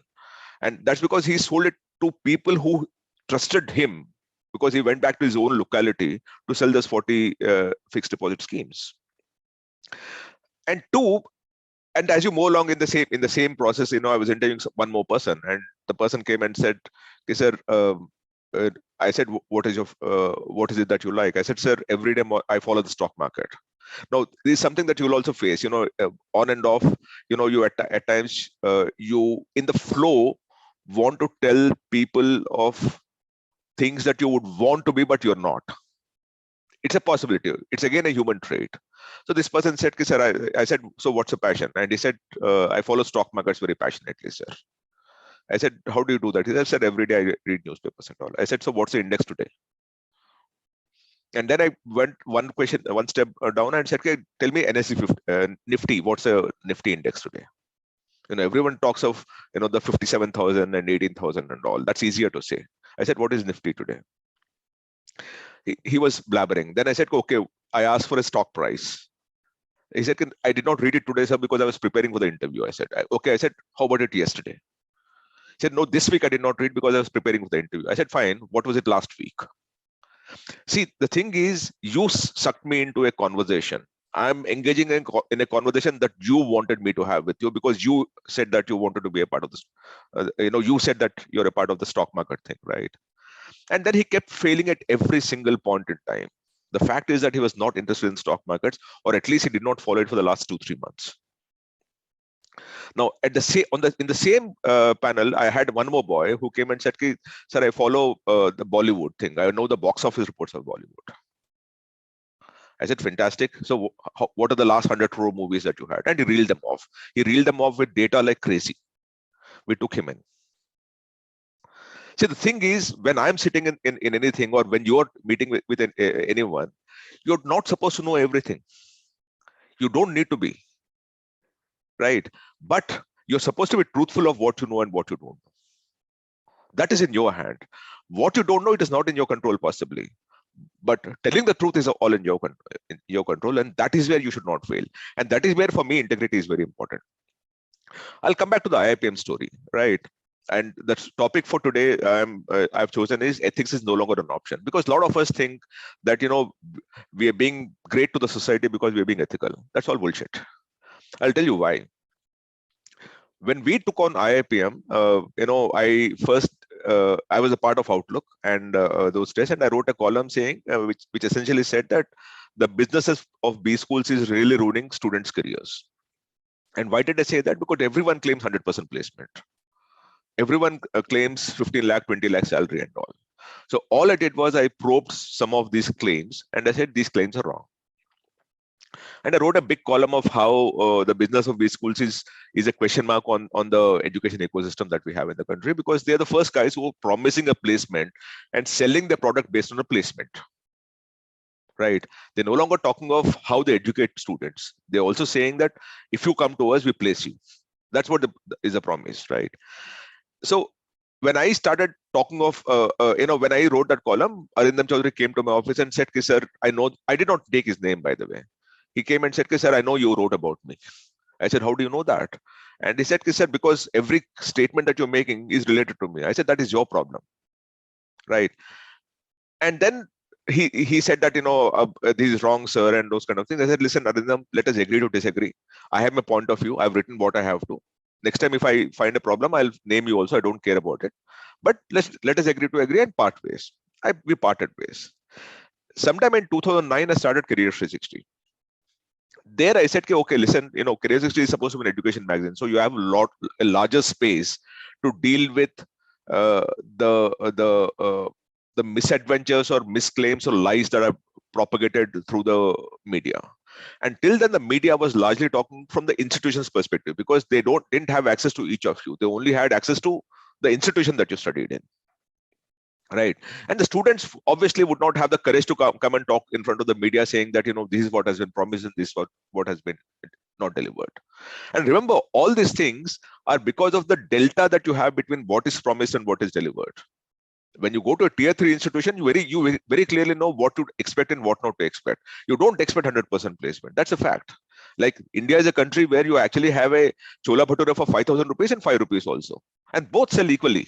And that's because he sold it to people who trusted him, because he went back to his own locality to sell those 40 fixed deposit schemes. And two, and as you move along in the same process, I was interviewing one more person, and the person came and said, okay, sir, I said, what is it that you like? I said, sir, every day I follow the stock market. Now, this is something that you will also face, on and off, you at times, you in the flow want to tell people of things that you would want to be, but you're not. It's a possibility. It's again a human trait. So this person said, sir, I said, so what's your passion? And he said, I follow stock markets very passionately, sir. I said, how do you do that? He said, every day I read newspapers and all. I said, so what's the index today? And then I went one step down and said, okay, tell me NSE 50, Nifty, what's a Nifty index today? Everyone talks of, the 57,000 and 18,000 and all. That's easier to say. I said, what is Nifty today? He was blabbering. Then I said, okay, I asked for a stock price. He said, I did not read it today, sir, because I was preparing for the interview. I said, okay. I said, how about it yesterday? He said, no, this week I did not read because I was preparing for the interview. I said, fine. What was it last week? See, the thing is, you sucked me into a conversation. I'm engaging in a conversation that you wanted me to have with you, because you said that you wanted to be a part of this. You said that you're a part of the stock market thing, right? And then he kept failing at every single point in time. The fact is that he was not interested in stock markets, or at least he did not follow it for the last 2-3 months. Now, in the same panel, I had one more boy who came and said, sir, I follow the Bollywood thing. I know the box office reports of Bollywood. I said, fantastic. So what are the last 100 crore movies that you had? And he reeled them off. He reeled them off with data like crazy. We took him in. See, the thing is, when I'm sitting in anything, or when you're meeting with anyone, you're not supposed to know everything. You don't need to be, right? But you're supposed to be truthful of what you know and what you don't know. That is in your hand. What you don't know, it is not in your control, possibly. But telling the truth is all in your control, and that is where you should not fail. And that is where, for me, integrity is very important. I'll come back to the IIPM story, right? And the topic for today I've chosen is ethics is no longer an option, because a lot of us think that we are being great to the society because we are being ethical. That's all bullshit. I'll tell you why. When we took on IIPM, I was a part of Outlook and those days, and I wrote a column saying which essentially said that the businesses of B schools is really ruining students' careers. And why did I say that? Because everyone claims 100% placement. Everyone claims 15 lakh, 20 lakh salary and all. So all I did was I probed some of these claims and I said, these claims are wrong. And I wrote a big column of how the business of these schools is a question mark on the education ecosystem that we have in the country, because they're the first guys who are promising a placement and selling the product based on a placement. Right? They're no longer talking of how they educate students. They're also saying that if you come to us, we place you. That's what is a promise, right? So when I started talking of, when I wrote that column, Arindam Chaudhary came to my office and said, sir, I did not take his name, by the way. He came and said, sir, I know you wrote about me. I said, how do you know that? And he said, sir, because every statement that you're making is related to me. I said, that is your problem, right? And then he said that, this is wrong, sir, and those kind of things. I said, listen, Arindam, let us agree to disagree. I have my point of view. I've written what I have to. Next time, if I find a problem, I'll name you also. I don't care about it. But let us agree to agree and part ways. We parted ways. Sometime in 2009, I started Career 360. There I said, okay, listen, Career 360 is supposed to be an education magazine. So you have a larger space to deal with the misadventures or misclaims or lies that are propagated through the media. Until then, the media was largely talking from the institution's perspective, because they didn't have access to each of you. They only had access to the institution that you studied in. Right. And the students obviously would not have the courage to come and talk in front of the media saying that, this is what has been promised and this is what has been not delivered. And remember, all these things are because of the delta that you have between what is promised and what is delivered. When you go to a tier 3 institution, you very clearly know what to expect and what not to expect. You don't expect 100% placement. That's a fact. Like India is a country where you actually have a chola bhatura for 5,000 rupees and 5 rupees also. And both sell equally.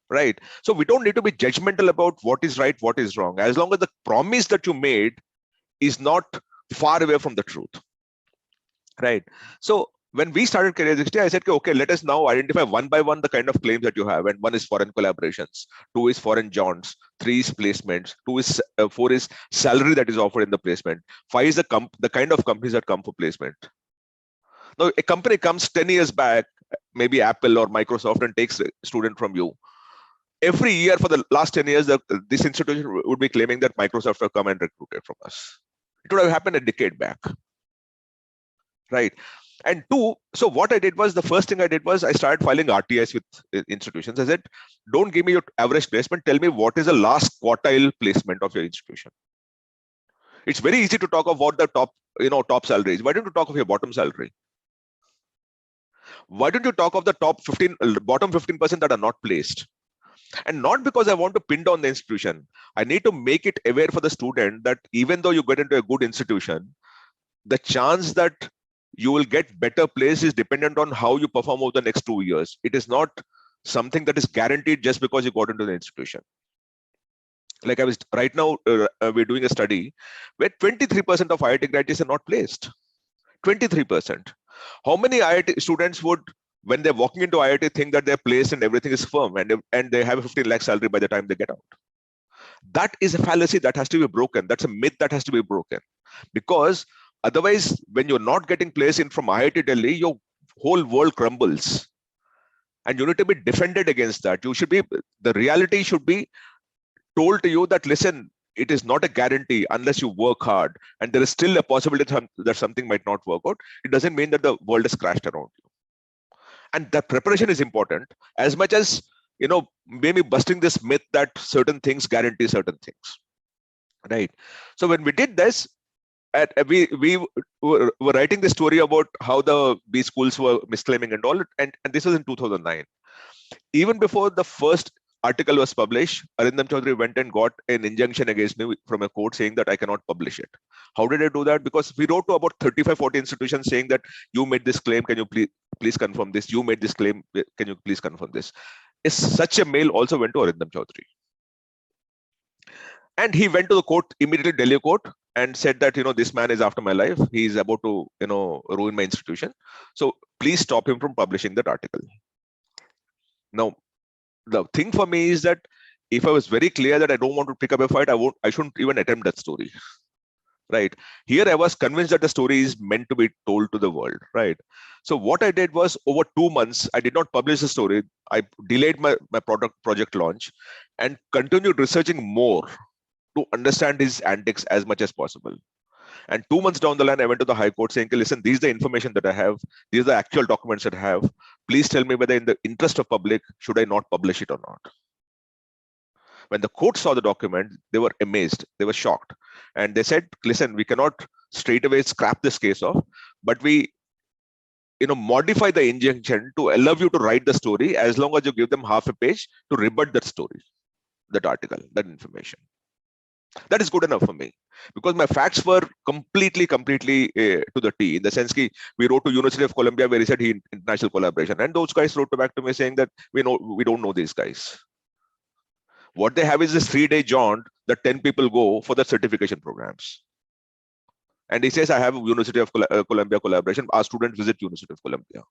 Right. So we don't need to be judgmental about what is right, what is wrong, as long as the promise that you made is not far away from the truth. Right. So when we started Career 360, I said, okay, let us now identify one by one the kind of claims that you have. And 1 is foreign collaborations, 2 is foreign jaunts, 3 is placements, 4 is salary that is offered in the placement, 5 is the kind of companies that come for placement. Now, a company comes 10 years back, maybe Apple or Microsoft, and takes a student from you. Every year for the last 10 years, this institution would be claiming that Microsoft have come and recruited from us. It would have happened a decade back. Right. And 2, so what I did was, the first thing I did was I started filing RTIs with institutions. I said, don't give me your average placement. Tell me what is the last quartile placement of your institution. It's very easy to talk about the top salaries. Why don't you talk of your bottom salary? Why don't you talk of the bottom 15% that are not placed? And not because I want to pin down the institution. I need to make it aware for the student that even though you get into a good institution, the chance that you will get better place is dependent on how you perform over the next 2 years. It is not something that is guaranteed just because you got into the institution. Like right now, we're doing a study where 23% of IIT graduates are not placed. 23%. How many IIT students would, when they're walking into IIT, think that they're placed and everything is firm and they have a 15 lakh salary by the time they get out? That is a fallacy that has to be broken. That's a myth that has to be broken. Because otherwise, when you're not getting placed in from IIT Delhi, your whole world crumbles. And you need to be defended against that. The reality should be told to you that, listen, it is not a guarantee unless you work hard. And there is still a possibility that something might not work out. It doesn't mean that the world has crashed around you. And that preparation is important as much as, maybe busting this myth that certain things guarantee certain things. Right. So when we did this, we were writing the story about how these schools were misclaiming and all, and this was in 2009. Even before the first article was published, Arindam Chaudhary went and got an injunction against me from a court saying that I cannot publish it. How did I do that? Because we wrote to about 35-40 institutions saying that you made this claim, can you please confirm this? You made this claim, can you please confirm this? Such a mail also went to Arindam Chaudhary. And he went to the court, immediately Delhi court, and said that, this man is after my life. He is about to, ruin my institution. So please stop him from publishing that article. Now, the thing for me is that if I was very clear that I don't want to pick up a fight, I shouldn't even attempt that story. Right. Here I was convinced that the story is meant to be told to the world. Right. So what I did was, over 2 months, I did not publish the story. I delayed my project launch and continued researching more to understand his antics as much as possible. And 2 months down the line, I went to the High Court saying, listen, these are the information that I have. These are the actual documents that I have. Please tell me whether in the interest of public, should I not publish it or not? When the court saw the document, they were amazed. They were shocked. And they said, listen, we cannot straight away scrap this case off, but we modify the injunction to allow you to write the story as long as you give them half a page to rebut that story, that article, that information. That is good enough for me, because my facts were completely to the T, in the sense that we wrote to University of Columbia where he said he international collaboration, and those guys wrote back to me saying that we don't know these guys. What they have is this 3-day jaunt that 10 people go for the certification programs. And he says, I have a University of Columbia collaboration. Our students visit University of Columbia.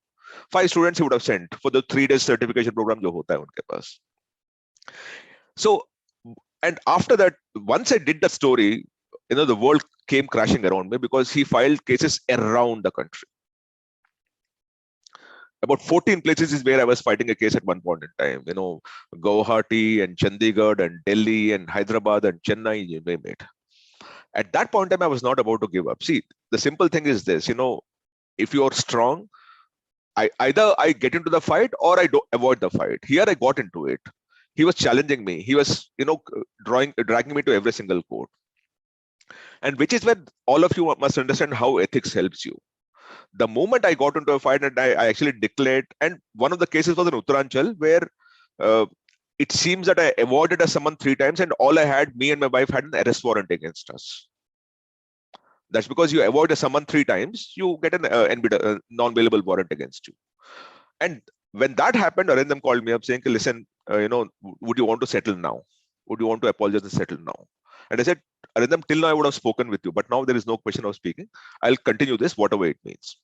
5 students he would have sent for the 3-day certification program jo hota hai unke paas. So, and after that, once I did the story, the world came crashing around me, because he filed cases around the country. About 14 places is where I was fighting a case at one point in time. Guwahati and Chandigarh and Delhi and Hyderabad and Chennai, you name it. At that point in time, I was not about to give up. See, the simple thing is this, if you are strong, either I get into the fight or I avoid the fight. Here I got into it. He was challenging me. He was, dragging me to every single court. And which is where all of you must understand how ethics helps you. The moment I got into a fight and I actually declared, and one of the cases was in Uttaranchal, where it seems that I avoided a summon 3 times, and all I had, me and my wife had an arrest warrant against us. That's because you avoid a summon 3 times, you get an non-bailable warrant against you. And when that happened, Arindam called me up saying, listen, would you want to settle now? Would you want to apologize and settle now? And I said, Arindam, till now I would have spoken with you, but now there is no question of speaking. I'll continue this, whatever it means.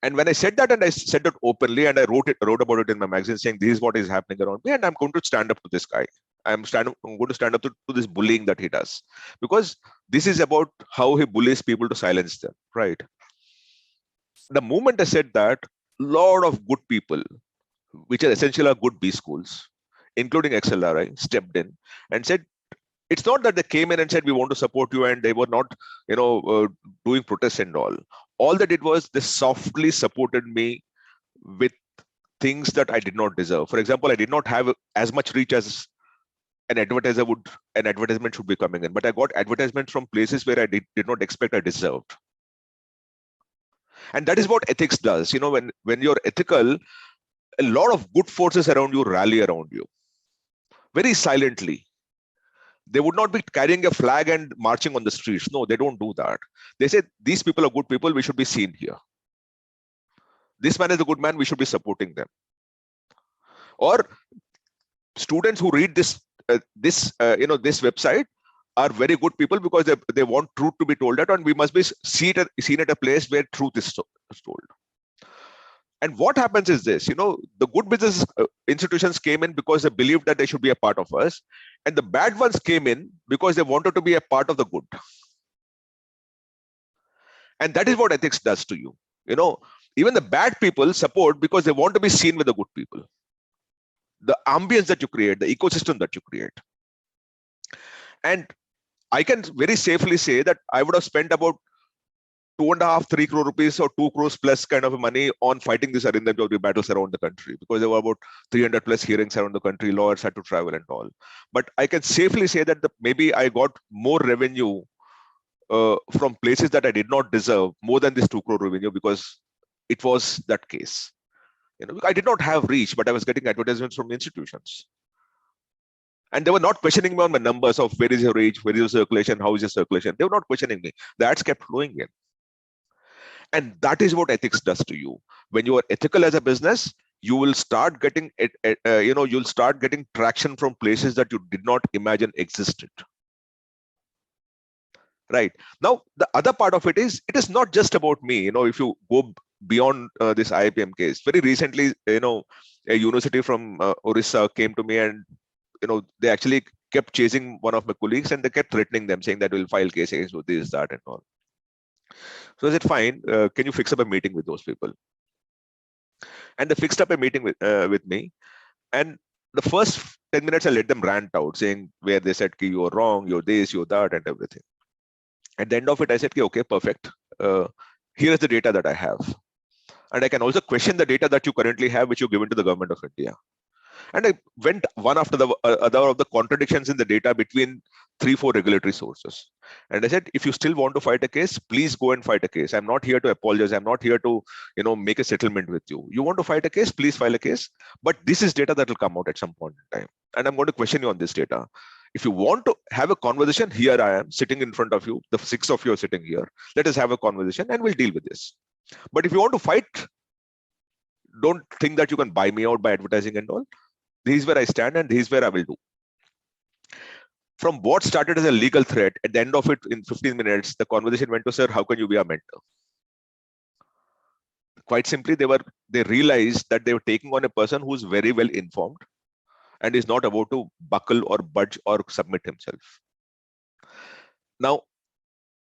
And when I said that, and I said that openly, and I wrote about it in my magazine saying, this is what is happening around me, and I'm going to stand up to this guy. I'm going to stand up to this bullying that he does, because this is about how he bullies people to silence them, right? The moment I said that, a lot of good people, which are essentially good B schools, including XLRI, stepped in and said, it's not that they came in and said, we want to support you, and they were not, doing protests and all. All they did was they softly supported me with things that I did not deserve. For example, I did not have as much reach as an advertisement should be coming in, but I got advertisements from places where I did not expect I deserved. And that is what ethics does. When you're ethical, a lot of good forces around you rally around you very silently. They would not be carrying a flag and marching on the streets. No, they don't do that. They say, these people are good people, we should be seen here. This man is a good man, we should be supporting them. Or students who read this website are very good people, because they want truth to be told at, and we must be seen at a place where truth is told. And what happens is this, the good business institutions came in because they believed that they should be a part of us, and the bad ones came in because they wanted to be a part of the good. And that is what ethics does to you. Even the bad people support because they want to be seen with the good people. The ambience that you create, the ecosystem that you create. And I can very safely say that I would have spent about 2.5-3 crore rupees or 2 crores plus kind of money on fighting these Arindam Chaudhary battles around the country, because there were about 300 plus hearings around the country. Lawyers had to travel and all. But I can safely say that maybe I got more revenue from places that I did not deserve, more than this 2 crore revenue, because it was that case. I did not have reach, but I was getting advertisements from institutions. And they were not questioning me on my numbers of where is your reach, where is your circulation, how is your circulation. They were not questioning me. The ads kept flowing in. And that is what ethics does to you. When you are ethical as a business, you will start getting you'll start getting traction from places that you did not imagine existed. Right. Now, the other part of it is not just about me. If you go beyond this IIPM case, very recently, a university from Orissa came to me, and they actually kept chasing one of my colleagues, and they kept threatening them, saying that we'll file case against this, that, and all. So I said, fine, can you fix up a meeting with those people? And they fixed up a meeting with me. And the first 10 minutes, I let them rant out, saying where they said, you're wrong, you're this, you're that, and everything. At the end of it, I said, okay, perfect. Here is the data that I have. And I can also question the data that you currently have, which you've given to the government of India. And I went one after the other of the contradictions in the data between 3-4 regulatory sources. And I said, if you still want to fight a case, please go and fight a case. I'm not here to apologize. I'm not here to, make a settlement with you. You want to fight a case, please file a case. But this is data that will come out at some point in time. And I'm going to question you on this data. If you want to have a conversation, here I am sitting in front of you. The 6 of you are sitting here. Let us have a conversation and we'll deal with this. But if you want to fight, don't think that you can buy me out by advertising and all. This is where I stand and this is where I will do. From what started as a legal threat, at the end of it, in 15 minutes, the conversation went to, sir, how can you be a mentor? Quite simply, they realized that they were taking on a person who's very well informed and is not about to buckle or budge or submit himself. Now,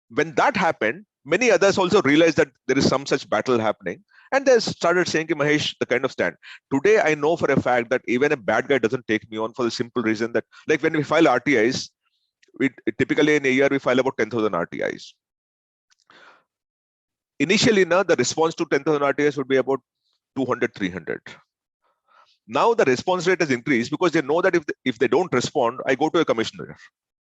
when that happened, many others also realized that there is some such battle happening. And they started saying, Mahesh, the kind of stand. Today, I know for a fact that even a bad guy doesn't take me on for the simple reason that, like when we file RTIs, typically in a year, we file about 10,000 RTIs. Initially, now the response to 10,000 RTIs would be about 200, 300. Now the response rate has increased because they know that if they don't respond, I go to a commissioner.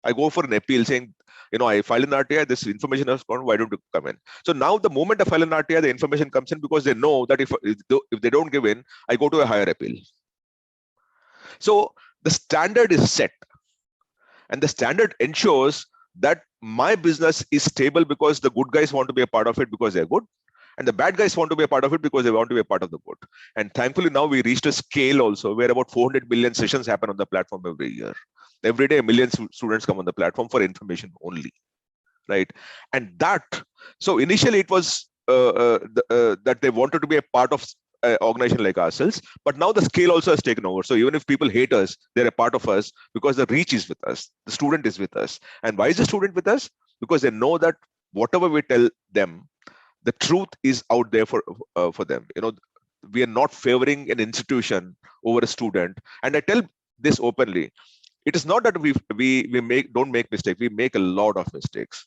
I go for an appeal saying, I filed an RTI, this information has gone, why don't you come in? So now the moment I file an RTI, the information comes in because they know that if they don't give in, I go to a higher appeal. So the standard is set. And the standard ensures that my business is stable because the good guys want to be a part of it because they're good. And the bad guys want to be a part of it because they want to be a part of the good. And thankfully, now we reached a scale also where about 400 million sessions happen on the platform every year. Every day, 1 million students come on the platform for information only, right? And so initially it was that they wanted to be a part of an organization like ourselves, but now the scale also has taken over. So even if people hate us, they're a part of us because the reach is with us, the student is with us. And why is the student with us? Because they know that whatever we tell them, the truth is out there for them. We are not favoring an institution over a student. And I tell this openly. It is not that we don't make mistakes. We make a lot of mistakes,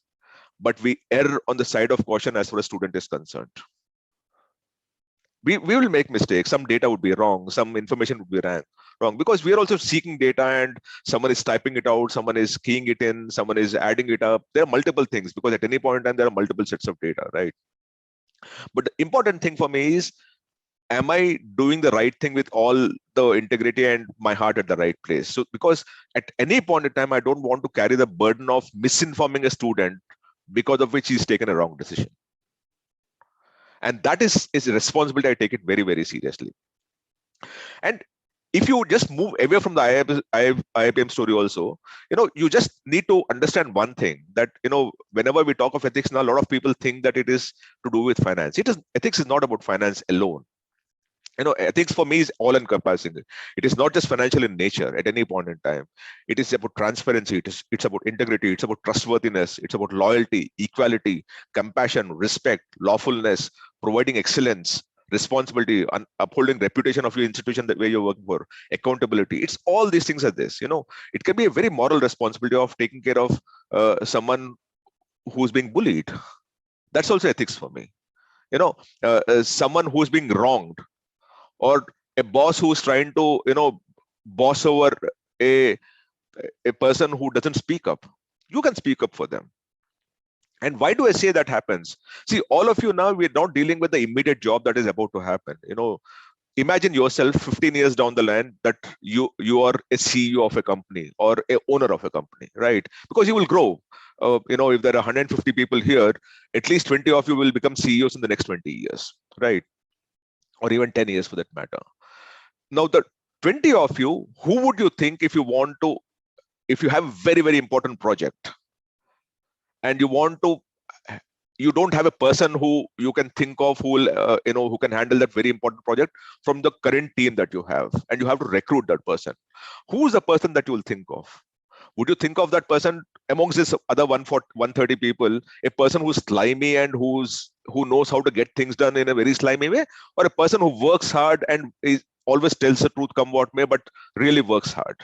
but we err on the side of caution as far as student is concerned. We will make mistakes. Some data would be wrong. Some information would be wrong because we are also seeking data and someone is typing it out. Someone is keying it in. Someone is adding it up. There are multiple things because at any point in time, there are multiple sets of data, right? But the important thing for me is, am I doing the right thing with all the integrity and my heart at the right place? So because at any point in time, I don't want to carry the burden of misinforming a student because of which he's taken a wrong decision. And that is a responsibility. I take it very, very seriously. And if you just move away from the IIPM story also, you just need to understand one thing that, whenever we talk of ethics now, a lot of people think that it is to do with finance. Ethics is not about finance alone. Ethics for me is all encompassing. It is not just financial in nature at any point in time. It is about transparency. It's about integrity. It's about trustworthiness. It's about loyalty, equality, compassion, respect, lawfulness, providing excellence, responsibility, upholding reputation of your institution that where you're working for, accountability. It's all these things are this. It can be a very moral responsibility of taking care of someone who's being bullied. That's also ethics for me. Someone who's being wronged, or a boss who's trying to, boss over a person who doesn't speak up. You can speak up for them. And why do I say that happens? See, all of you now, we're not dealing with the immediate job that is about to happen. Imagine yourself 15 years down the line that you are a CEO of a company or a owner of a company, right? Because you will grow. If there are 150 people here, at least 20 of you will become CEOs in the next 20 years, right? Or even 10 years for that matter. Now, the 20 of you, who would you think if you have a very, very important project and you don't have a person who you can think of who will, who can handle that very important project from the current team that you have, and you have to recruit that person. Who is the person that you will think of? Would you think of that person amongst this other 130 people, a person who's slimy and who knows how to get things done in a very slimy way, or a person who works hard and always tells the truth come what may, but really works hard?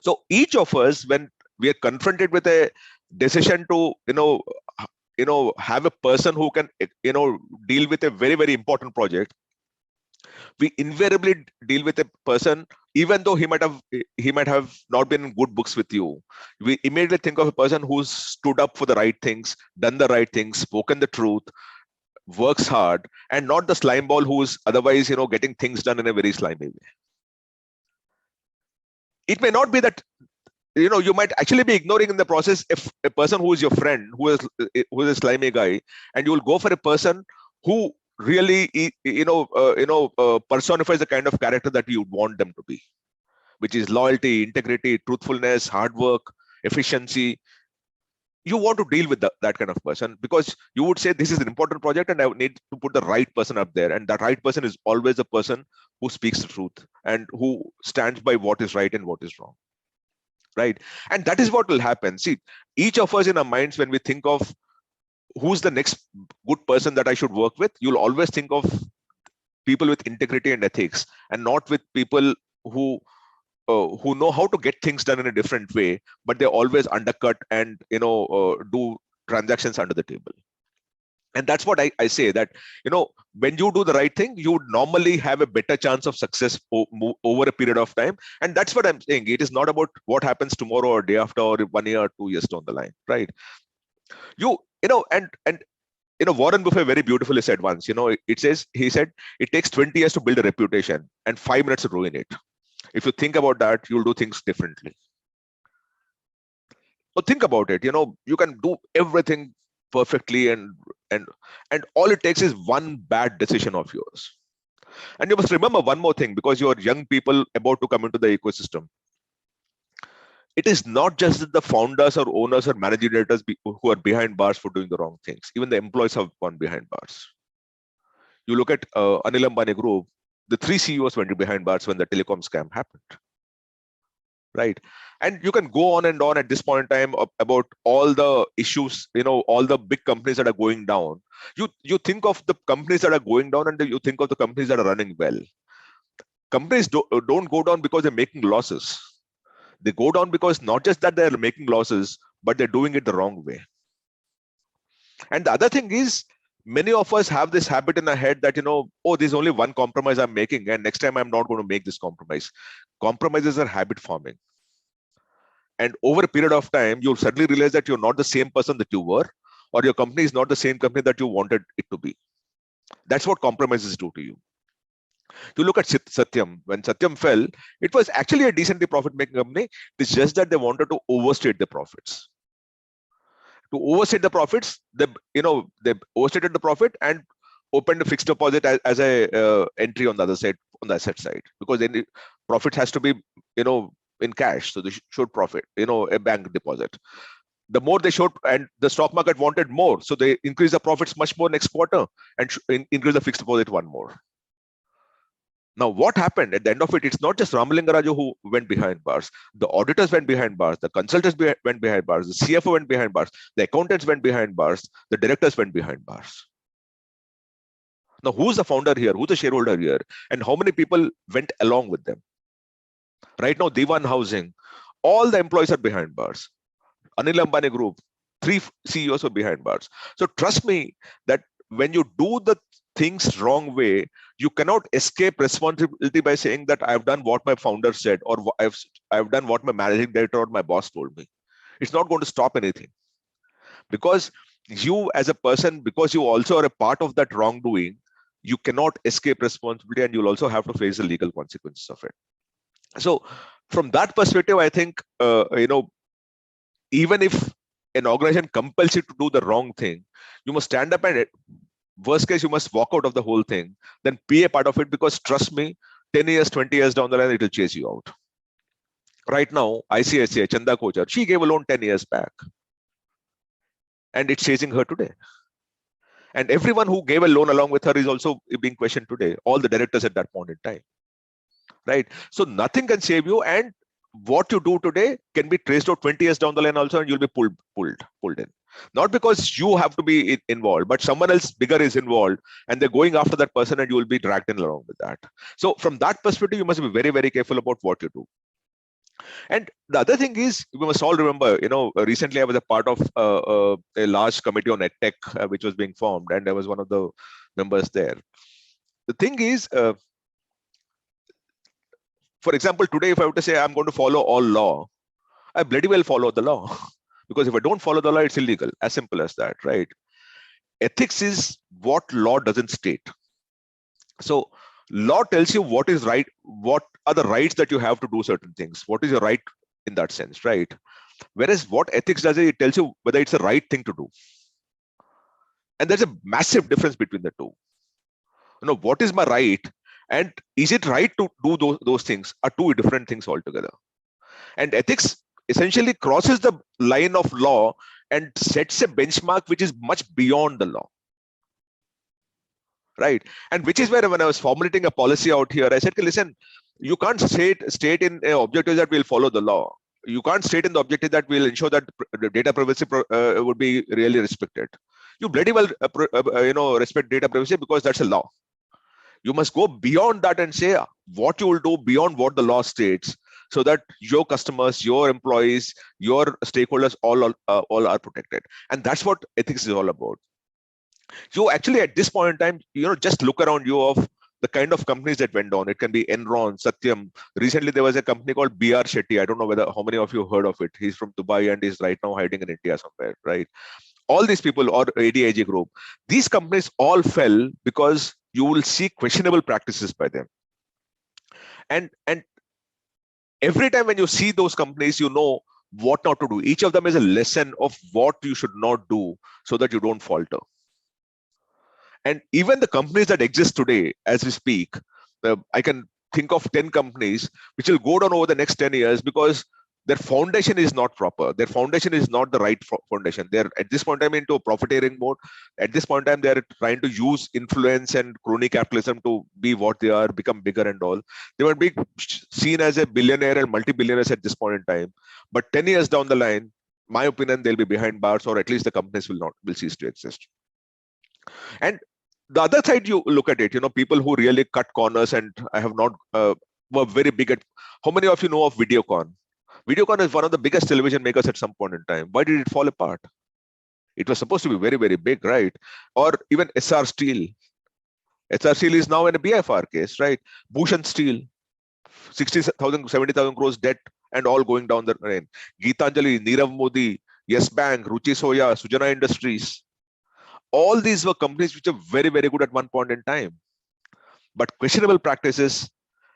So each of us, when we are confronted with a decision to, have a person who can, deal with a very, very important project, we invariably deal with a person, even though he might have not been in good books with you. We immediately think of a person who's stood up for the right things, done the right things, spoken the truth, works hard, and not the slime ball who's otherwise, getting things done in a very slimy way. It may not be that, you might actually be ignoring in the process if a person who is your friend, who is a slimy guy, and you will go for a person who really, personifies the kind of character that you would want them to be, which is loyalty, integrity, truthfulness, hard work, efficiency. You want to deal with that kind of person, because you would say, this is an important project and I need to put the right person up there. And that right person is always the person who speaks the truth and who stands by what is right and what is wrong. Right. And that is what will happen. See, each of us in our minds, when we think of who's the next good person that I should work with, you'll always think of people with integrity and ethics, and not with people who know how to get things done in a different way, but they always undercut and do transactions under the table. And that's what I say, that when you do the right thing, you would normally have a better chance of success over a period of time. And that's what I'm saying. It is not about what happens tomorrow or day after or 1 year or 2 years down the line, right? Warren Buffett very beautifully said once, he said, it takes 20 years to build a reputation and 5 minutes to ruin it. If you think about that, you'll do things differently. So think about it. You can do everything perfectly, and all it takes is one bad decision of yours. And you must remember one more thing, because you are young people about to come into the ecosystem. It is not just that the founders or owners or managing directors who are behind bars for doing the wrong things. Even the employees have gone behind bars. You look at Anil Ambani Group, the 3 CEOs went behind bars when the telecom scam happened. Right. And you can go on and on at this point in time about all the issues, all the big companies that are going down. You think of the companies that are going down, and you think of the companies that are running well. Companies don't go down because they're making losses. They go down because not just that they're making losses, but they're doing it the wrong way. And the other thing is, many of us have this habit in our head that, there's only one compromise I'm making, and next time I'm not going to make this compromise. Compromises are habit forming. And over a period of time, you'll suddenly realize that you're not the same person that you were, or your company is not the same company that you wanted it to be. That's what compromises do to you. You look at Satyam. When Satyam fell, it was actually a decently profit-making company. It's just that they wanted to overstate the profits. To overstate the profits, they overstated the profit and opened a fixed deposit as a entry on the other side, on the asset side, because then profit has to be, in cash. So they showed profit, a bank deposit. The more they showed, and the stock market wanted more, so they increased the profits much more next quarter and increase the fixed deposit one more. Now, what happened at the end of it? It's not just Ramalingaraju who went behind bars. The auditors went behind bars. The consultants went behind bars. The CFO went behind bars. The accountants went behind bars. The directors went behind bars. Now, who's the founder here? Who's the shareholder here? And how many people went along with them? Right now, Diwan Housing, all the employees are behind bars. Anil Ambani Group, 3 CEOs are behind bars. So trust me that when you do the things wrong way, you cannot escape responsibility by saying that I've done what my founder said, or I've done what my managing director or my boss told me. It's not going to stop anything, because you as a person, because you also are a part of that wrongdoing, you cannot escape responsibility, and you'll also have to face the legal consequences of it. So from that perspective, I think, even if an organization compels you to do the wrong thing, you must stand up, and worst case, you must walk out of the whole thing, then be a part of it, because trust me, 10 years, 20 years down the line, it will chase you out. Right now, ICICI, Chanda Kochar, she gave a loan 10 years back, and it's chasing her today. And everyone who gave a loan along with her is also being questioned today, all the directors at that point in time. Right? So nothing can save you, and what you do today can be traced out 20 years down the line also, and you'll be pulled in. Not because you have to be involved, but someone else bigger is involved, and they're going after that person, and you will be dragged in along with that. So from that perspective, you must be very, very careful about what you do. And the other thing is, we must all remember, recently I was a part of a large committee on EdTech, which was being formed, and I was one of the members there. The thing is, for example, today, if I were to say I'm going to follow all law, I bloody well follow the law. Because if I don't follow the law, it's illegal. As simple as that, right? Ethics is what law doesn't state. So law tells you what is right, what are the rights that you have to do certain things, what is your right in that sense, right? Whereas what ethics does is it tells you whether it's the right thing to do. And there's a massive difference between the two. What is my right and is it right to do those things are two different things altogether. And ethics essentially crosses the line of law and sets a benchmark which is much beyond the law. Right. And which is where when I was formulating a policy out here, I said, listen, you can't state in objectives that will follow the law. You can't state in the objective that will ensure that the data privacy would be really respected. You bloody well respect data privacy because that's a law. You must go beyond that and say what you will do beyond what the law states, so that your customers, your employees, your stakeholders all are protected. And that's what ethics is all about. You actually, at this point in time, just look around you of the kind of companies that went down. It can be Enron, Satyam. Recently, there was a company called BR Shetty. I don't know how many of you heard of it. He's from Dubai and is right now hiding in India somewhere, right? All these people, or ADIG Group, these companies all fell because you will see questionable practices by them. And every time when you see those companies, you know what not to do. Each of them is a lesson of what you should not do so that you don't falter. And even the companies that exist today, as we speak, I can think of 10 companies which will go down over the next 10 years because their foundation is not proper. Their foundation is not the right foundation. They're at this point in time into a profiteering mode. At this point in time, they're trying to use influence and crony capitalism to be what they are, become bigger and all. They might be seen as a billionaire and multi-billionaires at this point in time. But 10 years down the line, my opinion, they'll be behind bars, or at least the companies will cease to exist. And the other side, you look at it, people who really cut corners, and I have not were very big at. How many of you know of Videocon? Videocon is one of the biggest television makers at some point in time. Why did it fall apart? It was supposed to be very, very big, right? Or even SR Steel. SR Steel is now in a BFR case, right? Bhushan Steel, 60,000, 70,000 crores debt and all going down the drain. Geetanjali, Nirav Modi, Yes Bank, Ruchi Soya, Sujana Industries. All these were companies which are very, very good at one point in time. But questionable practices,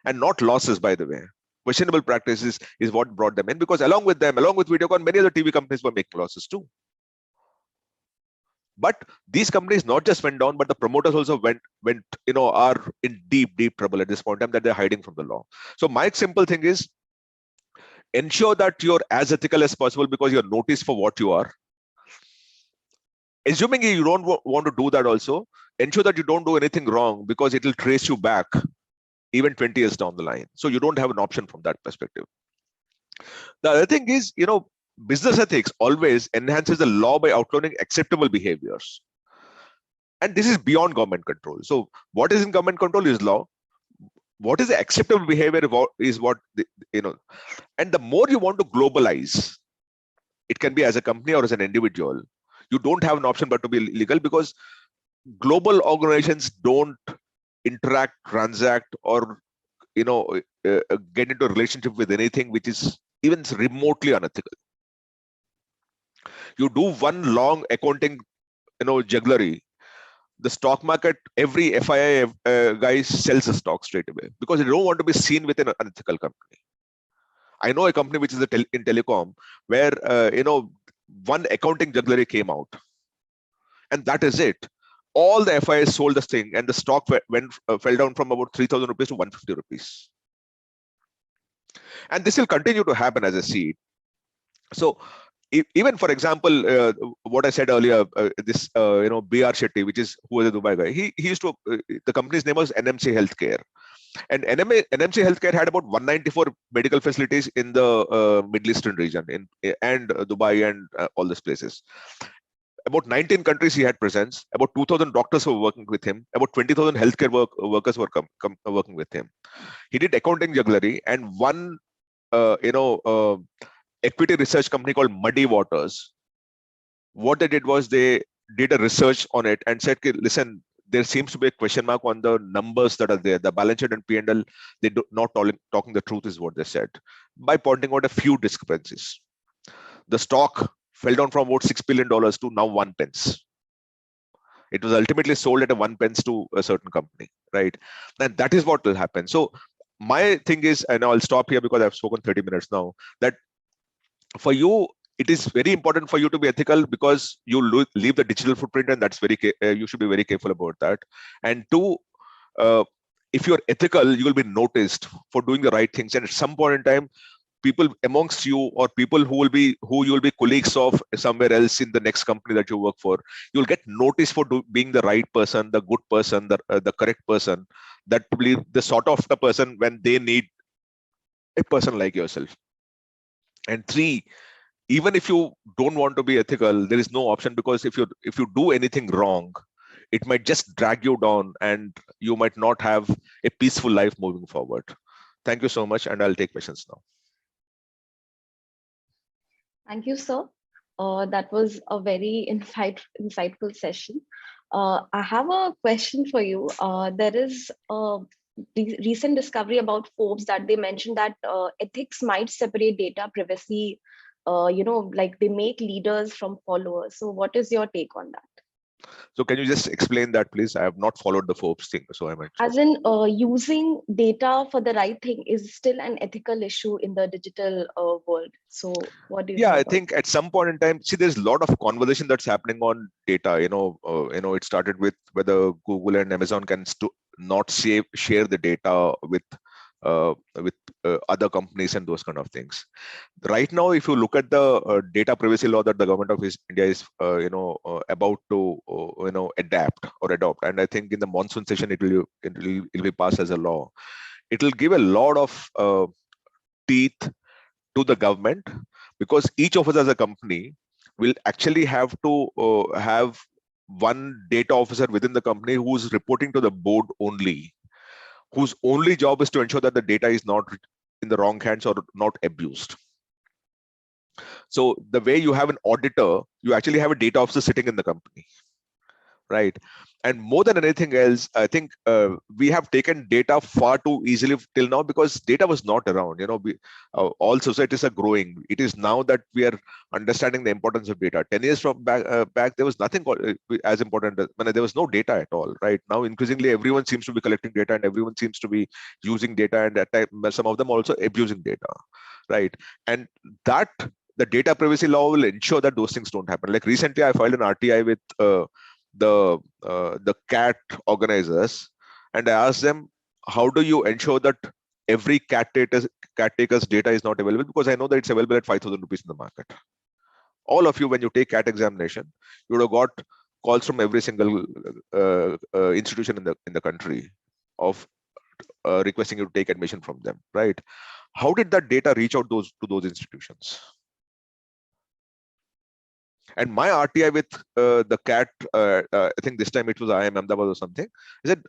and not losses, by the way, questionable practices is what brought them in, because along with Videocon, many other TV companies were making losses too. But these companies not just went down, but the promoters also are in deep trouble at this point in time, that they're hiding from the law. So my simple thing is, ensure that you're as ethical as possible because you're noticed for what you are. Assuming you don't want to do that also, ensure that you don't do anything wrong because it will trace you back even 20 years down the line. So you don't have an option from that perspective. The other thing is, business ethics always enhances the law by outlining acceptable behaviors. And this is beyond government control. So what is in government control is law. What is the acceptable behavior is what, and the more you want to globalize, it can be as a company or as an individual, you don't have an option but to be legal, because global organizations don't interact, transact, or get into a relationship with anything which is even remotely unethical. You do one long accounting, jugglery. The stock market, every FII guy sells the stock straight away because they don't want to be seen with an unethical company. I know a company which is in telecom where one accounting jugglery came out, and that is it. All the FIIs sold this thing, and the stock fell down from about 3,000 rupees to 150 rupees. And this will continue to happen as I see it. So even, for example, what I said earlier, this BR Shetty, who was a Dubai guy, he used to, the company's name was NMC Healthcare. And NMC Healthcare had about 194 medical facilities in the Middle Eastern region, and Dubai and all these places. About 19 countries he had presence. About 2,000 doctors were working with him. About 20,000 healthcare workers were working with him. He did accounting jugglery, and one equity research company called Muddy Waters. What they did was they did a research on it and said, okay, listen, there seems to be a question mark on the numbers that are there. The balance sheet and P&L, they do not talking the truth is what they said, by pointing out a few discrepancies. The stock fell down from about $6 billion to now 1 pence. It was ultimately sold at a 1 pence to a certain company, right? And that is what will happen. So my thing is, and I'll stop here because I've spoken 30 minutes now, that for you, it is very important for you to be ethical because you leave the digital footprint, and that's very you should be very careful about that. And two, if you're ethical, you will be noticed for doing the right things, and at some point in time, people amongst you or people who you will be colleagues of somewhere else in the next company that you work for, you'll get noticed for being the right person, the good person, the correct person, that will be the sort of the person when they need a person like yourself. And three, even if you don't want to be ethical, there is no option, because if you do anything wrong, it might just drag you down and you might not have a peaceful life moving forward. Thank you so much, and I'll take questions now. Thank you, sir. That was a very insightful session. I have a question for you. There is a recent discovery about Forbes that they mentioned that ethics might separate data privacy. Like they make leaders from followers. So what is your take on that? So can you just explain that, please? I have not followed the Forbes thing, so I might. As in, using data for the right thing is still an ethical issue in the digital world. So what do you think? I think at some point in time, see, there's a lot of conversation that's happening on data. It started with whether Google and Amazon can not share the data with other companies and those kind of things. Right now, if you look at the data privacy law that the government of India is about to adapt or adopt, and I think in the monsoon session it will be passed as a law. It will give a lot of teeth to the government, because each of us as a company will actually have to have one data officer within the company who's reporting to the board only, whose only job is to ensure that the data is not in the wrong hands or not abused. So the way you have an auditor, you actually have a data officer sitting in the company, right? And more than anything else, I think we have taken data far too easily till now, because data was not around. All societies are growing. It is now that we are understanding the importance of data. 10 years from back, there was nothing as important when there was no data at all. Right now, increasingly, everyone seems to be collecting data, and everyone seems to be using data, and at times, some of them also abusing data, right? And that the data privacy law will ensure that those things don't happen. Like recently, I filed an RTI with the CAT organizers, and I asked them, how do you ensure that every cat taker's data is not available? Because I know that it's available at 5,000 rupees in the market. All of you, when you take CAT examination, you would have got calls from every single institution in the country of requesting you to take admission from them, right? How did that data reach out to those institutions? And my RTI with the CAT, I think this time it was IIM Ahmedabad or something, I said,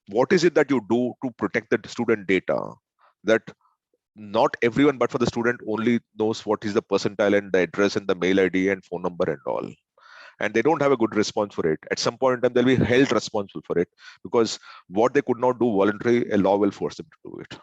what is it that you do to protect the student data that not everyone but for the student only knows what is the percentile and the address and the mail ID and phone number and all? And they don't have a good response for it. At some point in time, they'll be held responsible for it, because what they could not do voluntarily, a law will force them to do it.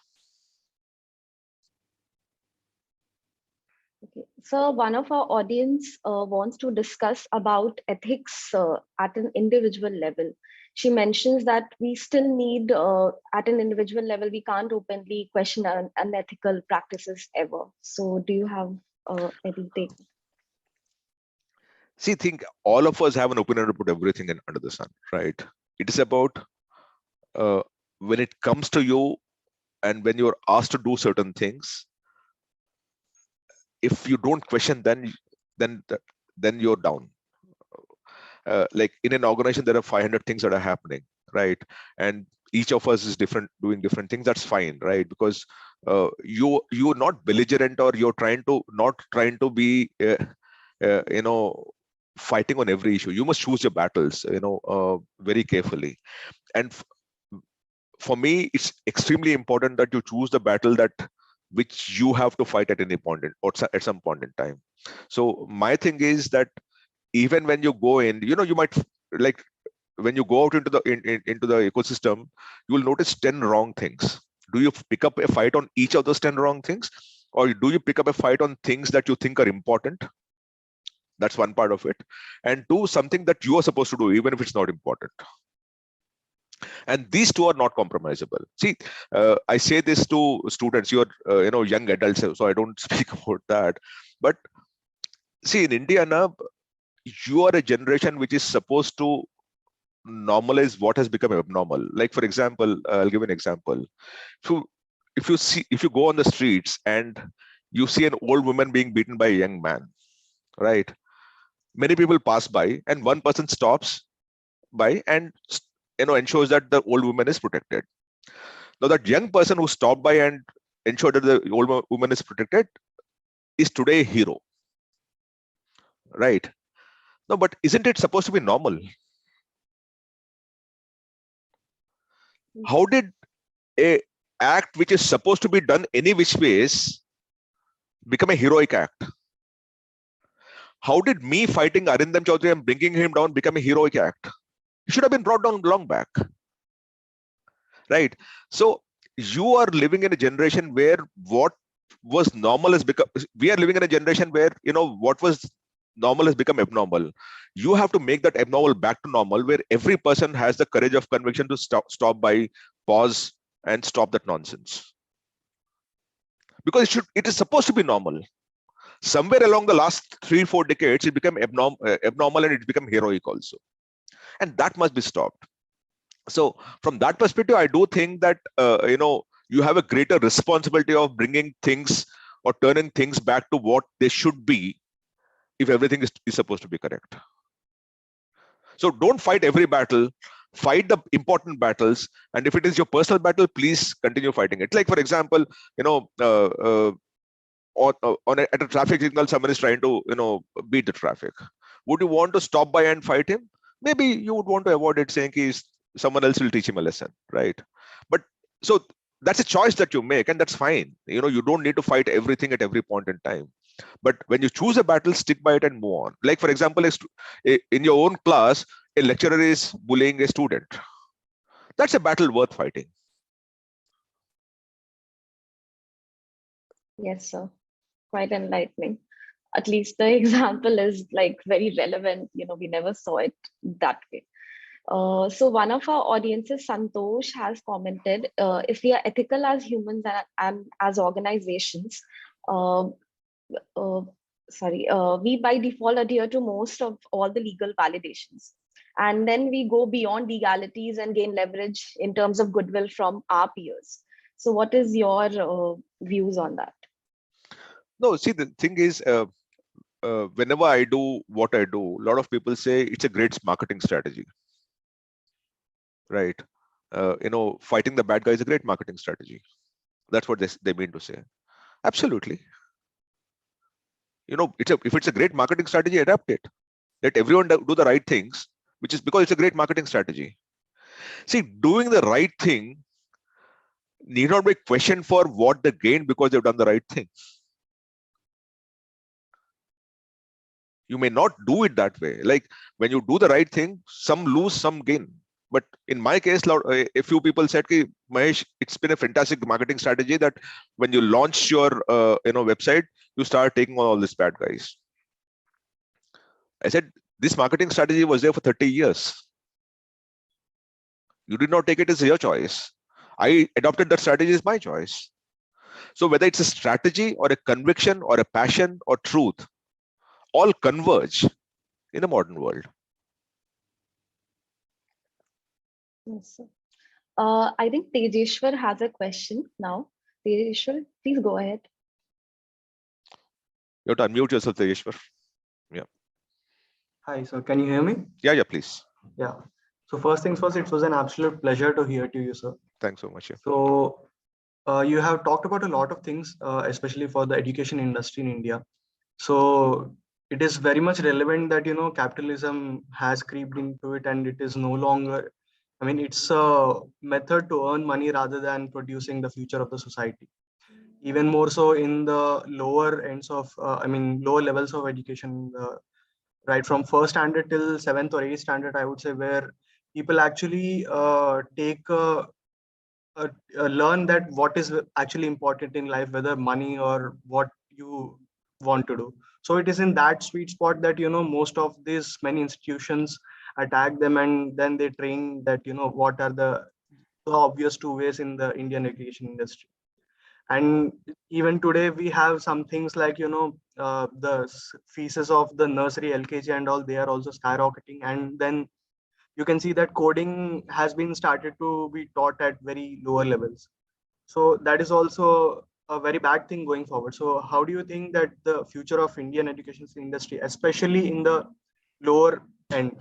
Okay. So one of our audience wants to discuss about ethics at an individual level. She mentions that we still need, at an individual level, we can't openly question unethical practices ever. So do you have any take? See, think all of us have an opinion about everything under the sun, right? It is about when it comes to you and when you're asked to do certain things, if you don't question, then you're down. Like in an organization, there are 500 things that are happening, right? And each of us is different, doing different things. That's fine, right? Because you're not belligerent, or you're not trying to be, fighting on every issue. You must choose your battles, very carefully. And for me, it's extremely important that you choose the battle that which you have to fight at any point or at some point in time. So my thing is that even when you go in, you might like when you go out into the into the ecosystem, you will notice 10 wrong things. Do you pick up a fight on each of those 10 wrong things, or do you pick up a fight on things that you think are important? That's one part of it. And two, something that you are supposed to do, even if it's not important. And these two are not compromisable. See, I say this to students, you're young adults, so I don't speak about that. But see, in India now, you are a generation which is supposed to normalize what has become abnormal. Like, for example, I'll give an example. If you go on the streets and you see an old woman being beaten by a young man, right? Many people pass by, and one person stops by and ensures that the old woman is protected. Now, that young person who stopped by and ensured that the old woman is protected is today a hero, right? No, but isn't it supposed to be normal? How did a act which is supposed to be done any which ways become a heroic act? How did me fighting Arindam Chaudhary and bringing him down become a heroic act? He should have been brought down long back, right? So you are living in a generation where what was normal has become, we are living in a generation where, what was normal has become abnormal. You have to make that abnormal back to normal, where every person has the courage of conviction to stop by, pause, and stop that nonsense. Because it is supposed to be normal. Somewhere along the last 3-4 decades, it became abnormal and it became heroic also. And that must be stopped. So from that perspective, I do think that, you have a greater responsibility of bringing things or turning things back to what they should be if everything is supposed to be correct. So don't fight every battle, fight the important battles. And if it is your personal battle, please continue fighting it. Like, for example, at a traffic signal, someone is trying to, beat the traffic. Would you want to stop by and fight him? Maybe you would want to avoid it, saying someone else will teach him a lesson, right? But so that's a choice that you make, and that's fine. You don't need to fight everything at every point in time. But when you choose a battle, stick by it and move on. Like, for example, in your own class, a lecturer is bullying a student. That's a battle worth fighting. Yes, sir. Quite enlightening. At least the example is like very relevant. We never saw it that way. So one of our audiences, Santosh, has commented, if we are ethical as humans and as organizations, we by default adhere to most of all the legal validations. And then we go beyond legalities and gain leverage in terms of goodwill from our peers. So what is your views on that? No, see, the thing is, whenever I do what I do, a lot of people say it's a great marketing strategy, right? Fighting the bad guy is a great marketing strategy. That's what they mean to say. Absolutely. If it's a great marketing strategy, adapt it. Let everyone do the right things, which is because it's a great marketing strategy. See, doing the right thing need not be questioned for what they gain because they've done the right thing. You may not do it that way. Like, when you do the right thing, some lose, some gain. But in my case, a few people said, Mahesh, it's been a fantastic marketing strategy that when you launch your website, you start taking on all these bad guys. I said, this marketing strategy was there for 30 years. You did not take it as your choice. I adopted that strategy as my choice. So whether it's a strategy or a conviction or a passion or truth, all converge in a modern world. Yes, sir. I think Tejeshwar has a question now. Tejeshwar, please go ahead. You have to unmute yourself, Tejeshwar. Yeah. Hi, sir. Can you hear me? Yeah, please. Yeah. So first things first, it was an absolute pleasure to hear to you, sir. Thanks so much. Yeah. So you have talked about a lot of things, especially for the education industry in India. So it is very much relevant that, capitalism has creeped into it, and it is no longer, it's a method to earn money rather than producing the future of the society. even more so in the lower ends of, lower levels of education, right from first standard till seventh or eighth standard, I would say, where people actually learn that what is actually important in life, whether money or what you want to do. So it is in that sweet spot that, most of these many institutions attack them, and then they train that, what are the obvious two ways in the Indian education industry. And even today we have some things like, fees of the nursery, LKG and all, they are also skyrocketing. And then you can see that coding has been started to be taught at very lower levels. So that is also a very bad thing going forward. So how do you think that the future of Indian education industry, especially in the lower end,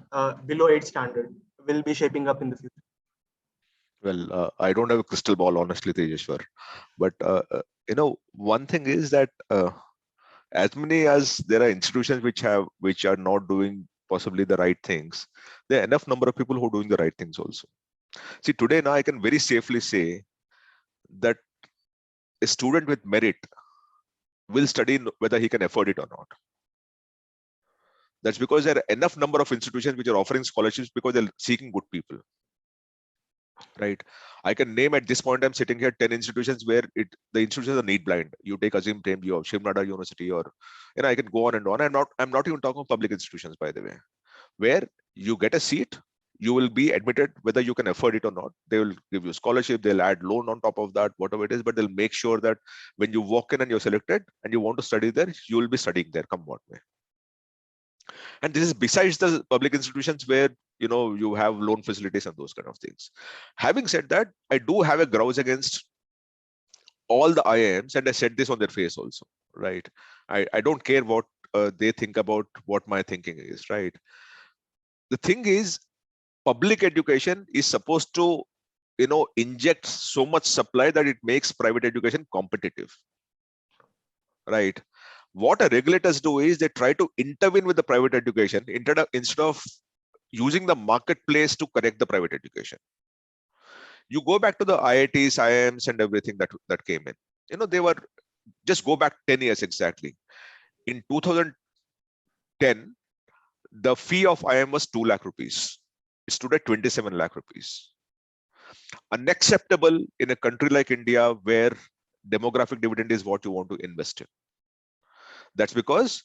below 8 standard, will be shaping up in the future? Well, I don't have a crystal ball, honestly, Tejeshwar. But one thing is that as many as there are institutions which are not doing possibly the right things, there are enough number of people who are doing the right things also. See, today now I can very safely say that a student with merit will study whether he can afford it or not. That's because there are enough number of institutions which are offering scholarships because they're seeking good people. Right, I can name at this point I'm sitting here 10 institutions where the institutions are need blind. You take Azim Premji of Shivnada University, or I can go on and on. I'm not even talking of public institutions, by the way, where you get a seat, you will be admitted whether you can afford it or not. They will give you scholarship, they'll add loan on top of that, whatever it is, but they'll make sure that when you walk in and you're selected and you want to study there, you will be studying there come what may. And this is besides the public institutions where you have loan facilities and those kind of things. Having said that, I do have a grudge against all the IIMs, and I said this on their face also, right? I don't care what they think about what my thinking is, right? The thing is, public education is supposed to inject so much supply that it makes private education competitive, right? What our regulators do is they try to intervene with the private education instead of using the marketplace to correct the private education. You go back to the IITs, IIMs and everything that came in. They were, just go back 10 years exactly. In 2010, the fee of IIM was 2 lakh rupees. It stood at 27 lakh rupees. Unacceptable in a country like India where demographic dividend is what you want to invest in. That's because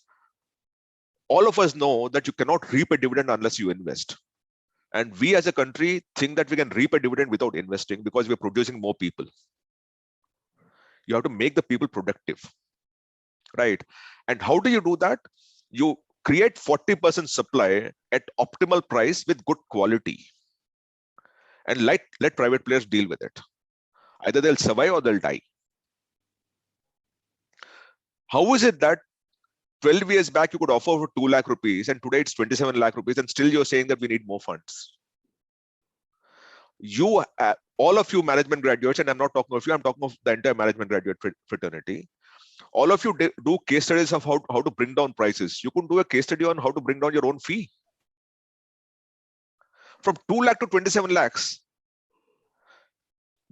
all of us know that you cannot reap a dividend unless you invest. And we as a country think that we can reap a dividend without investing because we're producing more people. You have to make the people productive, right? And how do you do that? You create 40% supply at optimal price with good quality. And let private players deal with it. Either they'll survive or they'll die. How is it that 12 years back you could offer for 2 lakh rupees and today it's 27 lakh rupees and still you're saying that we need more funds? You, all of you management graduates, and I'm not talking of you, I'm talking of the entire management graduate fraternity. All of you do case studies of how to bring down prices. You couldn't do a case study on how to bring down your own fee. From 2 lakh to 27 lakhs.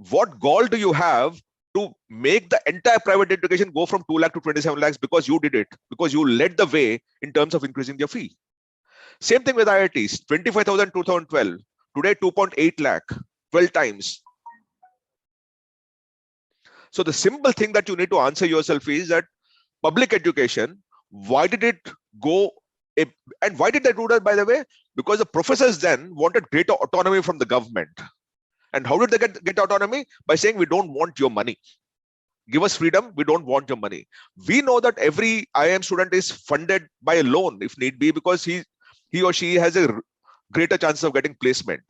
What gall do you have to make the entire private education go from 2 lakh to 27 lakhs because you did it, because you led the way in terms of increasing their fee? Same thing with IITs, 25,000 2012, today 2.8 lakh, 12 times. So the simple thing that you need to answer yourself is that public education, why did it go, and why did they do that, by the way? Because the professors then wanted greater autonomy from the government. And how did they get autonomy? By saying, we don't want your money. Give us freedom, we don't want your money. We know that every IIM student is funded by a loan if need be, because he or she has a greater chance of getting placement.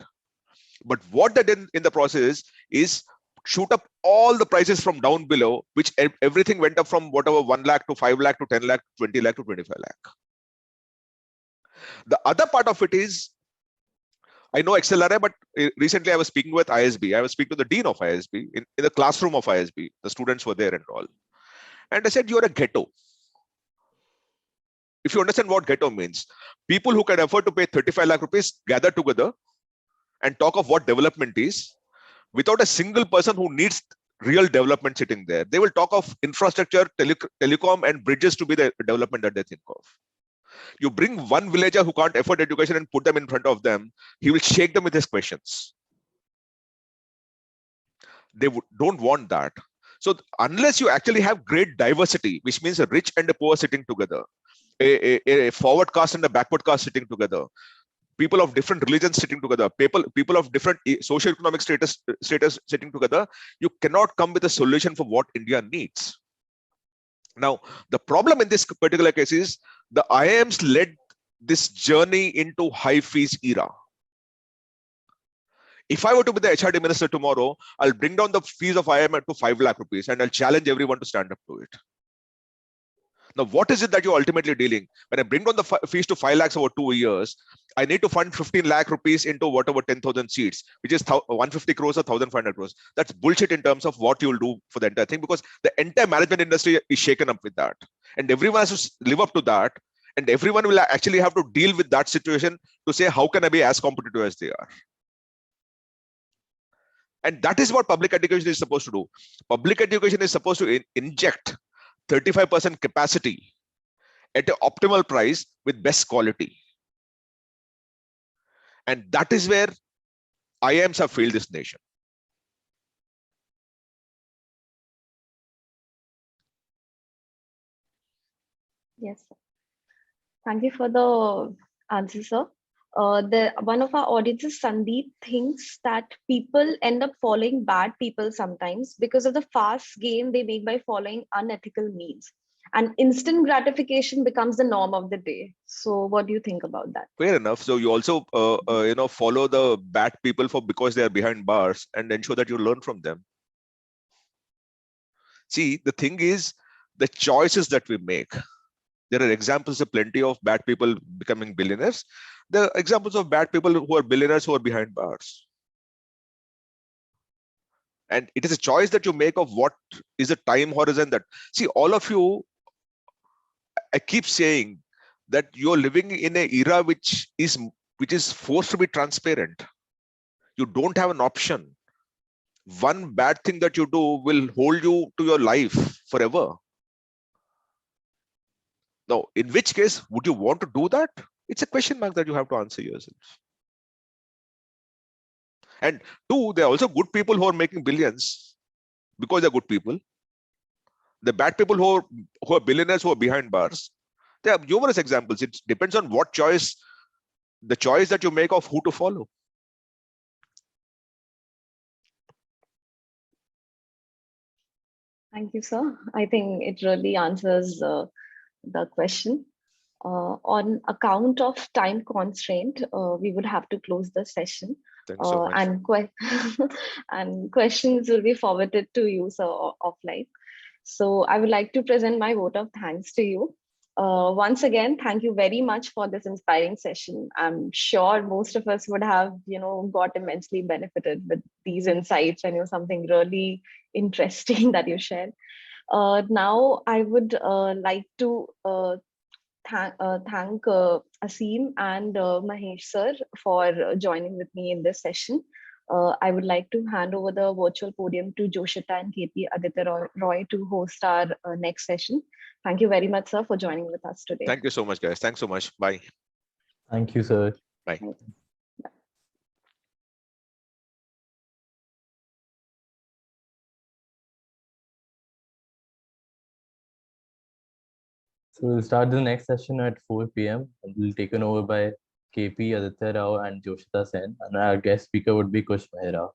But what they did in the process is shoot up all the prices from down below, which everything went up from whatever 1 lakh to 5 lakh to 10 lakh, 20 lakh to 25 lakh. The other part of it is, I know XLRI, but recently I was speaking with ISB. I was speaking to the dean of ISB in the classroom of ISB. The students were there and all. And I said, you're a ghetto. If you understand what ghetto means, people who can afford to pay 35 lakh rupees gather together and talk of what development is without a single person who needs real development sitting there. They will talk of infrastructure, telecom, and bridges to be the development that they think of. You bring one villager who can't afford education and put them in front of them, he will shake them with his questions. They don't want that. So unless you actually have great diversity, which means a rich and a poor sitting together, a forward caste and a backward caste sitting together, people of different religions sitting together, people of different socio-economic status sitting together, you cannot come with a solution for what India needs. Now, the problem in this particular case is the IIMs led this journey into high fees era. If I were to be the HRD minister tomorrow, I'll bring down the fees of IIM to 5 lakh rupees and I'll challenge everyone to stand up to it. Now, what is it that you're ultimately dealing? When I bring down the fees to 5 lakhs over 2 years, I need to fund 15 lakh rupees into whatever 10,000 seats, which is 150 crores or 1,500 crores. That's bullshit in terms of what you'll do for the entire thing, because the entire management industry is shaken up with that. And everyone has to live up to that. And everyone will actually have to deal with that situation to say, how can I be as competitive as they are? And that is what public education is supposed to do. Public education is supposed to inject 35% capacity at an optimal price with best quality. And that is where IIMs have failed this nation. Yes, sir. Thank you for the answer, sir. One of our audiences, Sandeep, thinks that people end up following bad people sometimes because of the fast gain they make by following unethical means. And instant gratification becomes the norm of the day. So what do you think about that? Fair enough. So you also follow the bad people because they are behind bars and ensure that you learn from them. See, the thing is the choices that we make. There are examples of plenty of bad people becoming billionaires. There are examples of bad people who are billionaires who are behind bars. And it is a choice that you make of what is the time horizon that, see, all of you, I keep saying that you're living in an era which is forced to be transparent. You don't have an option. One bad thing that you do will hold you to your life forever. Now, in which case, would you want to do that? It's a question mark that you have to answer yourself. And two, there are also good people who are making billions because they're good people. The bad people who are billionaires who are behind bars. There are numerous examples. It depends on what choice, the choice that you make of who to follow. Thank you, sir. I think it really answers the question. On account of time constraint, we would have to close the session. Thanks so much. And questions will be forwarded to you, sir, offline. So I would like to present my vote of thanks to you. Once again, thank you very much for this inspiring session. I'm sure most of us would have, got immensely benefited with these insights and something really interesting that you shared. Now I would like to thank Aseem and Mahesh sir for joining with me in this session. I would like to hand over the virtual podium to Joshita and KP Aditya Roy to host our next session. Thank you very much, sir, for joining with us today. Thank you so much, guys. Thanks so much. Bye. Thank you, sir. Bye. So we'll start the next session at 4 p.m. and we'll be taken over by KP Aditya Rao and Joshita Sen. And our guest speaker would be Kush Mehra.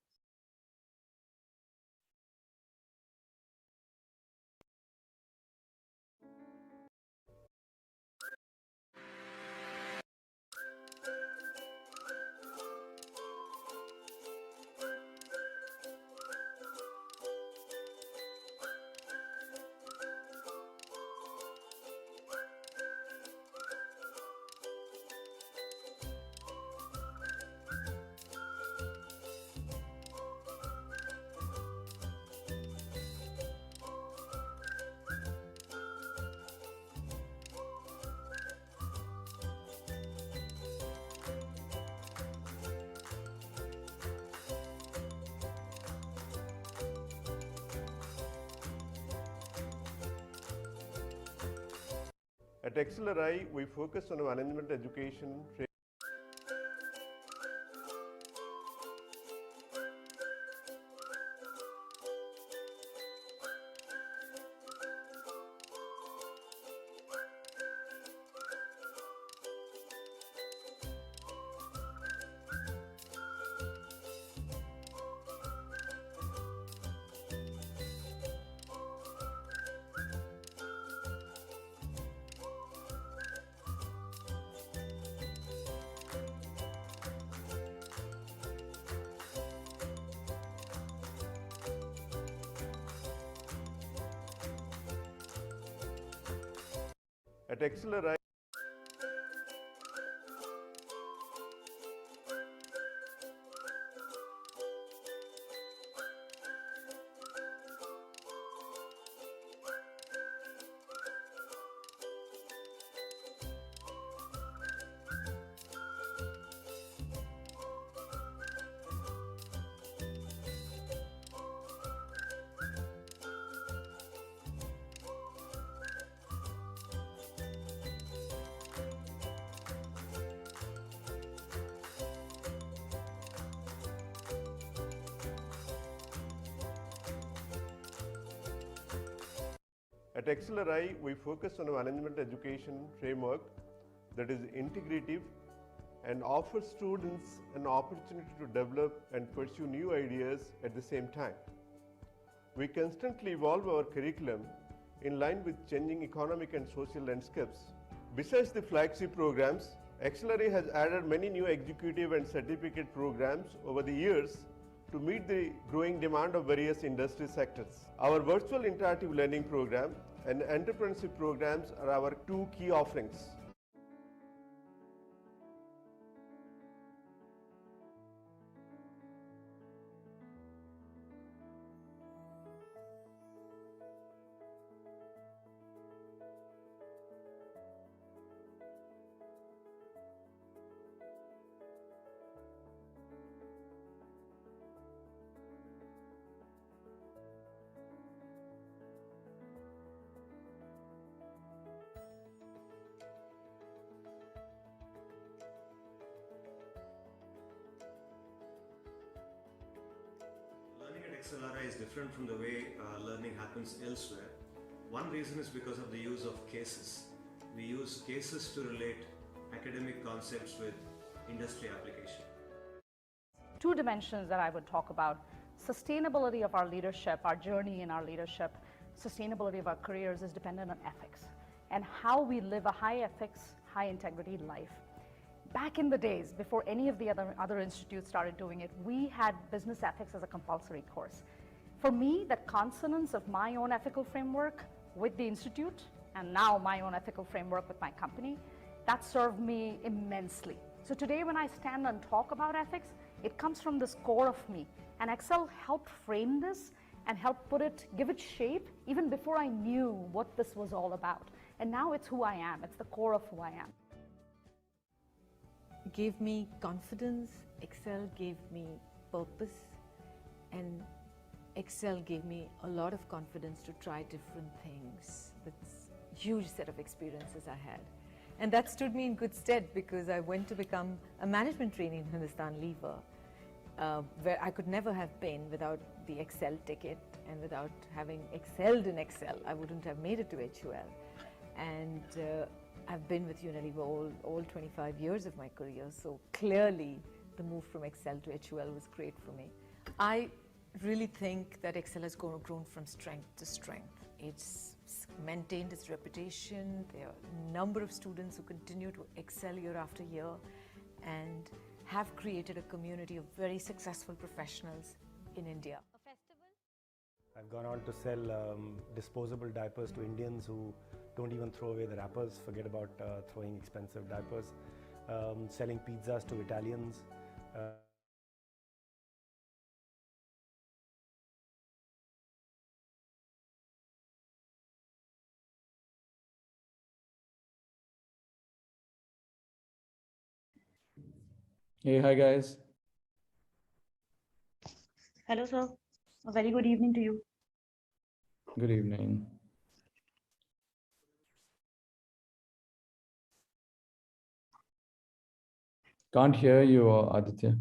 At XLRI, we focus on management education. At XLRI, At XLRI, we focus on a management education framework that is integrative and offers students an opportunity to develop and pursue new ideas at the same time. We constantly evolve our curriculum in line with changing economic and social landscapes. Besides the flagship programs, XLRI has added many new executive and certificate programs over the years to meet the growing demand of various industry sectors. Our virtual interactive learning program and entrepreneurship programs are our two key offerings. Learning at XLRI is different from the way learning happens elsewhere. One reason is because of the use of cases. We use cases to relate academic concepts with industry application. Two dimensions that I would talk about: sustainability of our leadership, our journey in our leadership, sustainability of our careers is dependent on ethics and how we live a high ethics, high integrity life. Back in the days, before any of the other institutes started doing it, we had business ethics as a compulsory course. For me, that consonance of my own ethical framework with the institute and now my own ethical framework with my company, that served me immensely. So today when I stand and talk about ethics, it comes from this core of me. And Excel helped frame this and helped give it shape even before I knew what this was all about. And now it's who I am. It's the core of who I am. Gave me confidence, Excel gave me purpose, and Excel gave me a lot of confidence to try different things. That's a huge set of experiences I had. And that stood me in good stead because I went to become a management trainee in Hindustan Lever, where I could never have been without the Excel ticket, and without having excelled in Excel, I wouldn't have made it to HUL. And I've been with Unilever all 25 years of my career, so clearly the move from Excel to HUL was great for me. I really think that Excel has grown from strength to strength. It's maintained its reputation. There are a number of students who continue to excel year after year and have created a community of very successful professionals in India. I've gone on to sell disposable diapers to Indians who don't even throw away the wrappers, forget about throwing expensive diapers, selling pizzas to Italians. Hey, hi guys. Hello, sir. A very good evening to you. Good evening. Can't hear you, Aditya.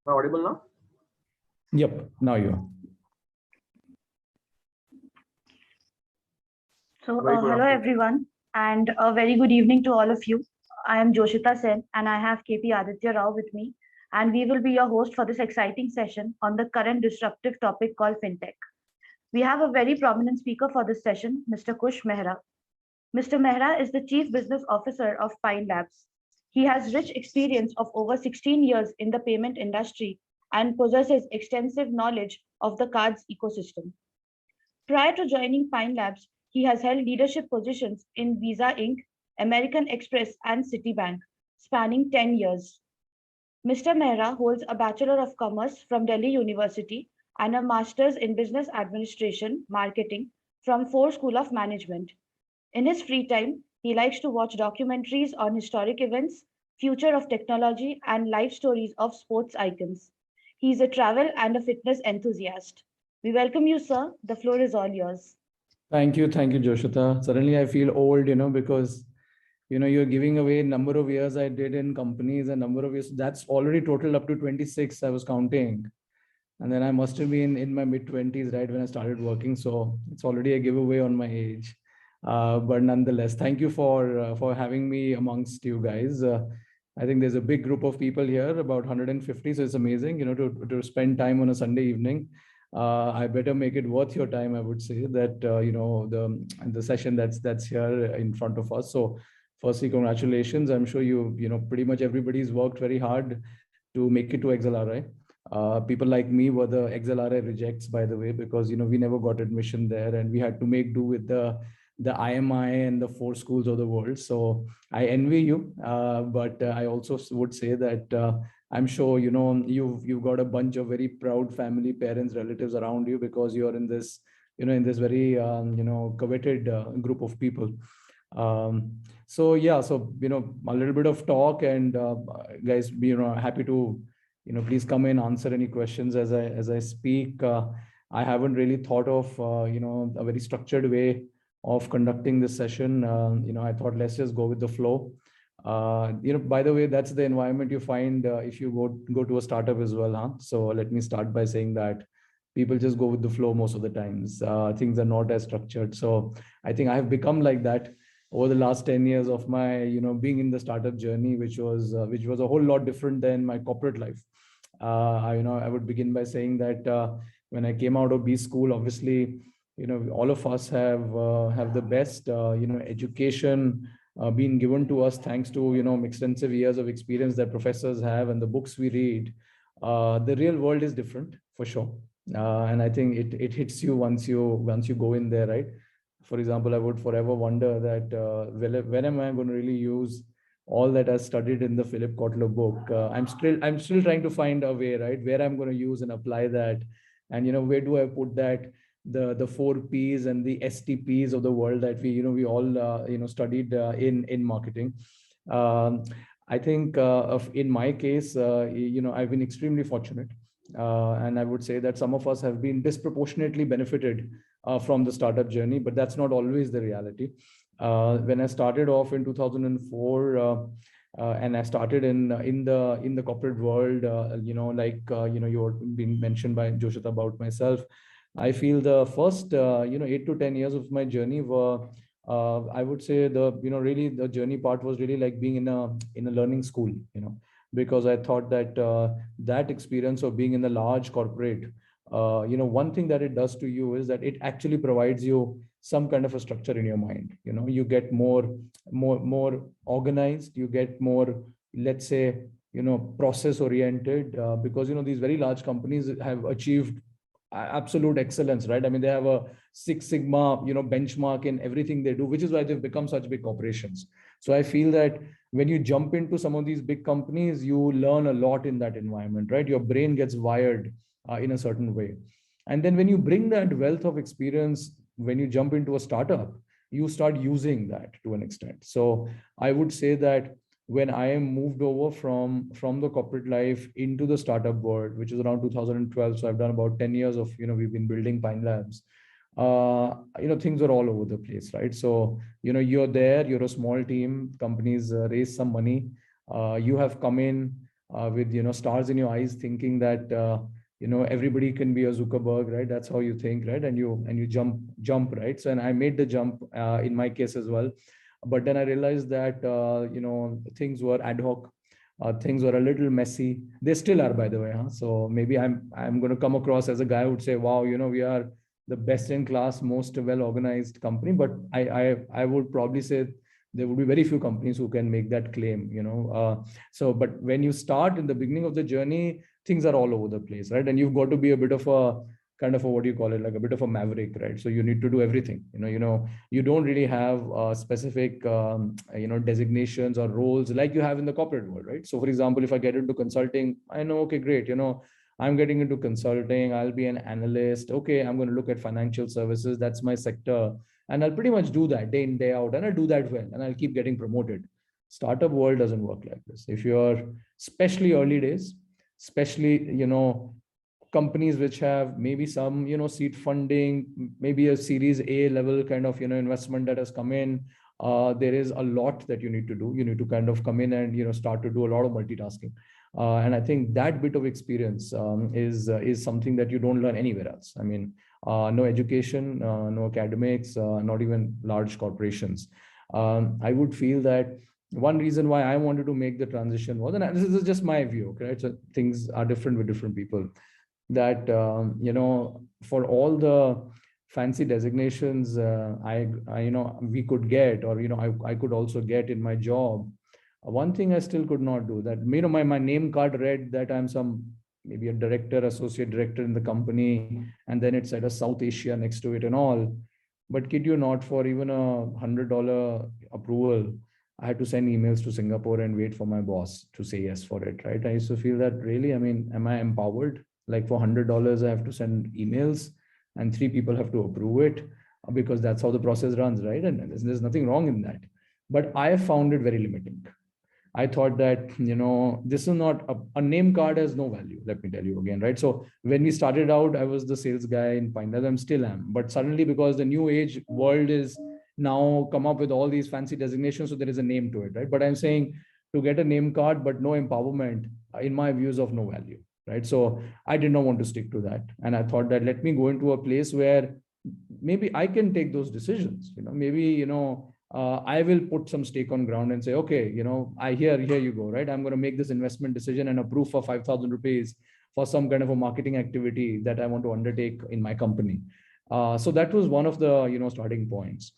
Am I audible now? Yep, now you are. So, Very good hello afternoon. everyone, and a very good evening to all of you. I am Joshita Sen, and I have KP Aditya Rao with me, and we will be your host for this exciting session on the current disruptive topic called fintech. We have a very prominent speaker for this session, Mr. Kush Mehra. Mr. Mehra is the Chief Business Officer of Pine Labs. He has rich experience of over 16 years in the payment industry and possesses extensive knowledge of the cards ecosystem. Prior to joining Pine Labs, he has held leadership positions in Visa Inc., American Express, and Citibank, spanning 10 years. Mr. Mehra holds a Bachelor of Commerce from Delhi University and a Master's in Business Administration Marketing from Ford School of Management. In his free time, he likes to watch documentaries on historic events, future of technology, and life stories of sports icons. He is a travel and a fitness enthusiast. We welcome you, sir. The floor is all yours. Thank you, Joshita. Suddenly I feel old, because you're giving away number of years I did in companies and number of years. That's already totaled up to 26. I was counting. And then I must have been in my mid-20s, right, when I started working. So it's already a giveaway on my age. But nonetheless, thank you for having me amongst you guys. I think there's a big group of people here, about 150. So it's amazing, to spend time on a Sunday evening. I better make it worth your time. I would say that the session that's here in front of us. So firstly, congratulations. I'm sure pretty much everybody's worked very hard to make it to XLRI. People like me were the XLRI rejects, by the way, because we never got admission there, and we had to make do with the IMI and the 4 schools of the world. So I envy you, but I also would say that I'm sure you've got a bunch of very proud family, parents, relatives around you, because you're in this very coveted group of people. So yeah, so a little bit of talk, and guys, happy to please come in, answer any questions as I speak. I haven't really thought of a very structured way of conducting this session. I thought let's just go with the flow. By the way, that's the environment you find if you go to a startup as well, huh? So let me start by saying that people just go with the flow most of the times. Things are not as structured. So I think I have become like that over the last 10 years of my being in the startup journey, which was a whole lot different than my corporate life. I would begin by saying that when I came out of B school, obviously all of us have the best education being given to us thanks to extensive years of experience that professors have and the books we read. The real world is different for sure, and I think it hits you once you go in there, right? For example, I would forever wonder that when am I going to really use all that I studied in the Philip Kotler book? I'm still trying to find a way, right, where I'm going to use and apply that, and where do I put that, the 4 Ps and the STPs of the world that we all studied in marketing. I think in my case, I've been extremely fortunate, and I would say that some of us have been disproportionately benefited from the startup journey, but that's not always the reality. When I started off in 2004, and I started in the corporate world, you were being mentioned by Joshita about myself. I feel the first 8 to 10 years of my journey were I would say really the journey part was really like being in a learning school, because I thought that that experience of being in a large corporate, one thing that it does to you is that it actually provides you some kind of a structure in your mind. You get more organized, you get more, let's say, process oriented, because these very large companies have achieved absolute excellence, right? I mean, they have a 6 Sigma, benchmark in everything they do, which is why they've become such big corporations. So I feel that when you jump into some of these big companies, you learn a lot in that environment, right? Your brain gets wired in a certain way. And then when you bring that wealth of experience, when you jump into a startup, you start using that to an extent. So I would say that when I moved over from the corporate life into the startup world, which is around 2012. So I've done about 10 years of, we've been building Pine Labs. Things are all over the place, right? So, you're there, you're a small team, companies raise some money. You have come in with, stars in your eyes, thinking that, everybody can be a Zuckerberg, right? That's how you think, right? And you jump, right? So, and I made the jump in my case as well. But then I realized that, things were ad hoc. Things were a little messy. They still are, by the way. Huh? So maybe I'm going to come across as a guy who would say, wow, we are the best in class, most well organized company. But I would probably say there would be very few companies who can make that claim, but when you start in the beginning of the journey, things are all over the place, right? And you've got to be a bit of a kind of a, what do you call it, like a bit of a maverick, right? So you need to do everything. You don't really have specific designations or roles like you have in the corporate world, right? So for example, if I get into consulting, I know, okay, great, I'm getting into consulting, I'll be an analyst. Okay, I'm going to look at financial services, that's my sector, and I'll pretty much do that day in, day out, and I'll do that well, and I'll keep getting promoted. Startup world doesn't work like this. If you're, especially early days, especially companies which have maybe some seed funding, maybe a series A level kind of investment that has come in, there is a lot that you need to do. You need to kind of come in and start to do a lot of multitasking, and I think that bit of experience is something that you don't learn anywhere else. I mean, no education, no academics, not even large corporations. I would feel that one reason why I wanted to make the transition was, and this is just my view, okay, right? So things are different with different people, that for all the fancy designations we could get, or I could also get in my job, one thing I still could not do, that my name card read that I'm some maybe a director, associate director in the company, and then it said a South Asia next to it and all. But kid you not, for even $100 approval, I had to send emails to Singapore and wait for my boss to say yes for it, right? I used to feel that, really, I mean, am I empowered? Like for $100, I have to send emails and 3 people have to approve it, because that's how the process runs, right? And there's nothing wrong in that. But I found it very limiting. I thought that, this is not a name card has no value. Let me tell you again, right? So when we started out, I was the sales guy in Pine Labs, I still am. But suddenly, because the new age world is now come up with all these fancy designations, so there is a name to it, right? But I'm saying, to get a name card, but no empowerment, in my views, of no value, right? So I did not want to stick to that. And I thought that, let me go into a place where maybe I can take those decisions, maybe, I will put some stake on ground and say, okay, here you go, right? I'm going to make this investment decision and approve for 5,000 rupees for some kind of a marketing activity that I want to undertake in my company. So that was one of the, starting points.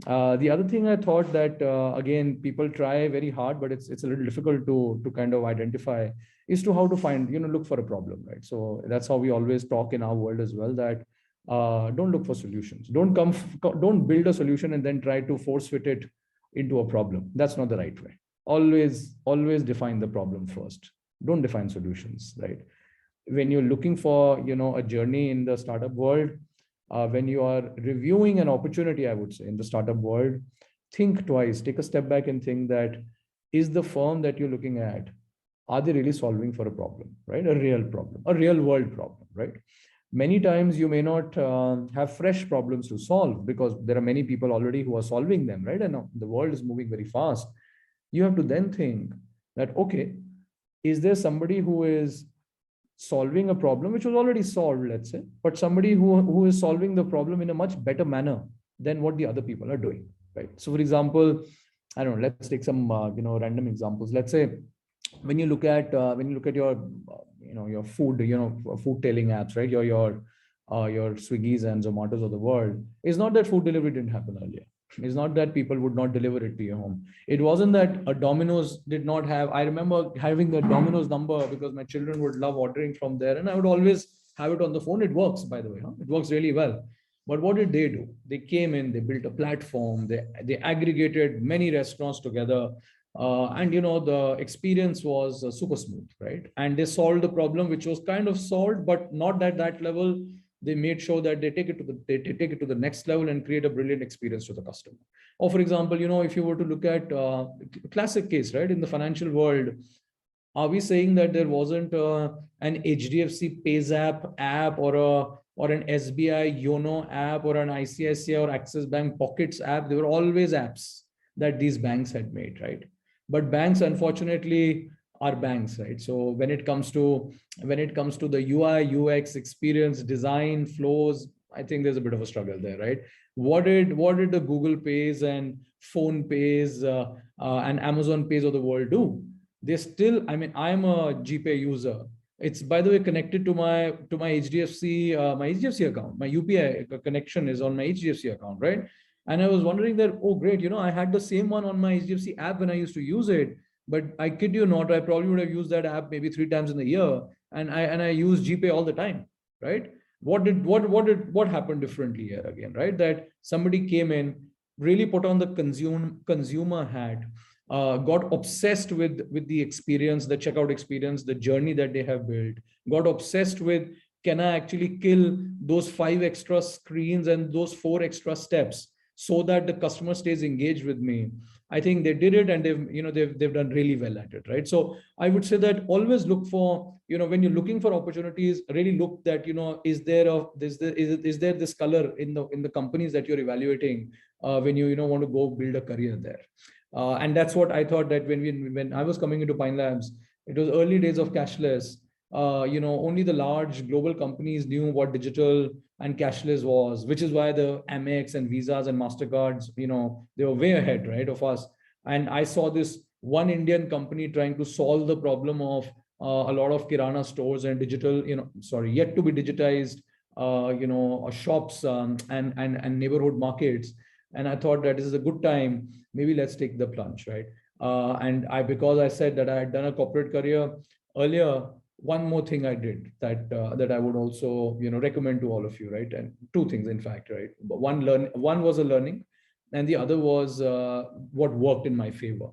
The other thing I thought that, again, people try very hard, but it's a little difficult to kind of identify, is to how to find, look for a problem, right? So that's how we always talk in our world as well, that don't look for solutions. Don't build a solution and then try to force fit it into a problem. That's not the right way. Always define the problem first. Don't define solutions, right? When you're looking for, a journey in the startup world, when you are reviewing an opportunity, I would say, in the startup world, think twice, take a step back and think that, is the firm that you're looking at, are they really solving for a problem, right? A real problem, a real world problem, right? Many times you may not have fresh problems to solve, because there are many people already who are solving them, right? And the world is moving very fast. You have to then think that, okay, is there somebody who is solving a problem which was already solved, let's say, but somebody who is solving the problem in a much better manner than what the other people are doing, right? So for example, I don't know, let's take some random examples. Let's say when you look at your your food, food tailing apps, right? Your Swiggies and Zomatos of the world. It's not that food delivery didn't happen earlier. It's not that people would not deliver it to your home. It wasn't that a Domino's did not have. I remember having the Domino's number because my children would love ordering from there, and I would always have it on the phone. It works, by the way. It works really well. But what did they do? They came in, they built a platform, they aggregated many restaurants together. And the experience was super smooth, right? And they solved the problem, which was kind of solved, but not at that level they made sure that they take it to the next level and create a brilliant experience to the customer. Or for example, if you were to look at classic case, right, in the financial world, are we saying that there wasn't an HDFC PayZapp app or an SBI YONO app or an ICICI or Axis Bank Pockets app? There were always apps that these banks had made, right? But banks, unfortunately, are banks, right? So when it comes to the UI, UX experience, design, flows, I think there's a bit of a struggle there, right? What did the Google Pays and Phone Pays and Amazon Pays of the world do? They still, I mean, I'm a GPay user. It's, by the way, connected to my HDFC account. My UPI connection is on my HDFC account, right? And I was wondering that, oh great, I had the same one on my HDFC app when I used to use it, but I kid you not, I probably would have used that app maybe 3 times in the year, and I use GPay all the time, right? What happened differently here again, right? That somebody came in, really put on the consumer hat, got obsessed with the experience, the checkout experience, the journey that they have built, got obsessed with, can I actually kill those 5 extra screens and those 4 extra steps so that the customer stays engaged with me? I think they did it, and they've done really well at it, right? So I would say that always look for, when you're looking for opportunities, really look that, is there this color in the companies that you're evaluating when you want to go build a career there. And that's what I thought, that when I was coming into Pine Labs, it was early days of cashless. Only the large global companies knew what digital and cashless was, which is why the Amex and Visas and MasterCards, they were way ahead, right, of us. And I saw this one Indian company trying to solve the problem of a lot of Kirana stores and digital, yet to be digitized, shops and neighborhood markets. And I thought that this is a good time, maybe let's take the plunge, right? Because I said that I had done a corporate career earlier, one more thing I did that I would also recommend to all of you, right? And 2 things, in fact, right? But one was a learning, and the other was what worked in my favor.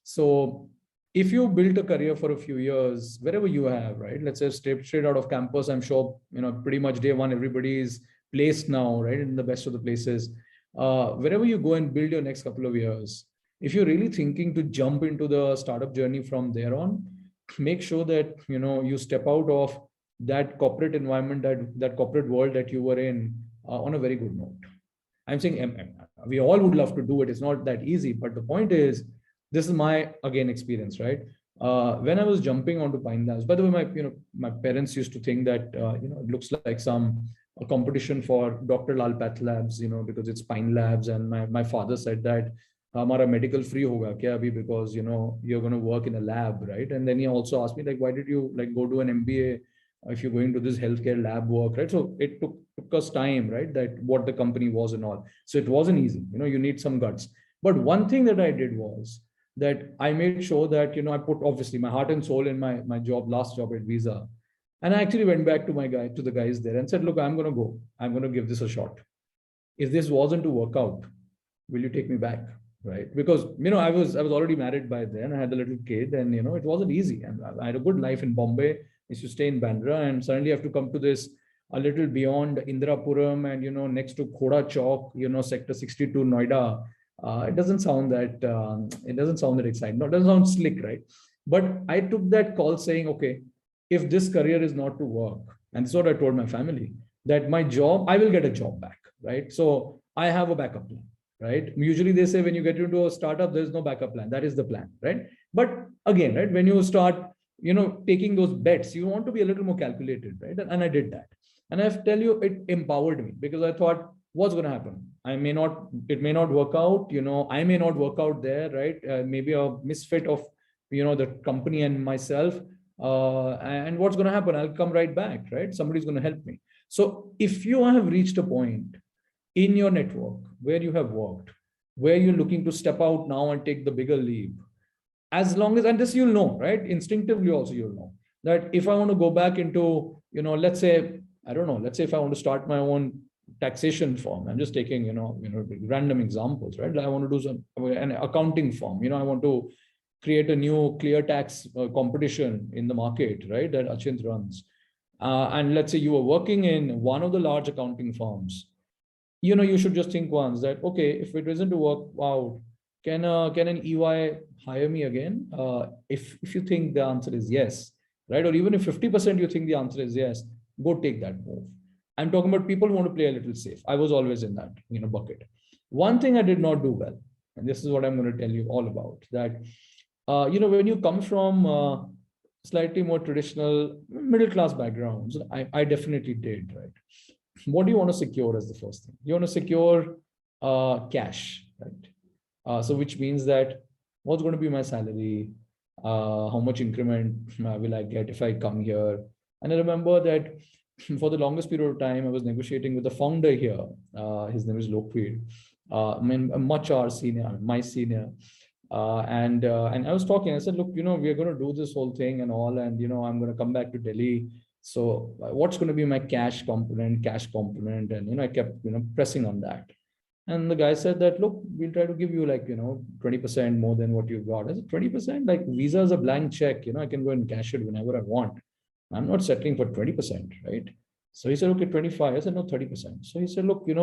So if you built a career for a few years, wherever you have, right? Let's say straight out of campus, I'm sure pretty much day one everybody is placed now, right, in the best of the places. Wherever you go and build your next couple of years, if you're really thinking to jump into the startup journey from there on, make sure that you step out of that corporate environment, that corporate world that you were in on a very good note. I'm saying we all would love to do it. It's not that easy, but the point is, this is my experience, right? When I was jumping onto Pine Labs, by the way, my parents used to think that it looks like a competition for Dr. Lal Path Labs, because it's Pine Labs, and my father said that हमारा medical free होगा क्या अभी, because you're going to work in a lab, right? And then he also asked me, like, why did you go to an MBA if you're going to this healthcare lab work, right? So it took us time, right? That what the company was and all. So it wasn't easy. You need some guts. But one thing that I did was that I made sure that I put obviously my heart and soul in my last job at Visa, and I actually went back to the guys there and said, look, I'm going to give this a shot. If this wasn't to work out, will you take me back? Right? Because I was already married by then. I had a little kid, and it wasn't easy. And I had a good life in Bombay. I used to stay in Bandra, and suddenly I have to come to this a little beyond Indirapuram and next to Khoda Chowk, sector 62 Noida. It doesn't sound that exciting. No, it doesn't sound slick, right? But I took that call saying, okay, if this career is not to work, and this is what I told my family, that my job, I will get a job back, right? So I have a backup plan. Right? Usually they say when you get into a startup, there's no backup plan. That is the plan, right? But again, right, when you start, taking those bets, you want to be a little more calculated, right? And I did that. And I tell you, it empowered me, because I thought, what's going to happen? It may not work out, I may not work out there, right? Maybe a misfit of, the company and myself. And what's going to happen? I'll come right back, right? Somebody's going to help me. So if you have reached a point in your network where you have worked, where you're looking to step out now and take the bigger leap, as long as, and this you'll know, right? Instinctively also you'll know that if I want to go back into, let's say, I don't know, let's say if I want to start my own taxation firm, I'm just taking, random examples, right? I want to do an accounting firm, I want to create a new clear tax competition in the market, right? That Achint runs. and let's say you were working in one of the large accounting firms, you should just think once that, okay, if it isn't to work out, can an EY hire me again? If you think the answer is yes, right? Or even if 50% you think the answer is yes, go take that move. I'm talking about people who want to play a little safe. I was always in that, bucket. One thing I did not do well, and this is what I'm going to tell you all about, that, when you come from slightly more traditional middle-class backgrounds, I definitely did, right? What do you want to secure as the first thing? You want to secure cash, right? So which means that what's going to be my salary? How much increment will I get if I come here? And I remember that for the longest period of time, I was negotiating with the founder here. His name is Lokveer. Much our senior, my senior. And I was talking, I said, look, we're going to do this whole thing and all, and, I'm going to come back to Delhi. So what's going to be my cash component? And, I kept, pressing on that. And the guy said that, look, we'll try to give you like, 20% more than what you've got. I said, 20%? Like Visa is a blank check, I can go and cash it whenever I want. I'm not settling for 20%, right? So he said, okay, 25. I said, no, 30%. So he said, look, we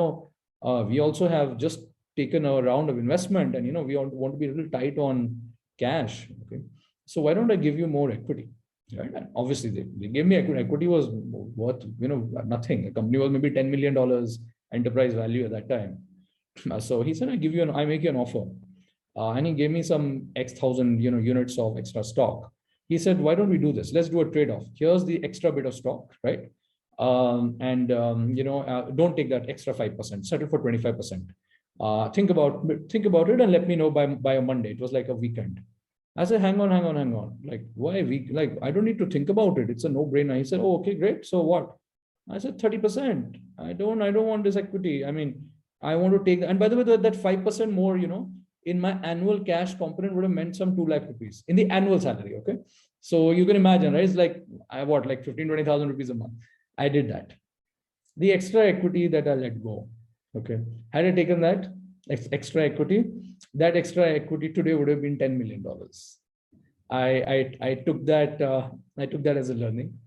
also have just taken a round of investment, and, we want to be a little tight on cash. Okay. So why don't I give you more equity? Right? And obviously they gave me equity. Equity was worth, nothing. The company was maybe $10 million enterprise value at that time. So he said, I make you an offer. And he gave me some X thousand, units of extra stock. He said, why don't we do this? Let's do a trade-off. Here's the extra bit of stock, right? Don't take that extra 5%, settle for 25%. Think about it and let me know by a Monday. It was like a weekend. I said, hang on. Like, why a week? Like, I don't need to think about it. It's a no-brainer. He said, oh, okay, great. So what? I said, 30%. I don't want this equity. I mean, I want to take, and by the way, that 5% more, in my annual cash component would have meant some 2 lakh rupees in the annual salary. Okay. So you can imagine, right? It's like, like 15,000-20,000 rupees a month. I did that. The extra equity that I let go. Okay. Had I taken that extra equity, that extra equity today would have been $10 million. I took that as a learning,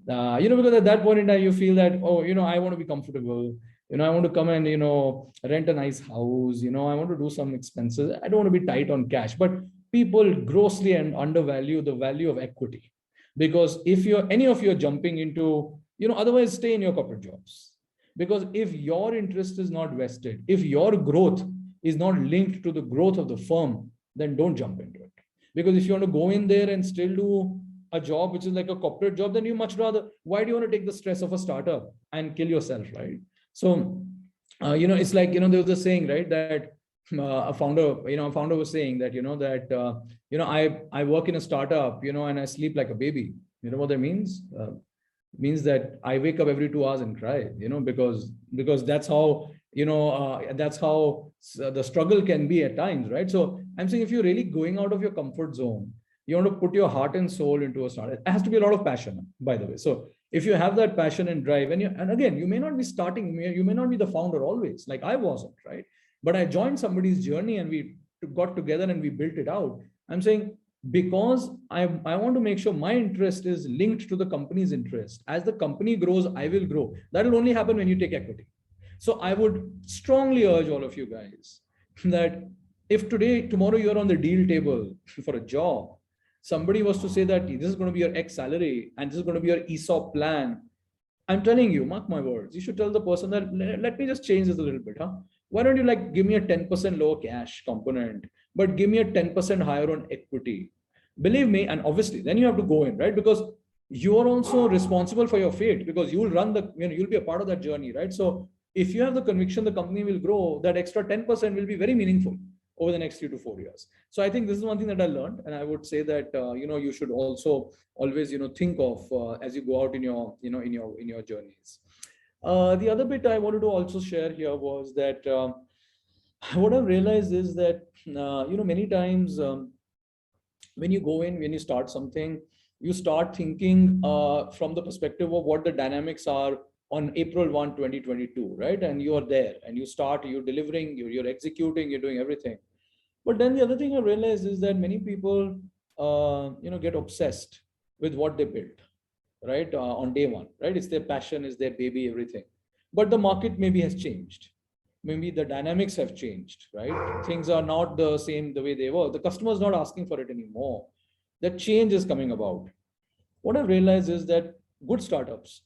because at that point in time, you feel that, oh, I want to be comfortable. I want to come and, rent a nice house. I want to do some expenses. I don't want to be tight on cash, but people grossly and undervalue the value of equity, because if any of you are jumping into, otherwise stay in your corporate jobs. Because if your interest is not vested, if your growth is not linked to the growth of the firm, then don't jump into it. Because if you want to go in there and still do a job which is like a corporate job, then you much rather, why do you want to take the stress of a startup and kill yourself, right? So, it's like, there was a saying, right, that a founder was saying that, I work in a startup, and I sleep like a baby. You know what that means? Means that I wake up every 2 hours and cry, because that's how, that's how the struggle can be at times, right? So I'm saying, if you're really going out of your comfort zone, you want to put your heart and soul into a startup. It has to be a lot of passion, by the way. So if you have that passion and drive, and again, you may not be starting, you may not be the founder always, like I wasn't, right? But I joined somebody's journey and we got together and we built it out. I'm saying, because I want to make sure my interest is linked to the company's interest. As the company grows, I will grow. That will only happen when you take equity. So I would strongly urge all of you guys that if tomorrow you're on the deal table for a job, somebody was to say that this is going to be your X salary and this is going to be your ESOP plan, I'm telling you, mark my words, you should tell the person that, let me just change this a little bit. Why don't you give me a 10% lower cash component, but give me a 10% higher on equity? Believe me, and obviously then you have to go in, right? Because you are also responsible for your fate, because you will run you'll be a part of that journey, right? So if you have the conviction the company will grow, that extra 10% will be very meaningful over the next 3 to 4 years. So I think this is one thing that I learned, and I would say that you should also always think of as you go out in your in your journeys. The other bit I wanted to also share here was that what I've realized is that many times when you go in, when you start something, you start thinking from the perspective of what the dynamics are on April 1, 2022, right? And you are there and you're delivering, you're executing, you're doing everything. But then the other thing I realized is that many people, get obsessed with what they built. right? On day one, right? It's their passion, it's their baby, everything. But the market maybe has changed. Maybe the dynamics have changed, right? Things are not the same the way they were. The customer is not asking for it anymore. That change is coming about. What I've realized is that good startups,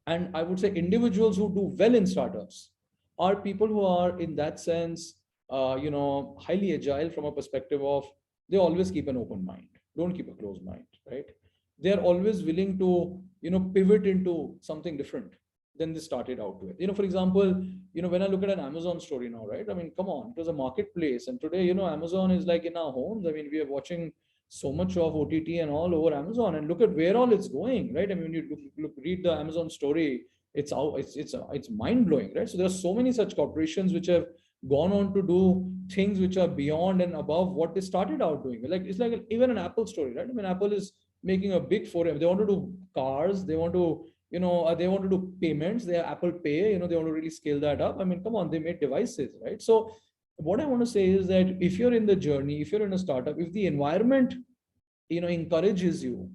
and I would say individuals who do well in startups, are people who are in that sense, highly agile from a perspective of they always keep an open mind, don't keep a closed mind, right? They are always willing to, pivot into something different than they started out with. For example, when I look at an Amazon story now, right? I mean, come on, it was a marketplace, and today, Amazon is like in our homes. I mean, we are watching so much of OTT and all over Amazon, and look at where all it's going, right? I mean, when you read the Amazon story, it's mind blowing, right? So there are so many such corporations which have gone on to do things which are beyond and above what they started out doing. Like it's like even an Apple story, right? I mean, Apple is making a big foray. They want to do cars. They want to, they want to do payments. They have Apple Pay. They want to really scale that up. I mean, come on, they made devices, right? So what I want to say is that if you're in the journey, if you're in a startup, if the environment, encourages you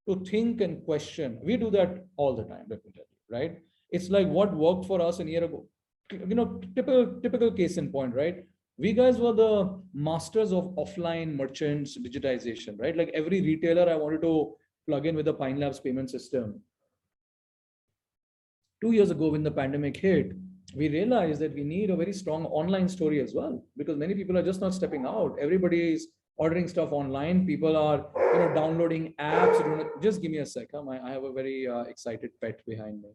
to think and question, we do that all the time, let me tell you, right? It's like what worked for us a year ago. Typical case in point, right? We guys were the masters of offline merchants digitization, right? Like every retailer I wanted to plug in with the Pine Labs payment system. 2 years ago, when the pandemic hit, we realized that we need a very strong online story as well, because many people are just not stepping out. Everybody is ordering stuff online. People are, downloading apps. Just give me a sec. I have a very excited pet behind me.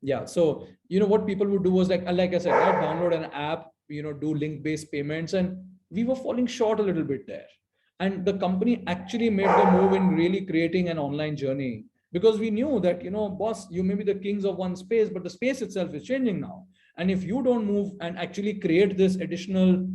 Yeah. So, what people would do was like I said, right, download an app, do link-based payments, and we were falling short a little bit there. And the company actually made the move in really creating an online journey, because we knew that, boss, you may be the kings of one space, but the space itself is changing now. And if you don't move and actually create this additional,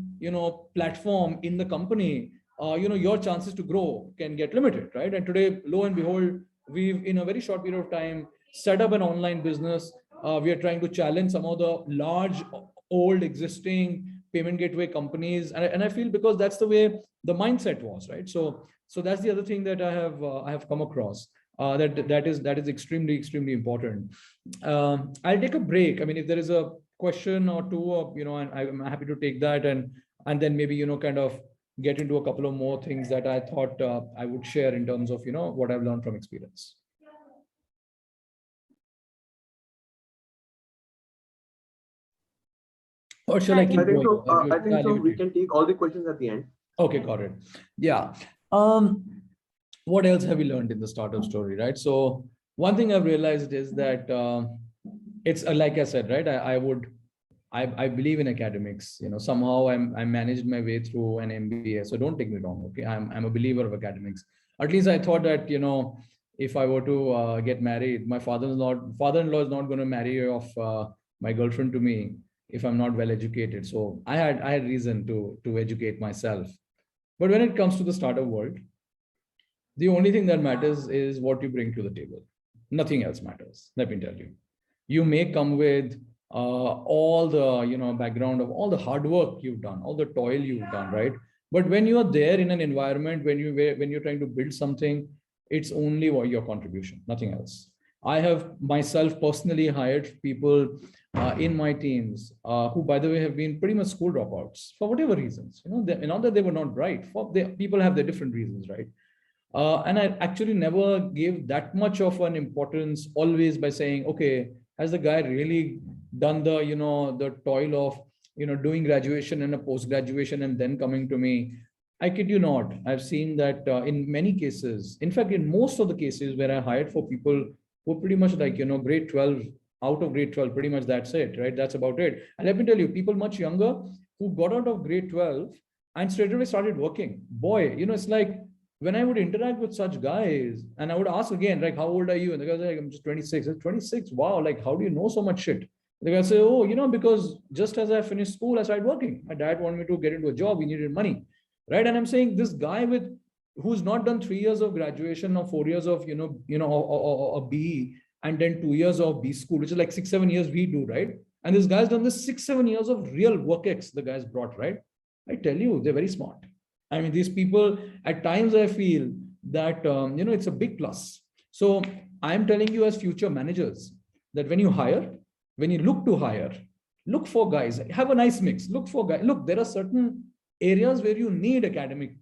platform in the company, your chances to grow can get limited, right? And today, lo and behold, we've, in a very short period of time, set up an online business. We are trying to challenge some of the large, old, existing payment gateway companies. And I feel because that's the way the mindset was, right? So that's the other thing that I have come across. That is extremely important. I'll take a break. I mean, if there is a question or two, and I'm happy to take that, and then maybe kind of get into a couple of more things that I thought I would share in terms of what I've learned from experience. Or shall I keep going? I think so. We can take all the questions at the end. Okay, got it. Yeah. What else have we learned in the startup story, right? So one thing I've realized is that it's like I said, right? I believe in academics. Somehow I managed my way through an MBA. So don't take me wrong. Okay, I'm a believer of academics. At least I thought that if I were to get married, my father-in-law is not going to marry off my girlfriend to me if I'm not well educated. So I had reason to educate myself. But when it comes to the startup world, the only thing that matters is what you bring to the table. Nothing else matters. Let me tell you. You may come with all the background of all the hard work you've done, all the toil you've done, right? But when you are there in an environment, when you're trying to build something, it's only your contribution, nothing else. I have myself personally hired people in my teams who, by the way, have been pretty much school dropouts for whatever reasons. Not that they were not bright. People have their different reasons, right? And I actually never gave that much of an importance, always by saying, okay, has the guy really done the the toil of doing graduation and a post graduation and then coming to me? I kid you not. I've seen that in many cases, in fact, in most of the cases where I hired for people who pretty much like grade 12, out of grade 12, pretty much that's it, right? That's about it. And let me tell you, people much younger who got out of grade 12 and straight away started working. Boy, it's like, when I would interact with such guys and I would ask again, like, how old are you? And the guy's like, I'm just 26. 26. Wow. Like, how do you know so much shit? The guy say, oh, because just as I finished school, I started working. My dad wanted me to get into a job. He needed money. Right. And I'm saying this guy who's not done 3 years of graduation or 4 years of, a BE and then 2 years of B school, which is like 6-7 years we do. Right. And this guy's done this 6-7 years of real work X the guy's brought. Right. I tell you, they're very smart. I mean, these people, at times I feel that, it's a big plus. So I'm telling you as future managers that when you hire, when you look to hire, look for guys, have a nice mix, look for guys. Look, there are certain areas where you need academic,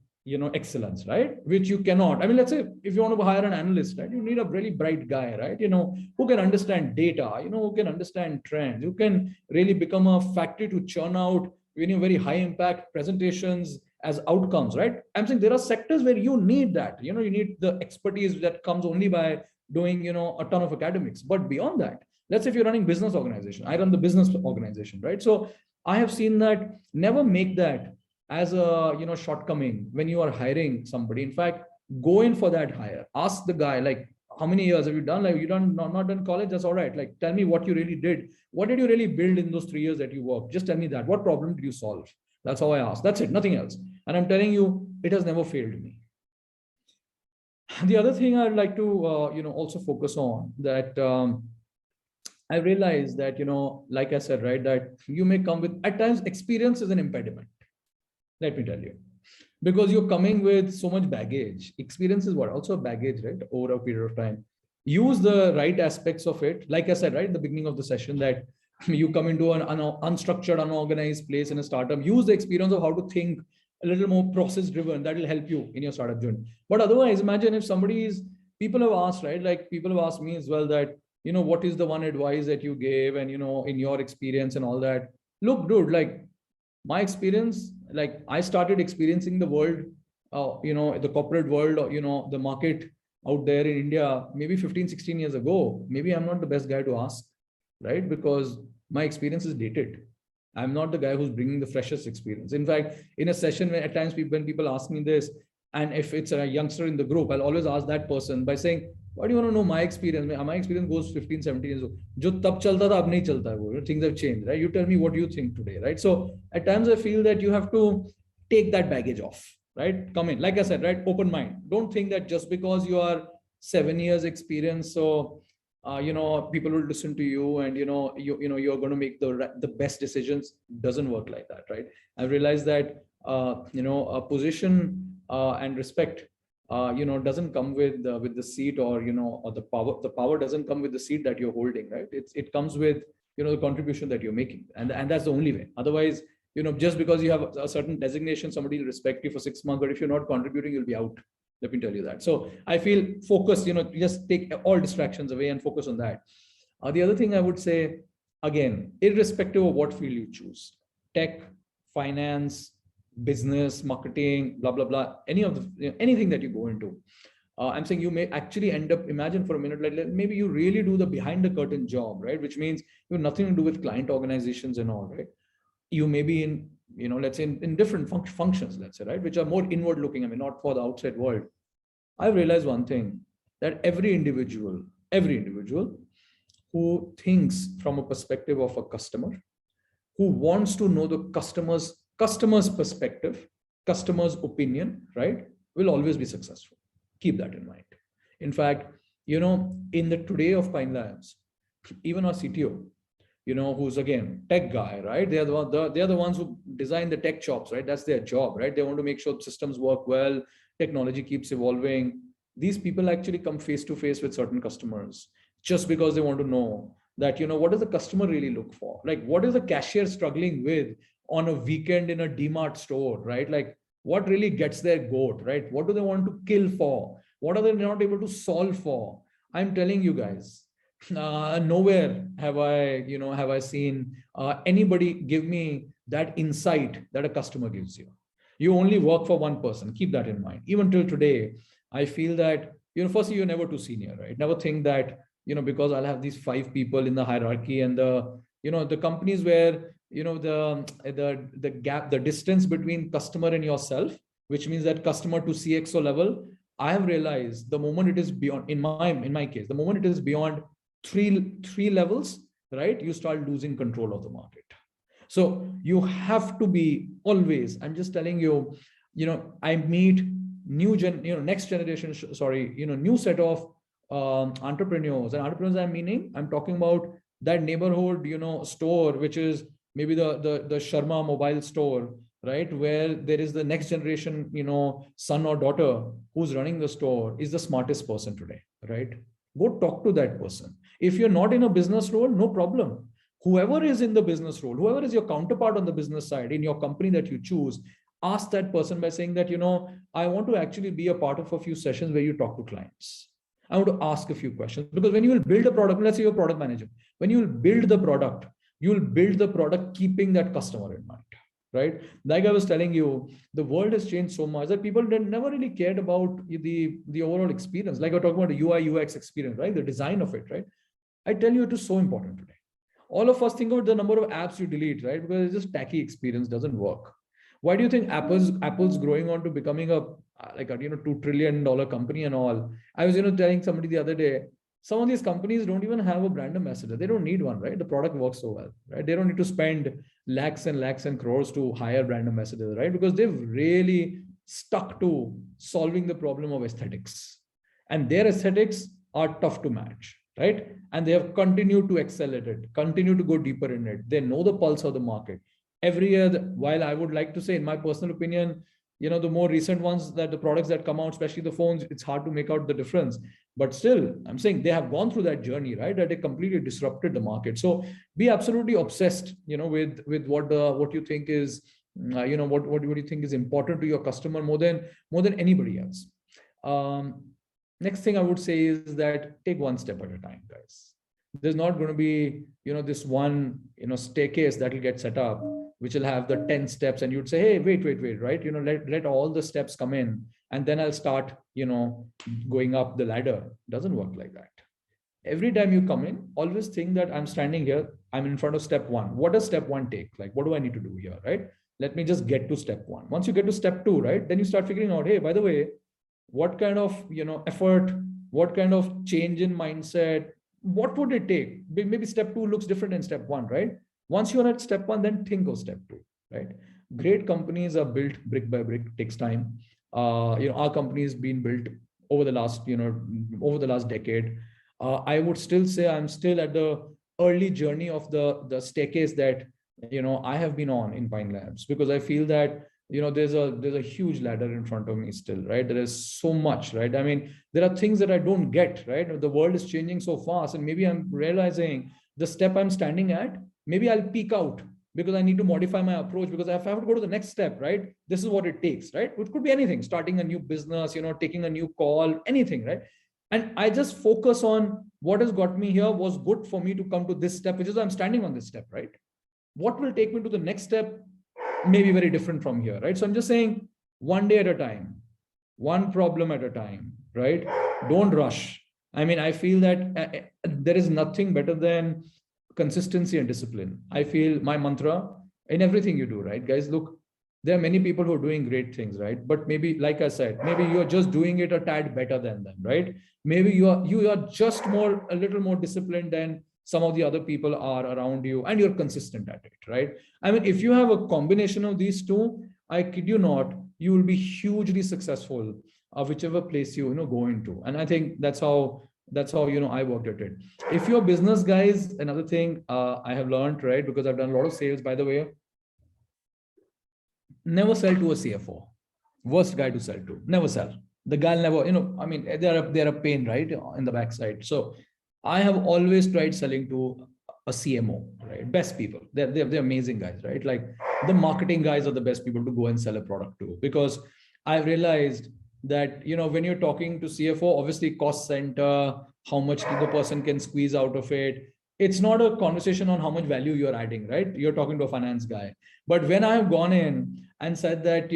excellence, right? Which you cannot. I mean, let's say if you want to hire an analyst, right? You need a really bright guy, right? Who can understand data, who can understand trends, who can really become a factory to churn out very high impact presentations as outcomes, right? I'm saying there are sectors where you need that. You need the expertise that comes only by doing, a ton of academics. But beyond that, let's say if you're running business organization, I run the business organization, right? So I have seen that never make that as a shortcoming when you are hiring somebody. In fact, go in for that hire. Ask the guy, like, how many years have you done? Like, you done not done college? That's all right. Like, tell me what you really did. What did you really build in those 3 years that you worked? Just tell me that. What problem did you solve? That's how I ask. That's it. Nothing else. And I'm telling you, it has never failed me. The other thing I'd like to also focus on that. I realized that, like I said, right, that you may come with, at times, experience is an impediment. Let me tell you, because you're coming with so much baggage. Experience is what? Also baggage, right? Over a period of time. Use the right aspects of it. Like I said, right, at the beginning of the session, that you come into an unstructured, unorganized place in a startup. Use the experience of how to think a little more process driven. That will help you in your startup journey. But otherwise, imagine if people have asked, right? Like people have asked me as well that, what is the one advice that you gave and, in your experience and all that. Look, dude, like my experience, like I started experiencing the world, the corporate world, the market out there in India, maybe 15, 16 years ago. Maybe I'm not the best guy to ask, right? Because my experience is dated. I'm not the guy who's bringing the freshest experience. In fact, in a session where at times when people ask me this, and if it's a youngster in the group, I'll always ask that person by saying, why do you want to know my experience? My experience goes 15, 17 years old. Jo tab chalta tha, ab nahi chalta hai wo. Things have changed, right? You tell me what you think today, right? So at times I feel that you have to take that baggage off, right? Come in, like I said, right? Open mind. Don't think that just because you are 7 years experience, so people will listen to you and you're going to make the best decisions. Doesn't work like that, right? I realized that a position and respect doesn't come with the seat or or the power. The power doesn't come with the seat that you're holding, right? It comes with the contribution that you're making, and that's the only way. Otherwise, just because you have a certain designation, somebody will respect you for 6 months, but if you're not contributing, you'll be out. Let me tell you that. So I feel focused, just take all distractions away and focus on that. The other thing I would say, again, irrespective of what field you choose, tech, finance, business, marketing, blah, blah, blah, anything that you go into, I'm saying you may actually end up, imagine for a minute, like maybe you really do the behind the curtain job, right? Which means you have nothing to do with client organizations and all, right? You may be in, let's say in different functions, let's say, right? Which are more inward looking, I mean, not for the outside world. I've realized one thing, that every individual who thinks from a perspective of a customer, who wants to know the customer's perspective, customer's opinion, right, will always be successful. Keep that in mind. In fact, in the today of Pine Labs, even our CTO, who's again tech guy, right? They're the ones who design the tech chops, right? That's their job, right? They want to make sure systems work well, technology keeps evolving. These people actually come face to face with certain customers just because they want to know that, what does the customer really look for? Like, what is the cashier struggling with on a weekend in a DMart store, right? Like, what really gets their goat, right? What do they want to kill for? What are they not able to solve for? I'm telling you guys, nowhere have I seen anybody give me that insight that a customer gives you. You only work for one person. Keep that in mind. Even till today, I feel that, firstly, you're never too senior, right? Never think that, because I'll have these 5 people in the hierarchy and the companies where, the gap, the distance between customer and yourself, which means that customer to CXO level, I have realized the moment it is beyond, in my case, the moment it is beyond three levels, right, you start losing control of the market. So you have to be always, I'm just telling you, I meet new set of entrepreneurs. And entrepreneurs, I'm talking about that neighborhood, store, which is maybe the Sharma mobile store, right, where there is the next generation, son or daughter who's running the store, is the smartest person today, right? Go talk to that person. If you're not in a business role, no problem. Whoever is in the business role, whoever is your counterpart on the business side in your company that you choose, ask that person by saying that, I want to actually be a part of a few sessions where you talk to clients. I want to ask a few questions, because when you will build a product, let's say you're a product manager, when you will build the product, you will build the product keeping that customer in mind, right? Like I was telling you, the world has changed so much that people never really cared about the overall experience. Like we're talking about the UI UX experience, right? The design of it, right? I tell you, it is so important today. All of us think about the number of apps you delete, right? Because it's just tacky experience, doesn't work. Why do you think Apple's growing on to becoming a $2 trillion company and all? I was telling somebody the other day, some of these companies don't even have a brand ambassador. They don't need one, right? The product works so well, right? They don't need to spend lakhs and lakhs and crores to hire brand ambassadors, right? Because they've really stuck to solving the problem of aesthetics, and their aesthetics are tough to match, right? And they have continued to excel at it, continue to go deeper in it. They know the pulse of the market. Every year, while I would like to say, in my personal opinion, the more recent ones, that the products that come out, especially the phones, it's hard to make out the difference. But still, I'm saying they have gone through that journey, right? That they completely disrupted the market. So be absolutely obsessed, with what you think is, what you think is important to your customer more than anybody else. Next thing I would say is that take one step at a time, guys. There's not going to be, this one, staircase that will get set up, which will have the 10 steps, and you'd say, hey, wait, right? Let all the steps come in, and then I'll start, going up the ladder. It doesn't work like that. Every time you come in, always think that I'm standing here, I'm in front of step one. What does step one take? Like, what do I need to do here, right? Let me just get to step one. Once you get to step two, right, then you start figuring out, hey, by the way, what kind of, effort, what kind of change in mindset, what would it take? Maybe step two looks different than step one, right? Once you're at step one, then think of step two, right? Great companies are built brick by brick, takes time. Our company has been built over the last, decade. I would still say I'm still at the early journey of the staircase that, I have been on in Pine Labs, because I feel that, there's a huge ladder in front of me still, right? There is so much, right? I mean, there are things that I don't get, right? The world is changing so fast, and maybe I'm realizing the step I'm standing at, maybe I'll peak out because I need to modify my approach, because if I have to go to the next step, right? This is what it takes, right? It could be anything, starting a new business, taking a new call, anything, right? And I just focus on what has got me here was good for me to come to this step, which is I'm standing on this step, right? What will take me to the next step may be very different from here, right? So I'm just saying, one day at a time, one problem at a time, right? Don't rush. I mean, I feel that there is nothing better than consistency and discipline. I feel my mantra in everything you do, right? Guys, look, there are many people who are doing great things, right? But maybe, like I said, maybe you're just doing it a tad better than them, right? Maybe you are just a little more disciplined than some of the other people are around you, and you're consistent at it, right? I mean, if you have a combination of these two, I kid you not, you will be hugely successful whichever place you go into. And I think that's how I worked at it. If you're business guys, another thing I have learned, right, because I've done a lot of sales, by the way, never sell to a CFO. Worst guy to sell to. Never sell. The guy never, I mean, they're a pain, right, in the backside. So I have always tried selling to a CMO, right? Best people. They're amazing guys, right? Like the marketing guys are the best people to go and sell a product to, because I've realized that, when you're talking to CFO, obviously cost center, how much the person can squeeze out of it. It's not a conversation on how much value you're adding, right? You're talking to a finance guy. But when I've gone in and said that,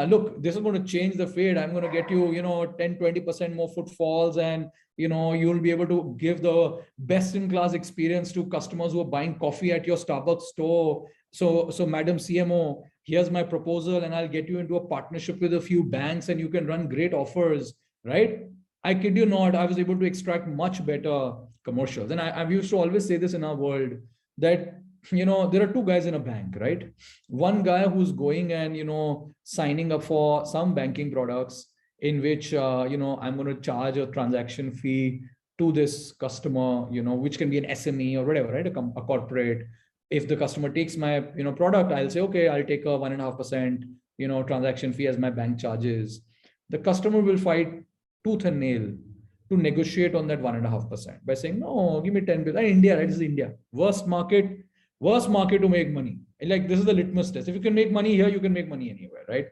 look, this is going to change the fate. I'm going to get you, 10, 20% more footfalls, and, you'll be able to give the best in class experience to customers who are buying coffee at your Starbucks store. So Madam CMO, here's my proposal, and I'll get you into a partnership with a few banks, and you can run great offers, right? I kid you not, I was able to extract much better commercials. And I've used to always say this in our world, that, there are two guys in a bank, right? One guy who's going and, signing up for some banking products in which, I'm going to charge a transaction fee to this customer, which can be an SME or whatever, right? A corporate. If the customer takes my, product, I'll say, okay, I'll take a 1.5%, transaction fee as my bank charges. The customer will fight tooth and nail to negotiate on that 1.5% by saying, no, give me 10 billion. India, right? This is India. Worst market to make money. Like, this is the litmus test. If you can make money here, you can make money anywhere, right?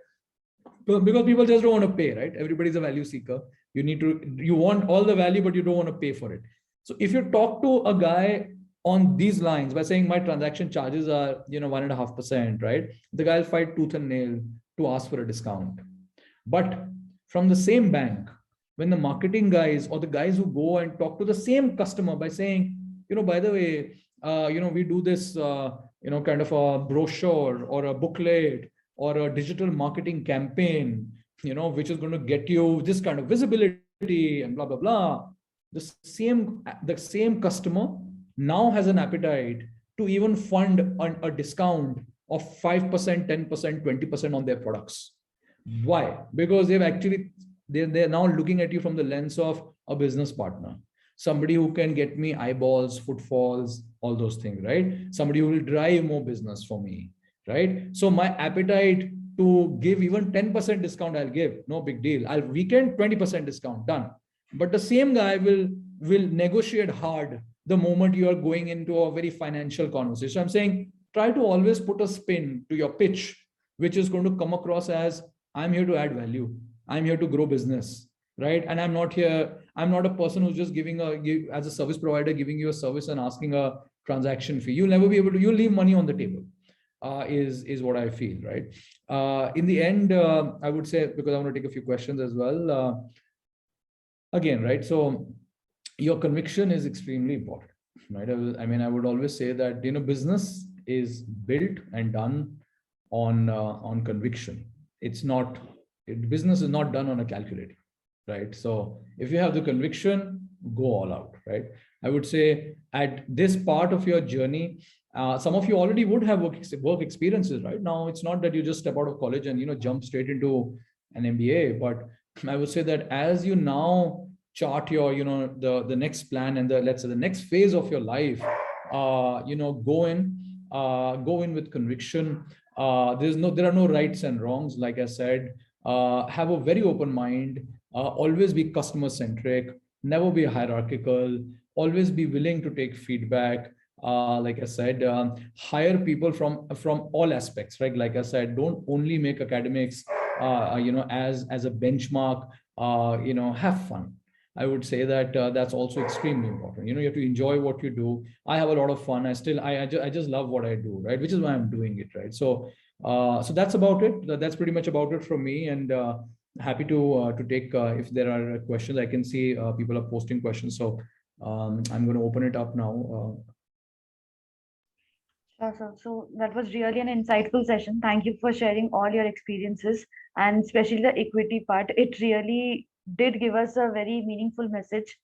Because people just don't want to pay, right? Everybody's a value seeker. You want all the value, but you don't want to pay for it. So if you talk to a guy on these lines by saying my transaction charges are 1.5%, right? The guy will fight tooth and nail to ask for a discount. But from the same bank, when the marketing guys or the guys who go and talk to the same customer by saying, by the way, we do this, kind of a brochure or a booklet or a digital marketing campaign, which is going to get you this kind of visibility and blah, blah, blah. The same customer now has an appetite to even fund a discount of 5%, 10%, 20% on their products. Why? Because they're now looking at you from the lens of a business partner, somebody who can get me eyeballs, footfalls, all those things, right? Somebody who will drive more business for me, right? So my appetite to give even 10% discount, I'll give, no big deal. I'll weekend 20% discount, done. But the same guy will negotiate hard the moment you are going into a very financial conversation. I'm saying, try to always put a spin to your pitch, which is going to come across as, I'm here to add value. I'm here to grow business, right? And I'm not a person who's just as a service provider, giving you a service and asking a transaction fee. You'll never be able to, you'll leave money on the table, is what I feel, right? In the end, I would say, because I want to take a few questions as well. Again, right? So your conviction is extremely important, right? I would always say that, business is built and done on conviction. Business is not done on a calculator, right? So if you have the conviction, go all out, right? I would say at this part of your journey, some of you already would have work experiences, right? Now, it's not that you just step out of college and, jump straight into an MBA, but I would say that as you now chart your, the next plan and let's say the next phase of your life, go in with conviction. There are no rights and wrongs. Like I said, have a very open mind, always be customer centric, never be hierarchical, always be willing to take feedback. Like I said, hire people from all aspects, right? Like I said, don't only make academics, as a benchmark. Have fun. I would say that that's also extremely important. You have to enjoy what you do. I have a lot of fun. I just love what I do, right? Which is why I'm doing it, right? So that's about it. That's pretty much about it from me. And happy to take if there are questions. I can see people are posting questions. So I'm going to open it up now. Sure, sir. So that was really an insightful session. Thank you for sharing all your experiences, and especially the equity part. It really did give us a very meaningful message.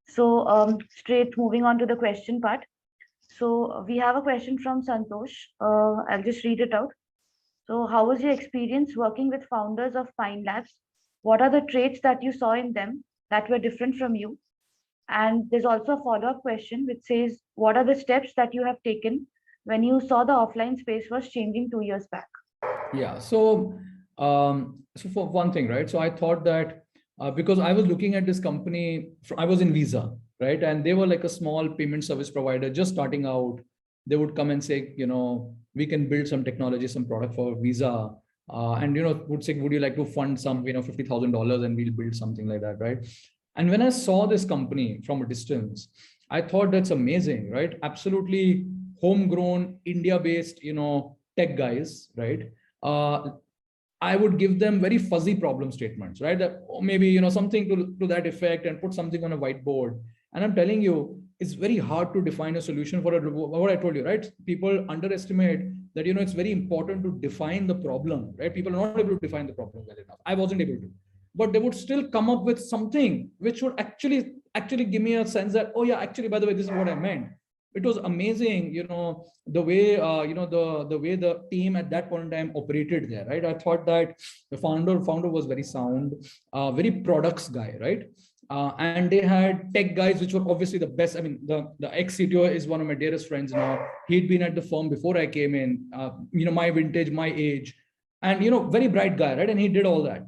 So straight moving on to the question part. So we have a question from Santosh. I'll just read it out. So how was your experience working with founders of Pine Labs? What are the traits that you saw in them that were different from you? And there's also a follow-up question which says, what are the steps that you have taken when you saw the offline space was changing 2 years back? Yeah, so for one thing, right? So I thought that because I was looking at this company, I was in Visa, right? And they were like a small payment service provider just starting out. They would come and say, we can build some technology, some product for Visa. And, would say, would you like to fund some, $50,000 and we'll build something like that, right? And when I saw this company from a distance, I thought that's amazing, right? Absolutely homegrown, India-based, tech guys, right? I would give them very fuzzy problem statements, right? That maybe, something to that effect, and put something on a whiteboard. And I'm telling you, it's very hard to define a solution for what I told you, right? People underestimate that, it's very important to define the problem, right? People are not able to define the problem well enough. I wasn't able to, but they would still come up with something which would actually give me a sense that, oh yeah, actually, by the way, this is what I meant. It was amazing, the way, the way the team at that point in time operated there, right? I thought that the founder was very sound, very products guy, right? And they had tech guys, which were obviously the best. I mean, the ex-CTO is one of my dearest friends now. He'd been at the firm before I came in, my vintage, my age, and, very bright guy, right? And he did all that.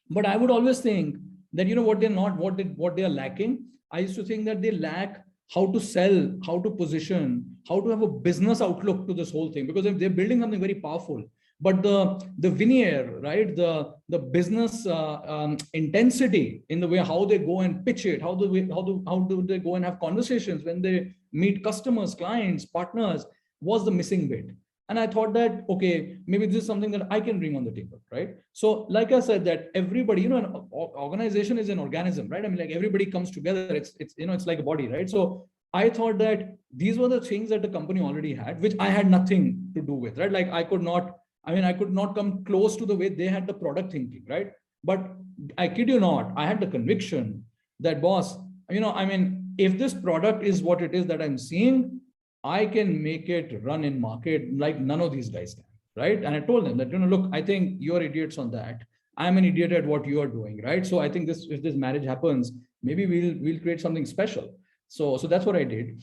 But I would always think, that, you know, what they are lacking. I used to think that they lack how to sell, how to position, how to have a business outlook to this whole thing, because if they're building something very powerful, but the veneer, right, the business intensity in the way how they go and pitch it, how do they go and have conversations when they meet customers, clients, partners, was the missing bit. And I thought that, okay, maybe this is something that I can bring on the table, right? So like I said, that everybody, you know, an organization is an organism, right? I mean, like everybody comes together. It's you know, it's like a body, right? So I thought that these were the things that the company already had, which I had nothing to do with, right? Like I could not come close to the way they had the product thinking, right? But I kid you not, I had the conviction that, boss, you know, I mean, if this product is what it is that I'm seeing, I can make it run in market like none of these guys can, right? And I told them that, you know, look, I think you're idiots on that. I'm an idiot at what you are doing, right? So I think if this marriage happens, maybe we'll create something special. So that's what I did.